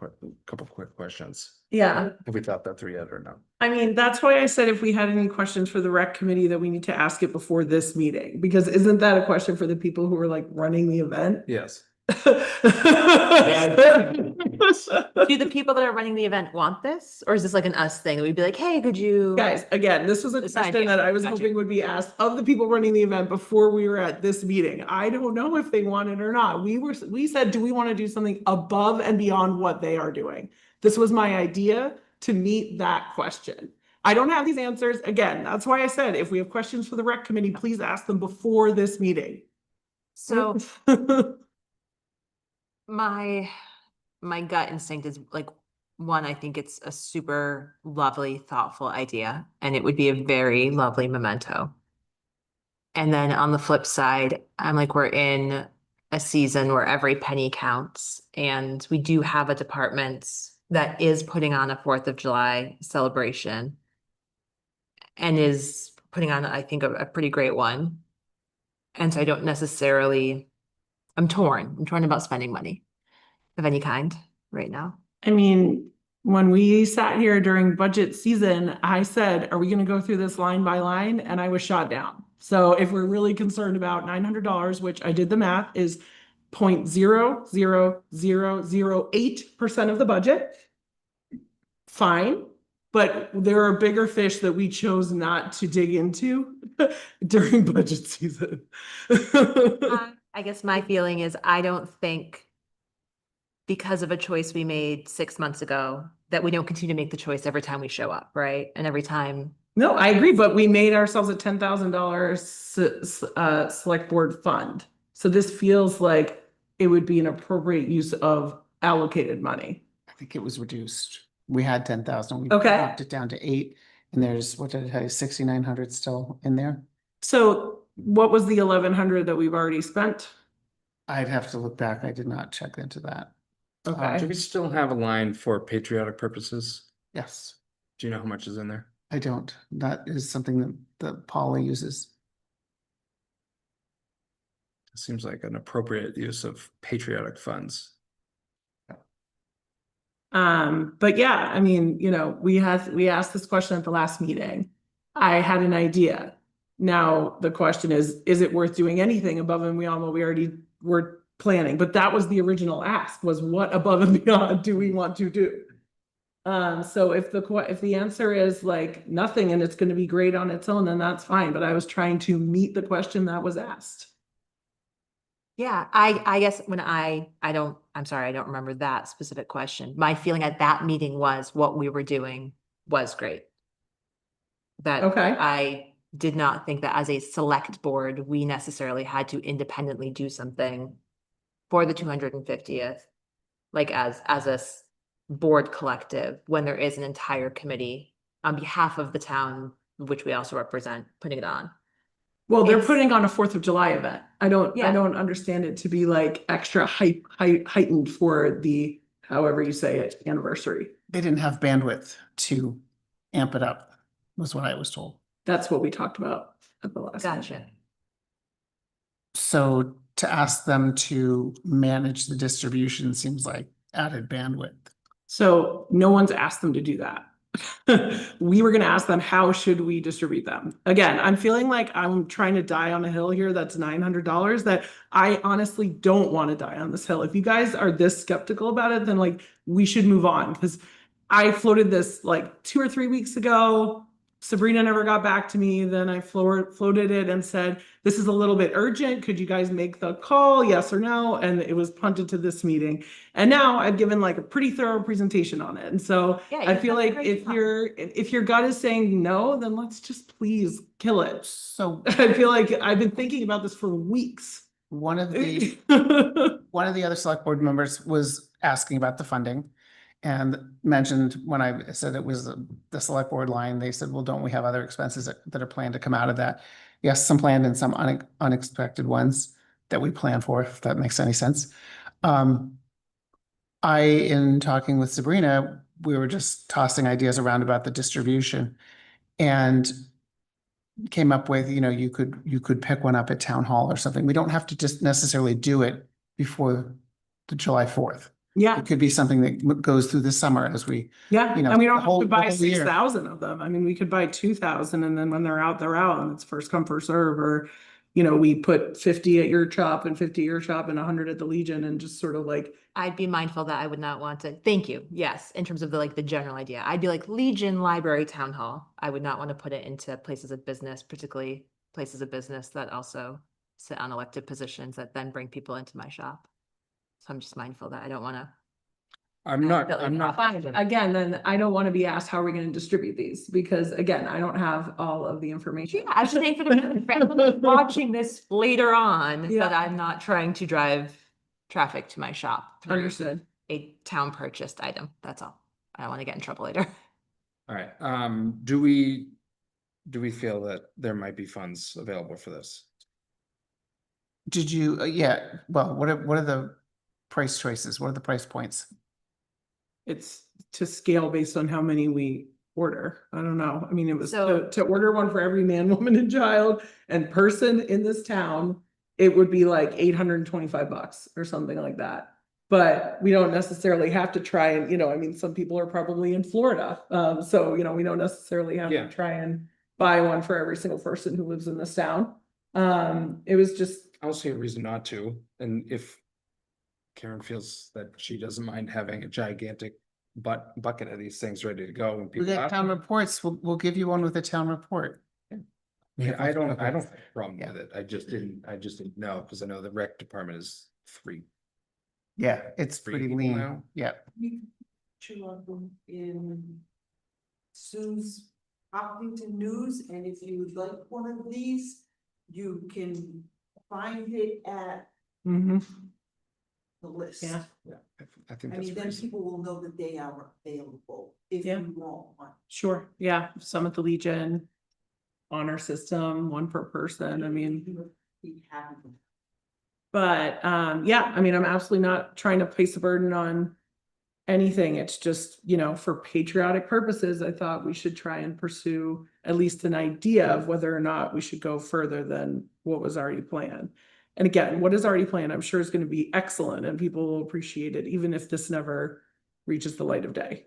B: couple quick questions.
D: yeah.
B: Have we thought that through yet or no?
D: I mean, that's why I said if we had any questions for the rec committee that we need to ask it before this meeting, because isn't that a question for the people who are like running the event?
B: Yes.
E: Do the people that are running the event want this? Or is this like an us thing? We'd be like, hey, could you?
D: Guys, again, this was a
E: Decide,
D: question
E: yeah,
D: that I was
E: gotcha.
D: hoping would be asked of the people running the event before we were at this meeting. I don't know if they want it or not. We said, do we want to do something above and beyond what they are doing? This was my idea to meet that question. I don't have these answers. Again, that's why I said, if we have questions for the rec committee, please ask them before this meeting.
E: So my gut instinct is like, one, I think it's a super lovely, thoughtful idea, and it would be a very lovely memento. And then on the flip side, I'm like, we're in a season where every penny counts, and we do have a department that is putting on a 4th of July celebration and is putting on, I think, a pretty great one. And so I don't necessarily, I'm torn about spending money of any kind right now.
D: I mean, when we sat here during budget season, I said, are we gonna go through this line by line? And I was shot down. So if we're really concerned about $900, which I did the math, is 0.00008% of the budget, fine. But there are bigger fish that we chose not to dig into during budget season.
E: I guess my feeling is I don't think because of a choice we made 6 months ago that we don't continue to make the choice every time we show up, right? And every time.
D: No, I agree, but we made ourselves a $10,000 select board fund. So this feels like it would be an appropriate use of allocated money.
A: I think it was reduced. We had 10,000. We
D: Okay.
A: dropped it down to 8, and there's, what did I tell you, 6,900 still in there?
D: So what was the 1,100 that we've already spent?
A: I'd have to look back. I did not check into that.
B: Do
D: Okay,
B: we still have a line for patriotic purposes?
A: Yes,
B: Do you know how much is in there?
A: I don't. That is something that Paula uses.
B: It seems like an appropriate use of patriotic funds.
D: but yeah, I mean, you know, we asked this question at the last meeting. I had an idea. Now, the question is it worth doing anything above and beyond what we already were planning? But that was the original ask, was what above and beyond do we want to do? So if the answer is like nothing and it's gonna be great on its own, then that's fine, but I was trying to meet the question that was asked.
E: Yeah, I guess when I'm sorry, I don't remember that specific question. My feeling at that meeting was what we were doing was great. That
D: Okay.
E: I did not think that as a select board, we necessarily had to independently do something for the 250th, like as a board collective, when there is an entire committee on behalf of the town, which we also represent, putting it on.
D: Well, they're
E: It's-
D: putting on a 4th of July event. I don't
E: Yeah.
D: understand it to be like extra heightened for the, however you say it, anniversary.
A: They didn't have bandwidth to amp it up, was what I was told.
D: That's what we talked about at the last.
E: Gotcha.
D: meeting.
A: So to ask them to manage the distribution seems like added bandwidth.
D: So no one's asked them to do that. We were gonna ask them, how should we distribute them? Again, I'm feeling like I'm trying to die on a hill here that's $900 that I honestly don't want to die on this hill. If you guys are this skeptical about it, then like we should move on, because I floated this like 2 or 3 weeks ago. Sabrina never got back to me. Then I floated it and said, this is a little bit urgent. Could you guys make the call? Yes or no? And it was punted to this meeting. And now I've given like a pretty thorough presentation on it. And so
E: Yeah,
D: I
E: you've
D: feel
E: done a
D: like
E: great
D: if
E: job.
D: if your gut is saying no, then let's just please kill it.
A: So
D: I feel like I've been thinking about this for weeks.
A: one of the other select board members was asking about the funding. And mentioned when I said it was the select board line, they said, well, don't we have other expenses that are planned to come out of that? Yes, some planned and some unexpected ones that we plan for, if that makes any sense. In talking with Sabrina, we were just tossing ideas around about the distribution and came up with, you could pick one up at town hall or something. We don't have to just necessarily do it before the July 4th.
D: Yeah,
A: It could be something that goes through the summer as we,
D: yeah.
A: you know,
D: And we don't
A: the
D: have
A: whole-
D: to
A: the
D: buy
A: whole year.
D: 6,000 of them. I mean, we could buy 2,000 and then when they're out, and it's first come, first serve, or, we put 50 at your shop and 50 at your shop and 100 at the Legion and just sort of like,
E: I'd be mindful that I would not want to, thank you, yes, in terms of the general idea. I'd be like Legion, Library, Town Hall. I would not want to put it into places of business, particularly places of business that also sit on elected positions that then bring people into my shop. So I'm just mindful that I don't want to.
B: I'm not,
D: again, then I don't want to be asked, how are we going to distribute these? Because again, I don't have all of the information.
E: Yeah, I was just saying for the friends watching this later on,
D: Yeah.
E: that I'm not trying to drive traffic to my shop through
D: Understood.
E: a town purchased item. That's all. I don't want to get in trouble later.
B: all right, do we feel that there might be funds available for this?
A: Did you, yeah, well, what are the price choices? What are the price points?
D: It's to scale based on how many we order. I don't know. I mean, it was
E: So-
D: to order one for every man, woman and child and person in this town. It would be like $825 or something like that. But we don't necessarily have to try and, I mean, some people are probably in Florida. So, we don't necessarily have
B: Yeah.
D: to try and buy one for every single person who lives in this town. It was just,
B: I don't see a reason not to, and if Karen feels that she doesn't mind having a gigantic bucket of these things ready to go when
A: We
B: people.
A: get
B: ask
A: town
B: them.
A: reports. We'll give you one with a town report.
B: Yeah, I don't have a problem
A: Yeah.
B: with it. I just didn't know, because I know the rec department is three.
A: Yeah, it's
B: Three
A: pretty
B: people
A: lean.
B: now?
A: Yeah.
G: You picture of them in Sue's Hopkinton News, and if you would like one of these, you can find it at
D: mhm,
G: the list.
D: yeah.
B: Yeah, I think
G: I
B: that's
G: mean, then
B: reasonable.
G: people will know that they are available if
D: Yeah.
G: you want one.
D: Sure, yeah, some at the Legion, honor system, one per person, I mean,
G: We have them.
D: but, yeah, I mean, I'm absolutely not trying to place a burden on anything, it's just, for patriotic purposes, I thought we should try and pursue at least an idea of whether or not we should go further than what was already planned. And again, what is already planned, I'm sure is gonna be excellent and people will appreciate it, even if this never reaches the light of day.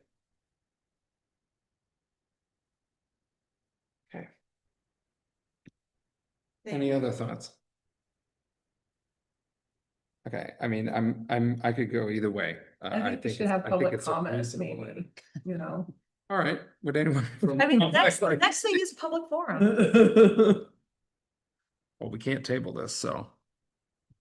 B: Okay,
G: Thank
B: any
G: you.
B: other thoughts? Okay, I mean, I could go either way.
D: I think we should have public comments, maybe,
B: All right, would anyone?
E: I mean, next thing is public forum.
B: Well, we can't table this, so.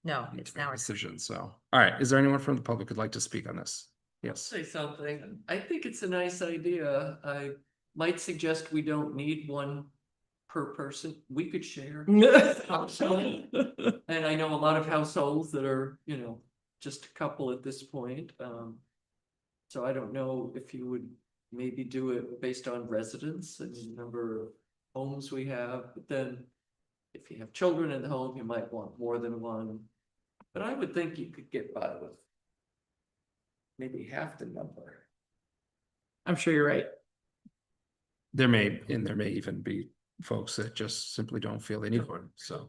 E: No,
B: we need
E: it's
B: to make a
E: now.
B: decision, so, all right, is there anyone from the public who'd like to speak on this? Yes,
L: Say something. I think it's a nice idea. I might suggest we don't need one per person. We could share. Household. And I know a lot of households that are, just a couple at this point. So I don't know if you would maybe do it based on residents and the number of homes we have, but then if you have children in the home, you might want more than one. But I would think you could get by with maybe half the number.
D: I'm sure you're right.
B: there may even be folks that just simply don't feel they need one, so.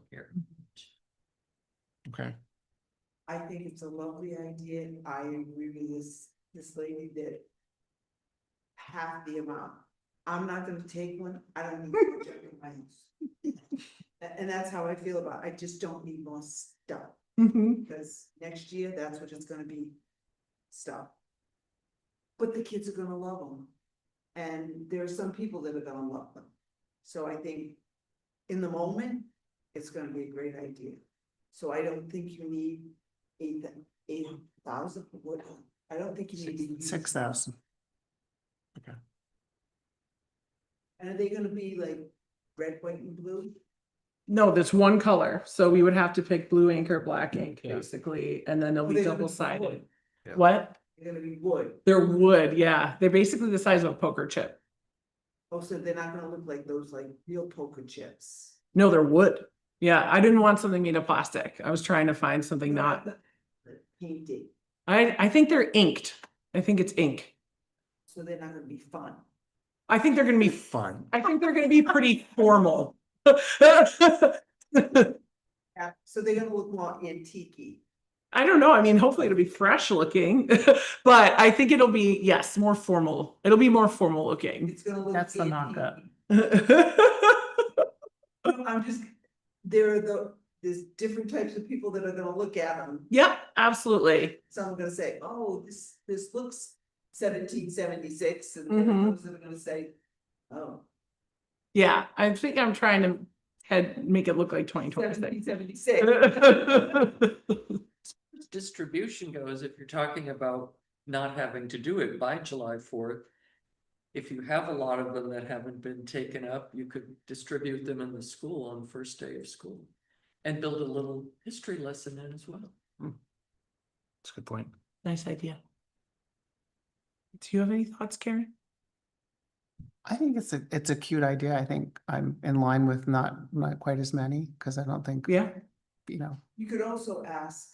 B: Okay,
G: I think it's a lovely idea. I agree with this lady that half the amount. I'm not gonna take one. I don't need one in my house. And that's how I feel about it. I just don't need more stuff,
D: Mhm.
G: because next year, that's what it's gonna be, stuff. But the kids are gonna love them. And there are some people that are gonna love them. So I think in the moment, it's gonna be a great idea. So I don't think you need 8,000, I don't think you need. to use-
A: 6,000.
G: And are they gonna be like red, white and blue?
D: No, there's one color, so we would have to pick blue ink or black ink,
B: Yeah.
D: basically, and then they'll
G: Or
D: be
G: they're gonna
D: double
G: be
D: sided.
G: wood?
B: Yeah.
D: What?
G: They're gonna be wood.
D: They're wood, yeah. They're basically the size of a poker chip.
G: Oh, so they're not gonna look like those like real poker chips.
D: No, they're wood. Yeah, I didn't want something made of plastic. I was trying to find something not.
G: Painted,
D: I think they're inked. I think it's ink.
G: so they're not gonna be fun.
D: I think they're gonna be
B: Fun.
D: I think they're gonna be pretty formal.
G: Yeah, so they're gonna look more antique-y.
D: I don't know. I mean, hopefully it'll be fresh looking, but I think it'll be, yes, more formal. It'll be more formal looking.
G: It's gonna look.
A: That's the mock-up.
G: antique-y. I'm just, there's different types of people that are gonna look at them.
D: Yeah, absolutely.
G: Some are gonna say, oh, this looks 1776, and
D: Mhm.
G: those that are gonna say, oh,
D: Yeah, I think I'm trying to make it look like 2026.
G: 1776.
L: Distribution goes, if you're talking about not having to do it by July 4th. If you have a lot of them that haven't been taken up, you could distribute them in the school on the first day of school. And build a little history lesson in as well.
B: That's a good point.
D: Nice idea. Do you have any thoughts, Karen?
A: I think it's a cute idea. I think I'm in line with not quite as many, because I don't think,
D: Yeah,
A: you know,
G: You could also ask,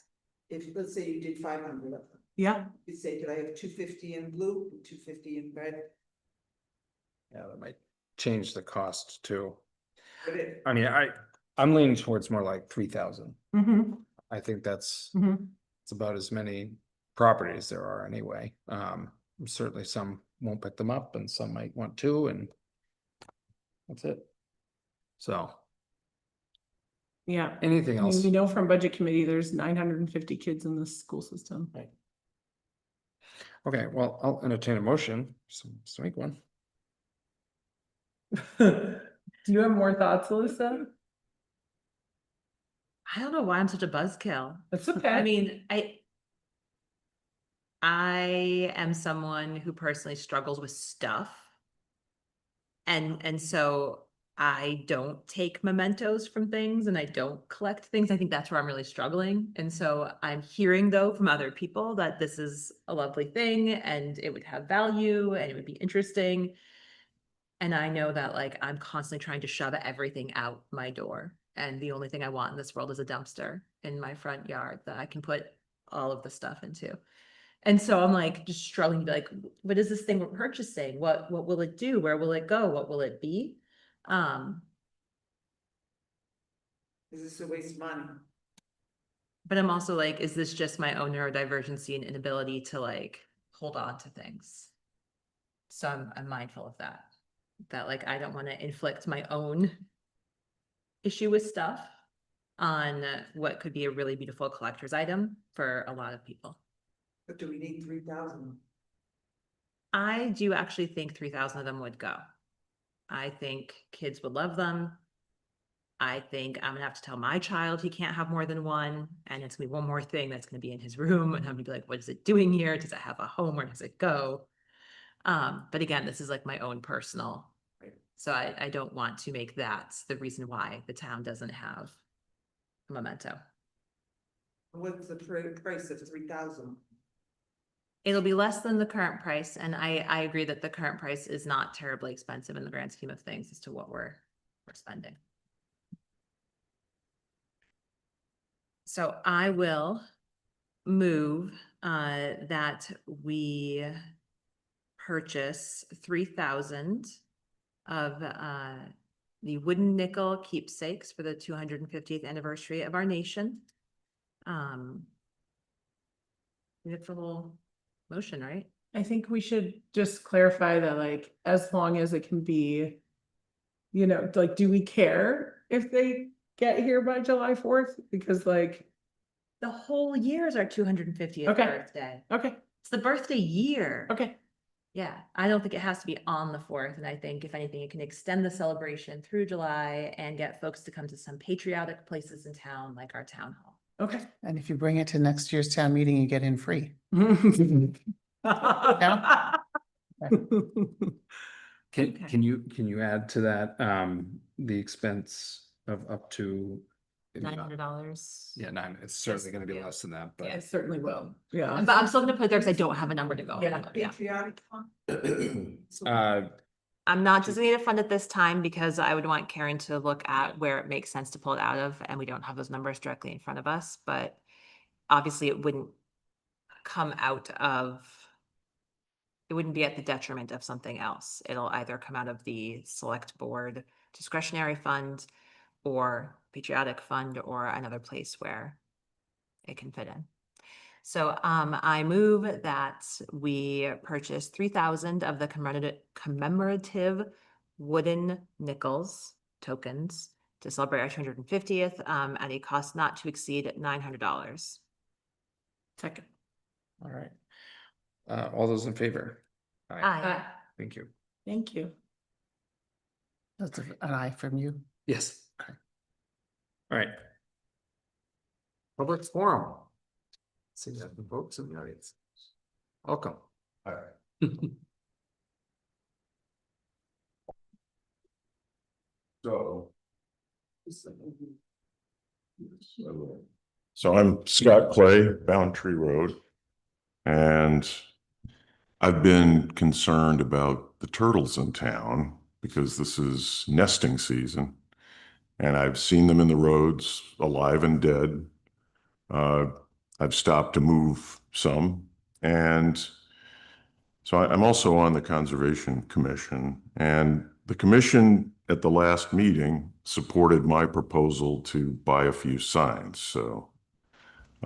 G: if, let's say you did 500 of them,
D: yeah.
G: you'd say, could I have 250 in blue, and 250 in red?
B: Yeah, that might change the cost too.
G: But it,
B: I mean, I'm leaning towards more like 3,000.
D: Mm-hmm,
B: I think that's,
D: mm-hmm.
B: it's about as many properties there are anyway. Certainly some won't pick them up and some might want to, and that's it. So
D: Yeah.
B: anything
D: I mean,
B: else?
D: we know from budget committee, there's 950 kids in the school system.
B: Okay, well, I'll entertain a motion. So make one.
D: Do you have more thoughts, Alyssa?
E: I don't know why I'm such a buzzkill.
D: That's okay.
E: I mean, I am someone who personally struggles with stuff. And so I don't take mementos from things and I don't collect things. I think that's where I'm really struggling. And so I'm hearing though from other people that this is a lovely thing and it would have value and it would be interesting. And I know that like I'm constantly trying to shove everything out my door. And the only thing I want in this world is a dumpster in my front yard that I can put all of the stuff into. And so I'm like just struggling to be like, what is this thing we're purchasing? What will it do? Where will it go? What will it be?
G: is this a waste of money?
E: But I'm also like, is this just my own neurodivergency and inability to like hold on to things? So I'm mindful of that. That like I don't want to inflict my own issue with stuff on what could be a really beautiful collector's item for a lot of people.
G: But do we need 3,000?
E: I do actually think 3,000 of them would go. I think kids would love them. I think I'm gonna have to tell my child he can't have more than one, and it's gonna be one more thing that's gonna be in his room, and I'm gonna be like, what is it doing here? Does it have a home? Where does it go? But again, this is like my own personal, so I don't want to make that the reason why the town doesn't have a memento.
G: What's the price of 3,000?
E: It'll be less than the current price, and I agree that the current price is not terribly expensive in the grand scheme of things as to what we're spending. So I will move that we purchase 3,000 of the wooden nickel keepsakes for the 250th anniversary of our nation. It's a little motion, right?
D: I think we should just clarify that like, as long as it can be, you know, like, do we care if they get here by July 4th? Because like,
E: The whole year is our 250th
D: Okay.
E: birthday.
D: okay,
E: It's the birthday year.
D: okay.
E: Yeah, I don't think it has to be on the 4th, and I think if anything, it can extend the celebration through July and get folks to come to some patriotic places in town, like our town hall.
D: Okay.
A: And if you bring it to next year's town meeting, you get in free.
B: Can you add to that, the expense of up to?
E: $900.
B: Yeah, it's certainly gonna be
E: Yeah.
B: less than that,
D: I
B: but.
D: certainly will. Yeah.
E: But I'm still gonna put it there because I don't have a number to go.
D: Yeah.
E: Yeah.
G: Patriotic fund.
E: I'm not designated fund at this time because I would want Karen to look at where it makes sense to pull it out of, and we don't have those numbers directly in front of us, but obviously it wouldn't come out of, it wouldn't be at the detriment of something else. It'll either come out of the select board discretionary fund or patriotic fund or another place where it can fit in. So I move that we purchase 3,000 of the commemorative wooden nickels tokens to celebrate our 250th at a cost not to exceed $900.
D: Second.
B: All right. All those in favor?
E: Aye.
B: Thank you.
D: Thank you.
A: That's an eye from you.
B: Yes. Okay. All right. Public forum. See that the folks in the audience. Welcome.
H: All right. So I'm Scott Clay, Boundtree Road. And I've been concerned about the turtles in town because this is nesting season. And I've seen them in the roads, alive and dead. I've stopped to move some. And so I'm also on the Conservation Commission. And the commission at the last meeting supported my proposal to buy a few signs. So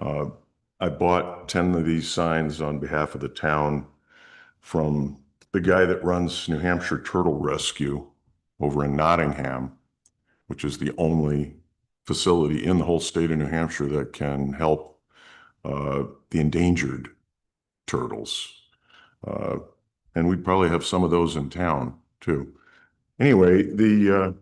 H: I bought 10 of these signs on behalf of the town from the guy that runs New Hampshire Turtle Rescue over in Nottingham, which is the only facility in the whole state of New Hampshire that can help the endangered turtles. And we'd probably have some of those in town too. Anyway, the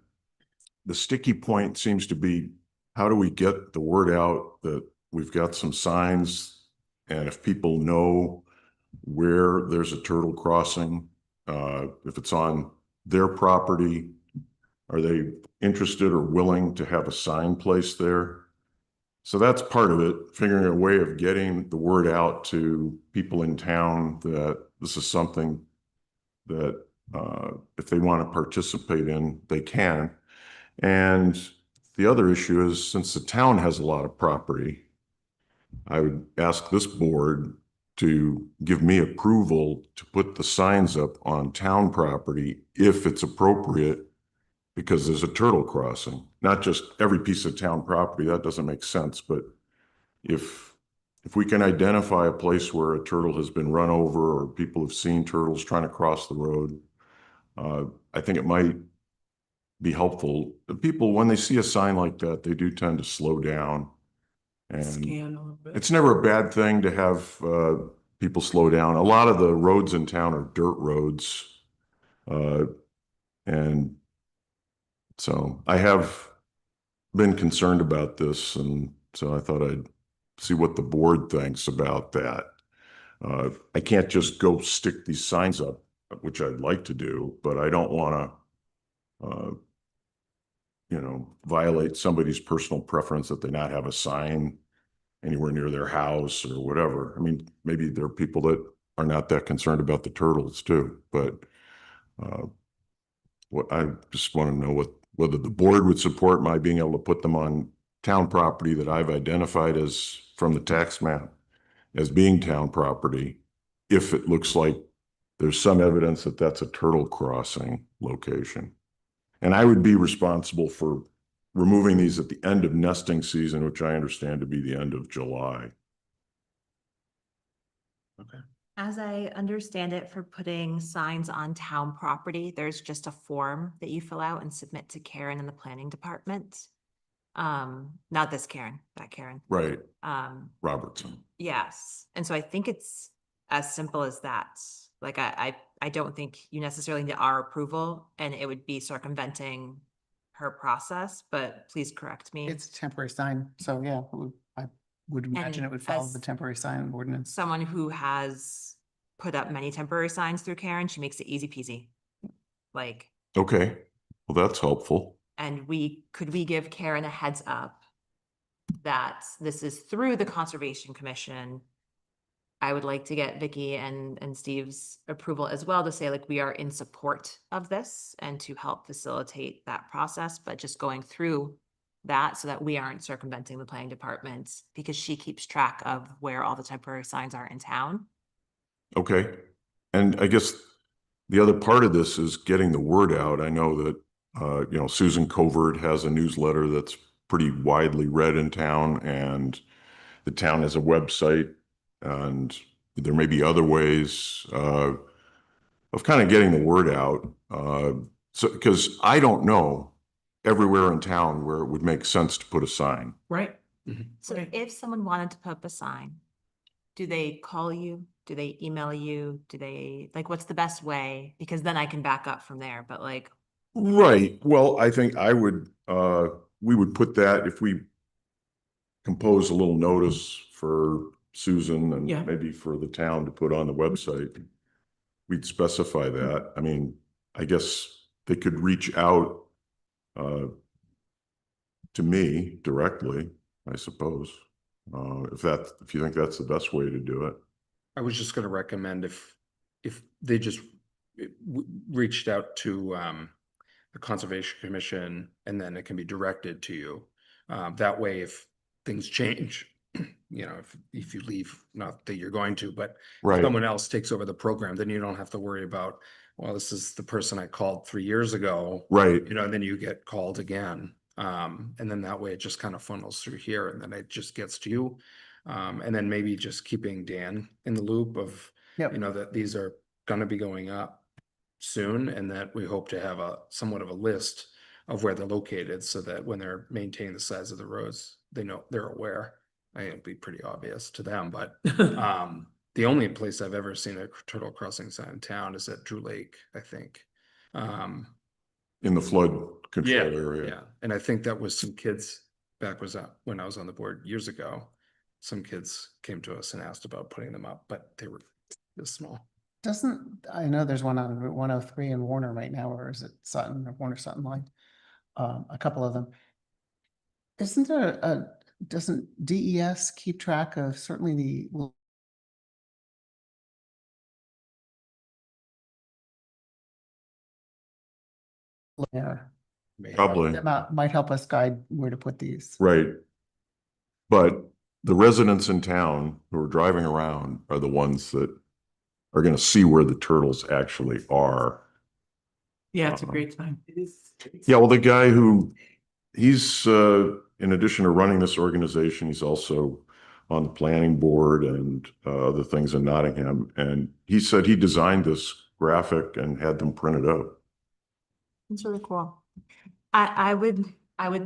H: sticky point seems to be, how do we get the word out that we've got some signs, and if people know where there's a turtle crossing, if it's on their property, are they interested or willing to have a sign placed there? So that's part of it, figuring a way of getting the word out to people in town that this is something that if they want to participate in, they can. And the other issue is, since the town has a lot of property, I would ask this board to give me approval to put the signs up on town property if it's appropriate, because there's a turtle crossing, not just every piece of town property. That doesn't make sense. But if we can identify a place where a turtle has been run over or people have seen turtles trying to cross the road, I think it might be helpful. The people, when they see a sign like that, they do tend to slow down. And
D: Scan a little bit.
H: it's never a bad thing to have people slow down. A lot of the roads in town are dirt roads. And so I have been concerned about this, and so I thought I'd see what the board thinks about that. I can't just go stick these signs up, which I'd like to do, but I don't want to, violate somebody's personal preference that they not have a sign anywhere near their house or whatever. I mean, maybe there are people that are not that concerned about the turtles too, but what I just want to know whether the board would support my being able to put them on town property that I've identified as, from the tax map, as being town property, if it looks like there's some evidence that that's a turtle crossing location. And I would be responsible for removing these at the end of nesting season, which I understand to be the end of July.
E: As I understand it, for putting signs on town property, there's just a form that you fill out and submit to Karen in the planning department. Not this Karen, that Karen.
H: Right, Robertson.
E: Yes, and so I think it's as simple as that. Like I don't think you necessarily need our approval and it would be circumventing her process, but please correct me.
A: It's a temporary sign, so yeah, I would imagine it would follow
E: as
A: the temporary sign ordinance.
E: Someone who has put up many temporary signs through Karen, she makes it easy peasy. Like,
K: Okay, well, that's helpful.
E: and could we give Karen a heads up that this is through the Conservation Commission? I would like to get Vicky and Steve's approval as well to say like, we are in support of this and to help facilitate that process, but just going through that so that we aren't circumventing the planning department because she keeps track of where all the temporary signs are in town.
K: Okay. And I guess the other part of this is getting the word out. I know that, you know, Susan Covert has a newsletter that's pretty widely read in town, and the town has a website, and there may be other ways of kind of getting the word out. So, because I don't know everywhere in town where it would make sense to put a sign.
D: Right.
E: So
D: Right.
E: if someone wanted to put up a sign, do they call you? Do they email you? Do they, like, what's the best way? Because then I can back up from there, but like,
K: Right. Well, I think we would put that if we compose a little notice for Susan and
D: Yeah.
K: maybe for the town to put on the website. We'd specify that. I mean, I guess they could reach out to me directly, I suppose. If you think that's the best way to do it.
B: I was just gonna recommend if they just reached out to the Conservation Commission and then it can be directed to you. That way, if things change, you know, if you leave, not that you're going to, but if
K: Right.
B: someone else takes over the program, then you don't have to worry about, well, this is the person I called 3 years ago.
K: Right.
B: You know, and then you get called again. And then that way it just kind of funnels through here and then it just gets to you. And then maybe just keeping Dan in the loop of,
A: Yep.
B: you know, that these are gonna be going up soon and that we hope to have a somewhat of a list of where they're located so that when they're maintaining the size of the roads, they know, they're aware. I think it'd be pretty obvious to them, but the only place I've ever seen a turtle crossing sign in town is at Drew Lake, I think.
K: In the flood control
B: Yeah,
K: area.
B: yeah, and I think that was some kids when I was on the board years ago. Some kids came to us and asked about putting them up, but they were this small.
A: I know there's one on Route 103 in Warner right now, or is it Sutton or Warner Sutton line? A couple of them. Doesn't DES keep track of certainly the yeah,
K: Probably.
A: that might help us guide where to put these.
K: Right. But the residents in town who are driving around are the ones that are going to see where the turtles actually are.
D: Yeah, it's a great time.
K: Yeah, well, the guy he's in addition to running this organization, he's also on the planning board and other things in Nottingham. And he said he designed this graphic and had them printed out.
E: it's really cool. I would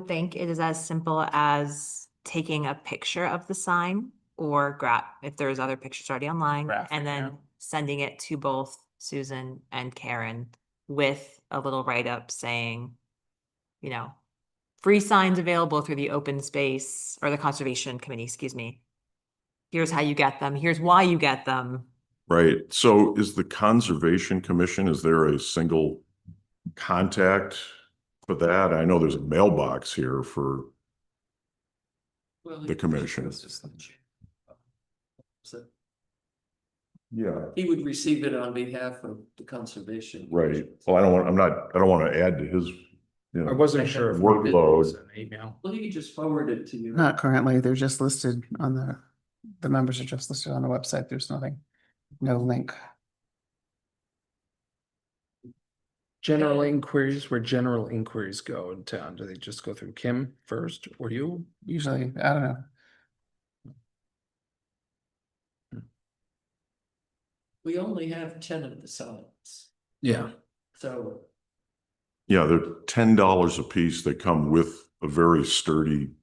E: think it is as simple as taking a picture of the sign or if there's other pictures already online,
A: Graphic,
E: and then
A: yeah.
E: sending it to both Susan and Karen with a little write-up saying, you know, free signs available through the open space or the Conservation Committee, excuse me. Here's how you get them. Here's why you get them.
K: Right. So is the Conservation Commission, is there a single contact for that? I know there's a mailbox here for the commission.
L: So
K: Yeah.
L: he would receive it on behalf of the conservation.
K: Right. Well, I don't want to add to his,
B: I wasn't sure if
K: workload.
B: it was an email.
L: Well, he could just forward it to you.
A: Not currently, they're just listed on the members are just listed on the website. There's no link.
B: General inquiries, where general inquiries go in town, do they just go through Kim first or you?
A: Usually, I don't know.
L: We only have 10 of the signs,
B: Yeah.
L: so
K: Yeah, they're $10 a piece. They come with a very sturdy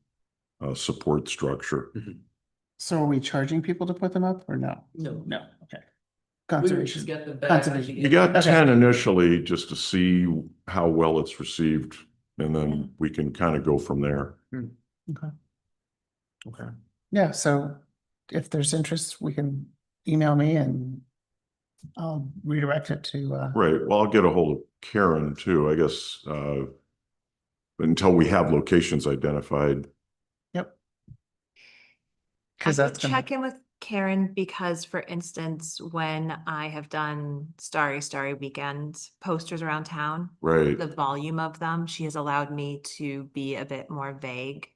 K: support structure.
A: So are we charging people to put them up or no?
L: no.
A: No, okay.
L: We would just
A: conservation.
L: get them back.
A: Conservation.
M: You got
A: Okay.
M: 10 initially just to see how well it's received, and then we can kind of go from there.
B: Okay.
A: Yeah, so if there's interest, we can email me and I'll redirect it to,
M: Right, well, I'll get a hold of Karen too, I guess, until we have locations identified.
A: yep.
E: I
A: Cause
E: could
A: that's gonna,
E: check in with Karen because, for instance, when I have done Starry Weekend posters around town,
M: Right,
E: the volume of them, she has allowed me to be a bit more vague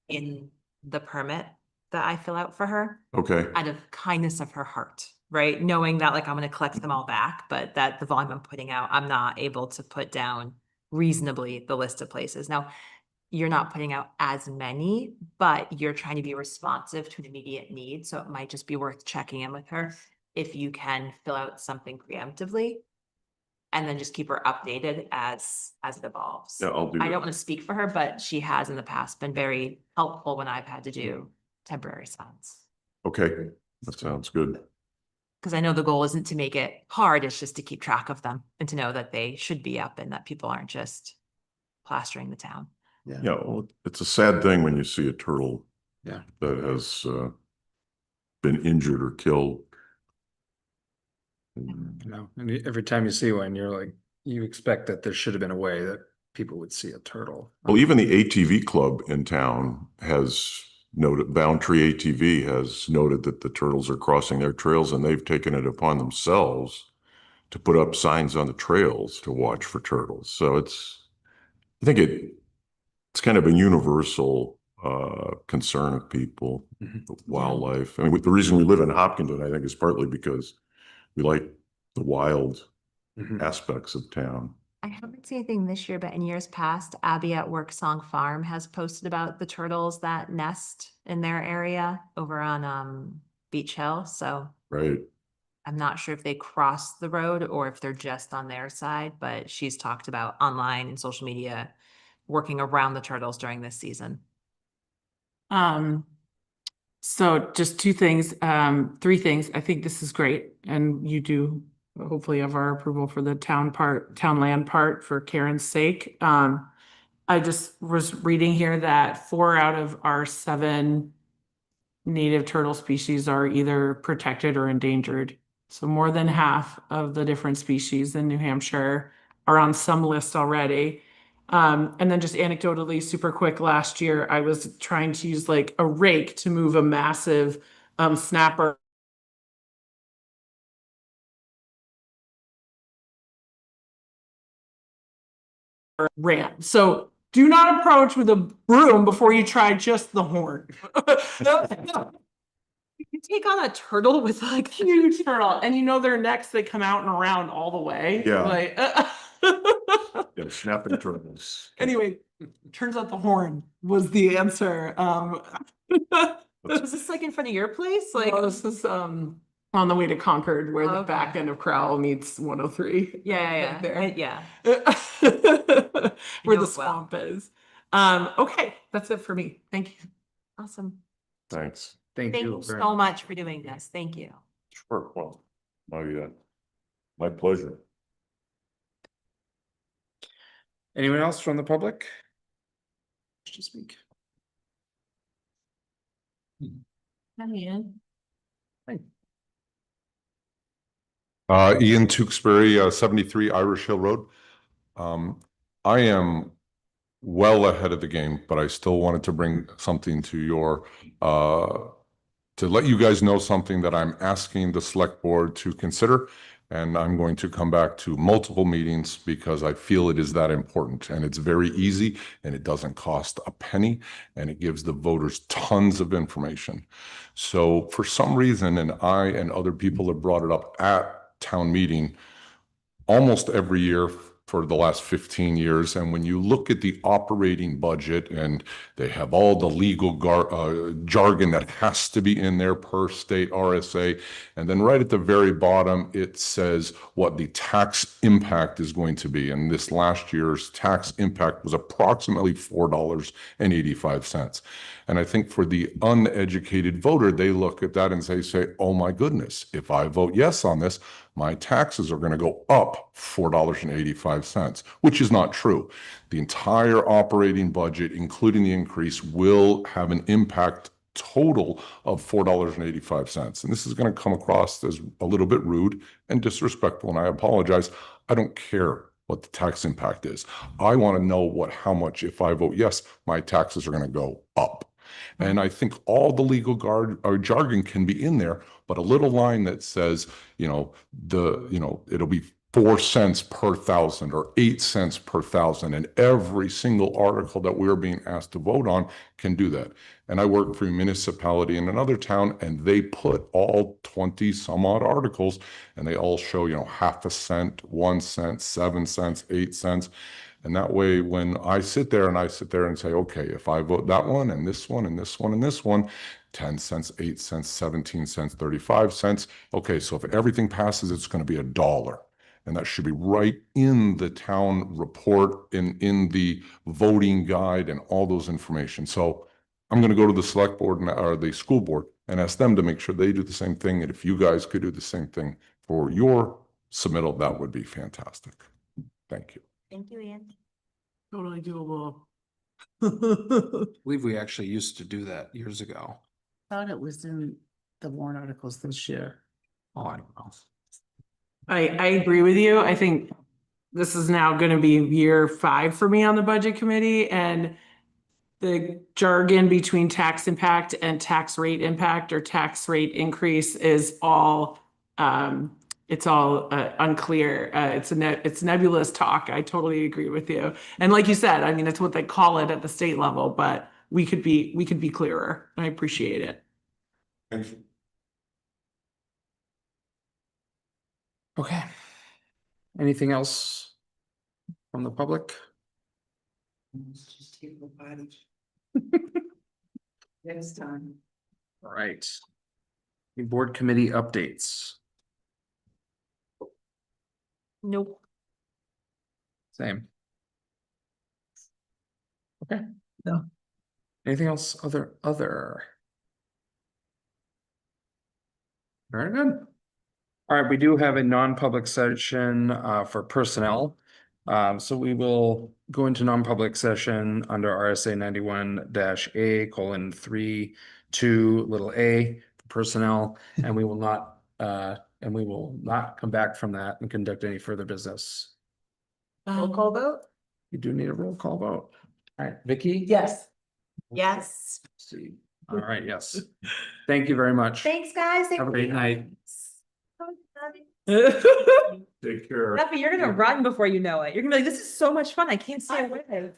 E: in the permit that I fill out for her
M: okay,
E: out of kindness of her heart, right? Knowing that like I'm gonna collect them all back, but that the volume I'm putting out, I'm not able to put down reasonably the list of places. Now, you're not putting out as many, but you're trying to be responsive to an immediate need. So it might just be worth checking in with her if you can fill out something preemptively. And then just keep her updated as it evolves.
M: yeah, I'll do
E: I don't
M: that.
E: want to speak for her, but she has in the past been very helpful when I've had to do temporary signs.
M: Okay, that sounds good.
E: Because I know the goal isn't to make it hard, it's just to keep track of them and to know that they should be up and that people aren't just plastering the town.
M: Yeah, well, it's a sad thing when you see a turtle
B: Yeah.
M: that has been injured or killed.
B: No, and every time you see one, you're like, you expect that there should have been a way that people would see a turtle.
M: Well, even the ATV club in town has noted, Bound Tree ATV has noted that the turtles are crossing their trails, and they've taken it upon themselves to put up signs on the trails to watch for turtles. So I think it's kind of a universal concern of people, wildlife. I mean, the reason we live in Hopkinton, I think, is partly because we like the wild aspects of town.
E: I haven't seen anything this year, but in years past, Abby at Work Song Farm has posted about the turtles that nest in their area over on Beach Hill. So
M: Right.
E: I'm not sure if they cross the road or if they're just on their side, but she's talked about online and social media working around the turtles during this season.
D: So just two things, three things. I think this is great. And you do hopefully have our approval for the town land part for Karen's sake. I just was reading here that 4 out of our 7 native turtle species are either protected or endangered. So more than half of the different species in New Hampshire are on some list already. And then just anecdotally, super quick, last year, I was trying to use like a rake to move a massive snapper ran. So do not approach with a broom before you try just the horn.
E: You take on a turtle with like
D: Huge turtle, and you know their necks, they come out and around all the way.
M: Yeah.
D: Like,
M: Yeah, snapping turtles.
D: anyway, turns out the horn was the answer.
E: Was this like in front of your place? Like,
D: No, this is on the way to Concord, where the
E: Okay.
D: back end of Crowell meets 103.
E: yeah,
D: Right there.
E: yeah.
D: Where
E: know
D: the
E: it well.
D: swamp is. Okay, that's it for me. Thank you.
E: Awesome.
M: Thanks.
E: Thank you
B: very
E: so much for doing this. Thank you.
M: Sure, well, my pleasure.
B: Anyone else from the public? To speak?
E: Ian.
H: Ian Tewksbury, 73 Irish Hill Road. I am well ahead of the game, but I still wanted to bring something to your, to let you guys know something that I'm asking the select board to consider. And I'm going to come back to multiple meetings because I feel it is that important, and it's very easy and it doesn't cost a penny and it gives the voters tons of information. So for some reason, and I and other people have brought it up at town meeting almost every year
M: for the last 15 years. And when you look at the operating budget and they have all the legal jargon that has to be in there per state RSA. And then right at the very bottom, it says what the tax impact is going to be. And this last year's tax impact was approximately $4.85. And I think for the uneducated voter, they look at that and say, oh my goodness, if I vote yes on this, my taxes are going to go up $4.85, which is not true. The entire operating budget, including the increase, will have an impact total of $4.85. And this is going to come across as a little bit rude and disrespectful, and I apologize. I don't care what the tax impact is. I want to know how much, if I vote yes, my taxes are going to go up. And I think all the legal jargon can be in there, but a little line that says, it'll be 4 cents per thousand or 8 cents per thousand. And every single article that we're being asked to vote on can do that. And I work for a municipality in another town, and they put all 20 some odd articles, and they all show, half a cent, 1 cent, 7 cents, 8 cents. And that way, when I sit there and say, okay, if I vote that one and this one and this one and this one, 10 cents, 8 cents, 17 cents, 35 cents. Okay, so if everything passes, it's going to be $1. And that should be right in the town report, in the voting guide and all those information. So I'm going to go to the select board or the school board and ask them to make sure they do the same thing. And if you guys could do the same thing for your submittal, that would be fantastic. Thank you.
E: Thank you, Ian.
D: Totally doable.
B: I believe we actually used to do that years ago.
A: Thought it was in the warrant articles this year.
B: Oh, I don't know.
D: I agree with you. I think this is now going to be year 5 for me on the budget committee, and the jargon between tax impact and tax rate impact or tax rate increase is all unclear. It's nebulous talk. I totally agree with you. And like you said, I mean, it's what they call it at the state level, but we could be clearer. I appreciate it.
M: Thank you.
B: Okay. Anything else from the public?
G: Let's just take the body. Next time.
B: All right. The board committee updates.
E: Nope.
B: Same. Okay.
A: No.
B: Anything else? Other. Very good. All right, we do have a non-public session for personnel. So we will go into non-public session under RSA 91-A:3(2)(a) for personnel, and we will not come back from that and conduct any further business.
E: Roll call vote?
B: You do need a roll call vote. All right, Vicky?
D: Yes.
E: Yes.
B: Let's see. All right, yes. Thank you very much.
E: Thanks, guys.
B: Have a great night.
M: Take care.
E: Duffy, you're gonna run before you know it. You're gonna be like, this is so much fun. I can't stay away.